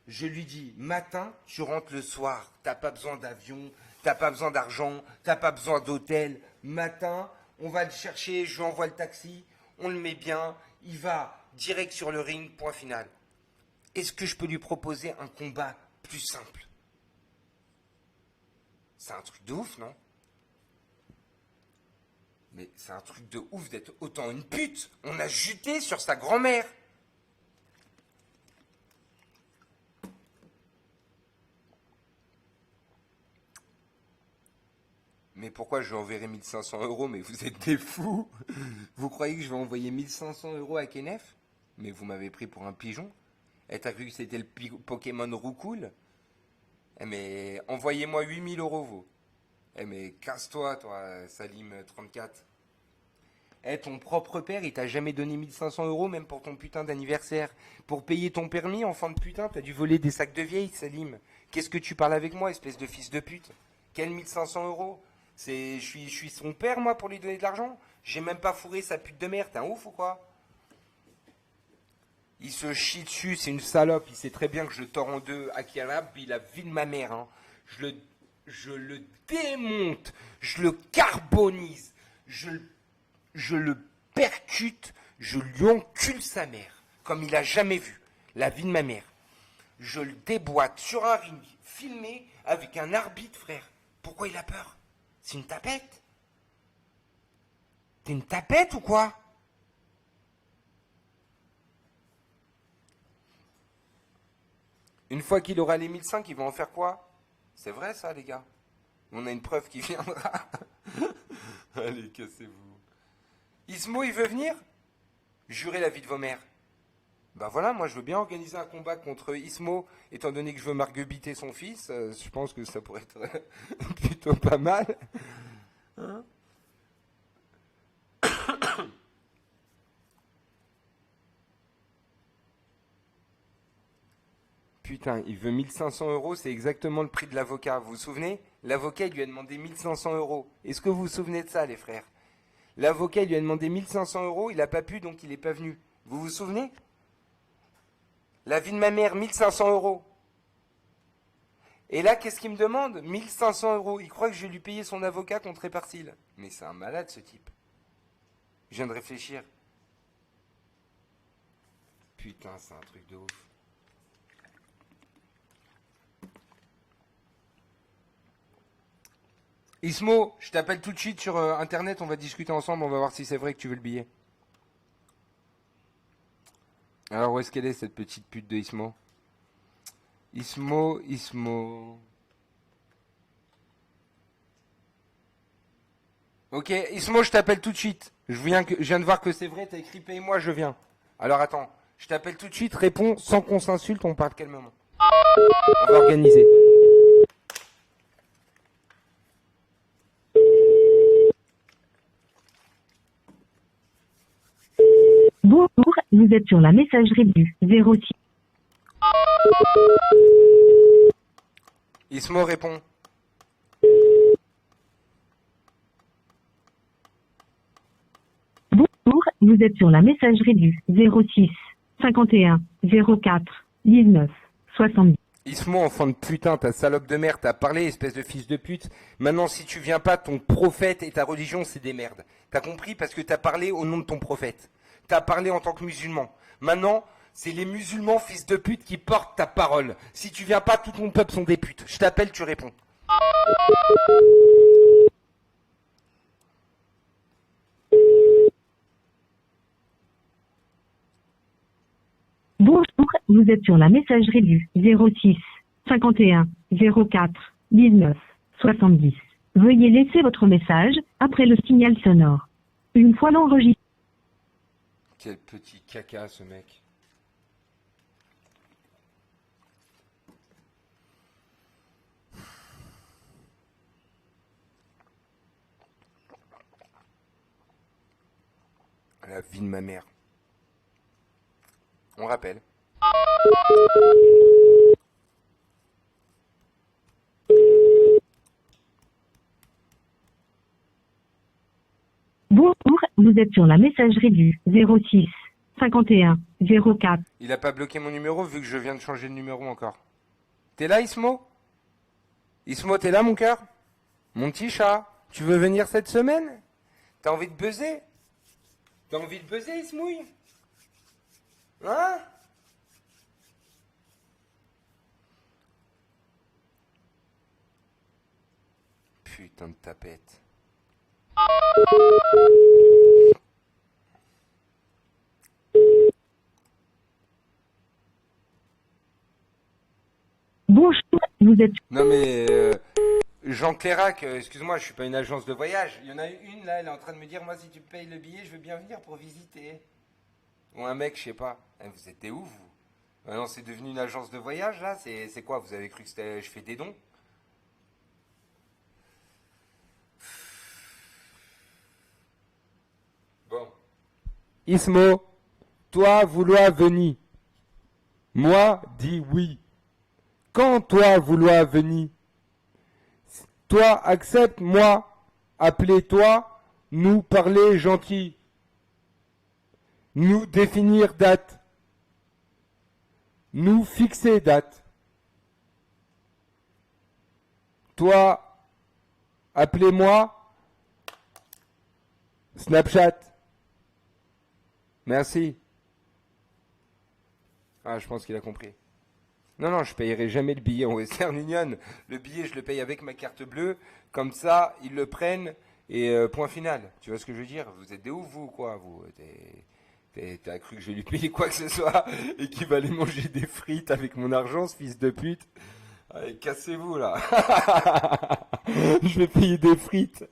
Je lui dis, matin, tu rentres le soir, t'as pas besoin d'avion, t'as pas besoin d'argent, t'as pas besoin d'hôtel. Matin, on va le chercher, je lui envoie le taxi, on le met bien, il va direct sur le ring, point final. Est-ce que je peux lui proposer un combat plus simple? C'est un truc de ouf, non? Mais c'est un truc de ouf d'être autant une pute. On a juté sur sa grand-mère. Mais pourquoi je lui enverrai 1500 €? Mais vous êtes des fous. Vous croyez que je vais envoyer 1500 € à Kenneth? Mais vous m'avez pris pour un pigeon. Et t'as cru que c'était le Pokémon Roucoule? Eh mais envoyez-moi 8000 €, vous. Eh mais casse-toi, toi, Salim 34. Eh, ton propre père, il t'a jamais donné 1500 €, même pour ton putain d'anniversaire. Pour payer ton permis, enfant de putain, t'as dû voler des sacs de vieilles, Salim. Qu'est-ce que tu parles avec moi, espèce de fils de pute? Quel 1500 €? Je suis son père, moi, pour lui donner de l'argent? J'ai même pas fourré sa pute de merde, t'es un ouf ou quoi? Il se chie dessus, c'est une salope, il sait très bien que je le tords en deux, Akiarab, il a vu de ma mère, hein. Je le démonte, je le carbonise, je le percute, je lui encule sa mère, comme il a jamais vu la vie de ma mère. Je le déboîte sur un ring, filmé avec un arbitre, frère. Pourquoi il a peur? C'est une tapette? T'es une tapette ou quoi? Une fois qu'il aura les 1005, il va en faire quoi? C'est vrai ça, les gars? On a une preuve qui viendra. Allez, cassez-vous. Ismo, il veut venir? Jurez la vie de vos mères. Ben voilà, moi je veux bien organiser un combat contre Ismo, étant donné que je veux marguebiter son fils. Je pense que ça pourrait être plutôt pas mal. Hein? Putain, il veut 1500 €, c'est exactement le prix de l'avocat. Vous vous souvenez? L'avocat, il lui a demandé 1500 €. Est-ce que vous vous souvenez de ça, les frères? L'avocat, il lui a demandé 1500 €, il n'a pas pu, donc il n'est pas venu. Vous vous souvenez? La vie de ma mère, 1500 €. Et là, qu'est-ce qu'il me demande? 1500 €. Il croit que je vais lui payer son avocat contre Éparcile. Mais c'est un malade, ce type. Je viens de réfléchir. Putain, c'est un truc de ouf. Ismo, je t'appelle tout de suite sur Internet, on va discuter ensemble, on va voir si c'est vrai que tu veux le billet. Alors, où est-ce qu'elle est, cette petite pute de Ismo? Ismo. Ok, Ismo, je t'appelle tout de suite. Je viens de voir que c'est vrai, t'as écrit paye-moi, je viens. Alors attends, je t'appelle tout de suite, réponds sans qu'on s'insulte, on parle calmement. On va organiser. Bonjour, vous êtes sur la messagerie du 06. Ismo répond. Bonjour, vous êtes sur la messagerie du 06 51 04 19 70. Ismo, enfant de putain, ta salope de merde, t'as parlé, espèce de fils de pute. Maintenant, si tu viens pas, ton prophète et ta religion, c'est des merdes. T'as compris? Parce que t'as parlé au nom de ton prophète. T'as parlé en tant que musulman. Maintenant, c'est les musulmans, fils de pute, qui portent ta parole. Si tu viens pas, tout ton peuple sont des putes. Je t'appelle, tu réponds. Bonjour, vous êtes sur la messagerie du 06 51 04 19 70. Veuillez laisser votre message après le signal sonore. Une fois l'enregistré. Quel petit caca, ce mec. La vie de ma mère. On rappelle. Bonjour, vous êtes sur la messagerie du 06 51 04. Il a pas bloqué mon numéro vu que je viens de changer de numéro encore. T'es là, Ismo? Ismo, t'es là, mon cœur? Mon petit chat, tu veux venir cette semaine? T'as envie de buzzer? T'as envie de buzzer, Ismouille? Hein? Putain de tapette. Bonjour, vous êtes... Non mais Jean Clérac, excuse-moi, je suis pas une agence de voyage. Il y en a une là, elle est en train de me dire, moi si tu me payes le billet, je veux bien venir pour visiter. Ou un mec, je sais pas. Vous êtes où vous? Maintenant c'est devenu une agence de voyage là. C'est quoi? Vous avez cru que c'était, je fais des dons? Bon. Ismo, toi vouloir venir. Moi dis oui. Quand toi vouloir venir. Toi accepte, moi appelez-toi, nous parler gentil. Nous définir date. Nous fixer date. Toi, appelez-moi Snapchat. Merci. Ah, je pense qu'il a compris. Non, je payerai jamais le billet en Western Union. Le billet, je le paye avec ma carte bleue. Comme ça, ils le prennent et point final. Tu vois ce que je veux dire? Vous êtes des ouf, vous, quoi, vous? T'as cru que je vais lui payer quoi que ce soit et qu'il va aller manger des frites avec mon argent, ce fils de pute? Allez, cassez-vous, là. Je vais payer des frites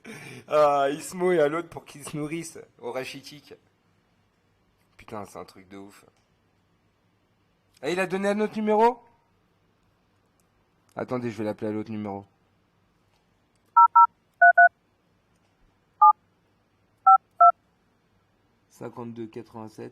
à Ismo et à l'autre pour qu'ils se nourrissent au rachitique. Putain, c'est un truc de ouf. Et il a donné un autre numéro? Attendez, je vais l'appeler à l'autre numéro. « 52-87 »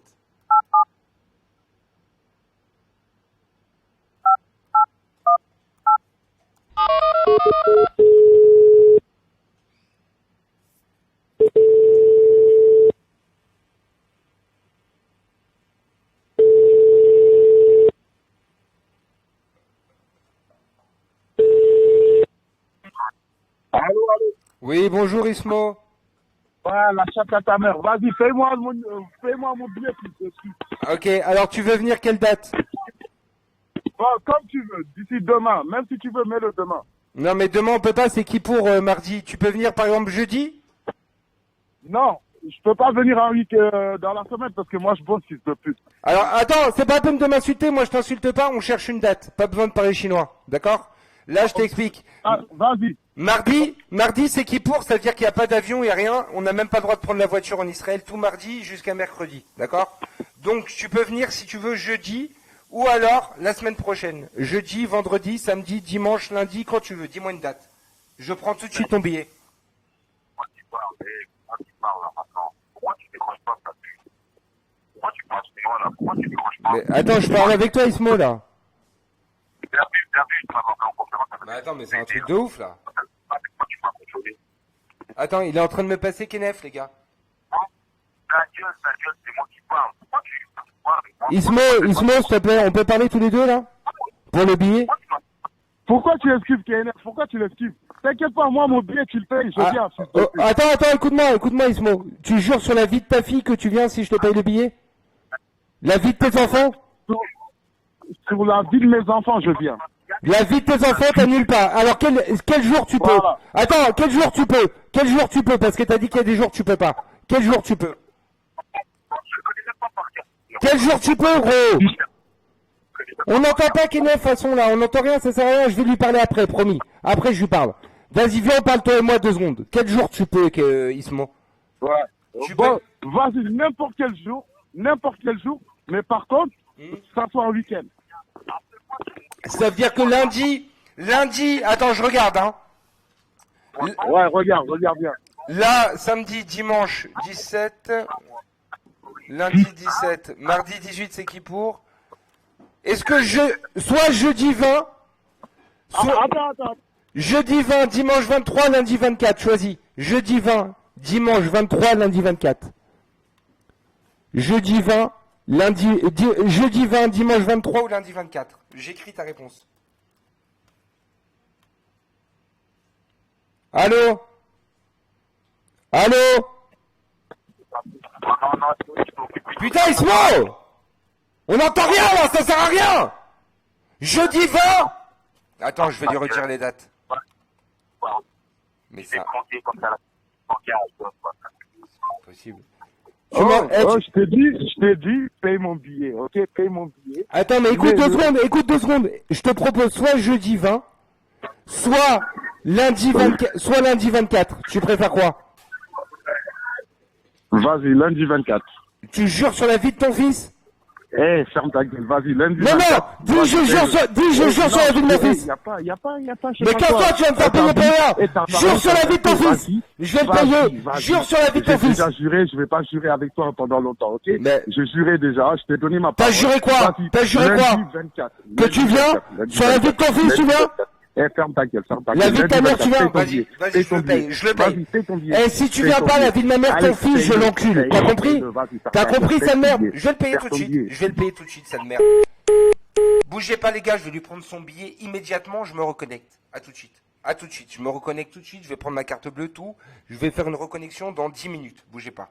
Allô. Oui, bonjour Ismo. La chatte à ta mère. Vas-y, fais-moi mon billet plus. Ok, alors tu veux venir quelle date? Bon, comme tu veux, d'ici demain. Même si tu veux, mets-le demain. Non mais demain on peut pas, c'est qui pour mardi? Tu peux venir par exemple jeudi? Non, je peux pas venir un week dans la semaine parce que moi je bosse, fils de pute. Alors attends, c'est pas la peine de m'insulter, moi je t'insulte pas, on cherche une date. Pas besoin de parler chinois, d'accord? Là je t'explique. Ah, vas-y. Mardi c'est qui pour, ça veut dire qu'il n'y a pas d'avion, il n'y a rien, on n'a même pas le droit de prendre la voiture en Israël tout mardi jusqu'à mercredi, d'accord? Donc tu peux venir si tu veux jeudi, ou alors la semaine prochaine. Jeudi, vendredi, samedi, dimanche, lundi, quand tu veux, dis-moi une date. Je prends tout de suite ton billet. Mais attends, je parle avec toi Ismo là. Mais attends, mais c'est un truc de ouf là. Attends, il est en train de me passer Kenef, les gars. Ismo, s'il te plaît, on peut parler tous les deux là? Pour le billet? Pourquoi tu l'esquives, KNF? Pourquoi tu l'esquives? T'inquiète pas, moi mon billet tu le payes, je viens. Attends, écoute-moi Ismo. Tu jures sur la vie de ta fille que tu viens si je te paye le billet? La vie de tes enfants? Sur la vie de mes enfants, je viens. La vie de tes enfants, t'annules pas. Alors quel jour tu peux? Voilà. Attends, quel jour tu peux? Quel jour tu peux? Parce que t'as dit qu'il y a des jours tu peux pas. Quel jour tu peux? Quel jour tu peux, gros? On n'entend pas Kenef, de toute façon là, on n'entend rien, ça sert à rien, je vais lui parler après, promis. Après je lui parle. Vas-y, viens, parle toi et moi 2 secondes. Quel jour tu peux, Ismo? Ouais. Bon, vas-y, n'importe quel jour, mais par contre, ça soit un week-end. Ça veut dire que lundi, attends, je regarde, hein. Ouais, regarde bien. Là, samedi, dimanche 17, lundi 17, mardi 18, c'est qui pour? Est-ce que soit jeudi 20, soit Attends. jeudi 20, dimanche 23, lundi 24, choisis. Jeudi 20, dimanche 23, lundi 24. Jeudi 20, jeudi 20, dimanche 23 ou lundi 24. J'écris ta réponse. Allô? Allô? Putain, Ismo! On n'entend rien là, ça sert à rien! Jeudi 20! Attends, je vais lui retirer les dates. Mais ça... C'est possible. Je t'ai dit, paye mon billet, ok? Paye mon billet. Attends, mais écoute 2 secondes. Je te propose soit jeudi 20, soit lundi 24. Tu préfères quoi? Vas-y, lundi 24. Tu jures sur la vie de ton fils? Ferme ta gueule, vas-y, lundi Non, 24. dis je jure sur la vie de mon fils. Y a pas, Mais quand toi, tu vas me faire payer pour rien. Jure sur la vie de ton fils. Je vais te payer. Jure sur la vie de ton fils. J'ai déjà juré, je vais pas jurer avec toi pendant longtemps, ok? J'ai juré déjà, je t'ai donné ma parole. T'as juré quoi? Lundi 24. Que tu viens? Sur la vie de ton fils, tu viens? Ferme ta gueule, ferme ta gueule. La vie de ta mère, tu viens? Vas-y, je le paye, je le paye. Et si tu viens pas, la vie de ma mère, ton fils, je l'encule. T'as compris? T'as compris, sale merde? Je vais le payer tout de suite. Je vais le payer tout de suite, sale merde. Bougez pas, les gars, je vais lui prendre son billet immédiatement, je me reconnecte. À tout de suite. À tout de suite. Je me reconnecte tout de suite, je vais prendre ma carte bleue, tout. Je vais faire une reconnexion dans 10 minutes. Bougez pas.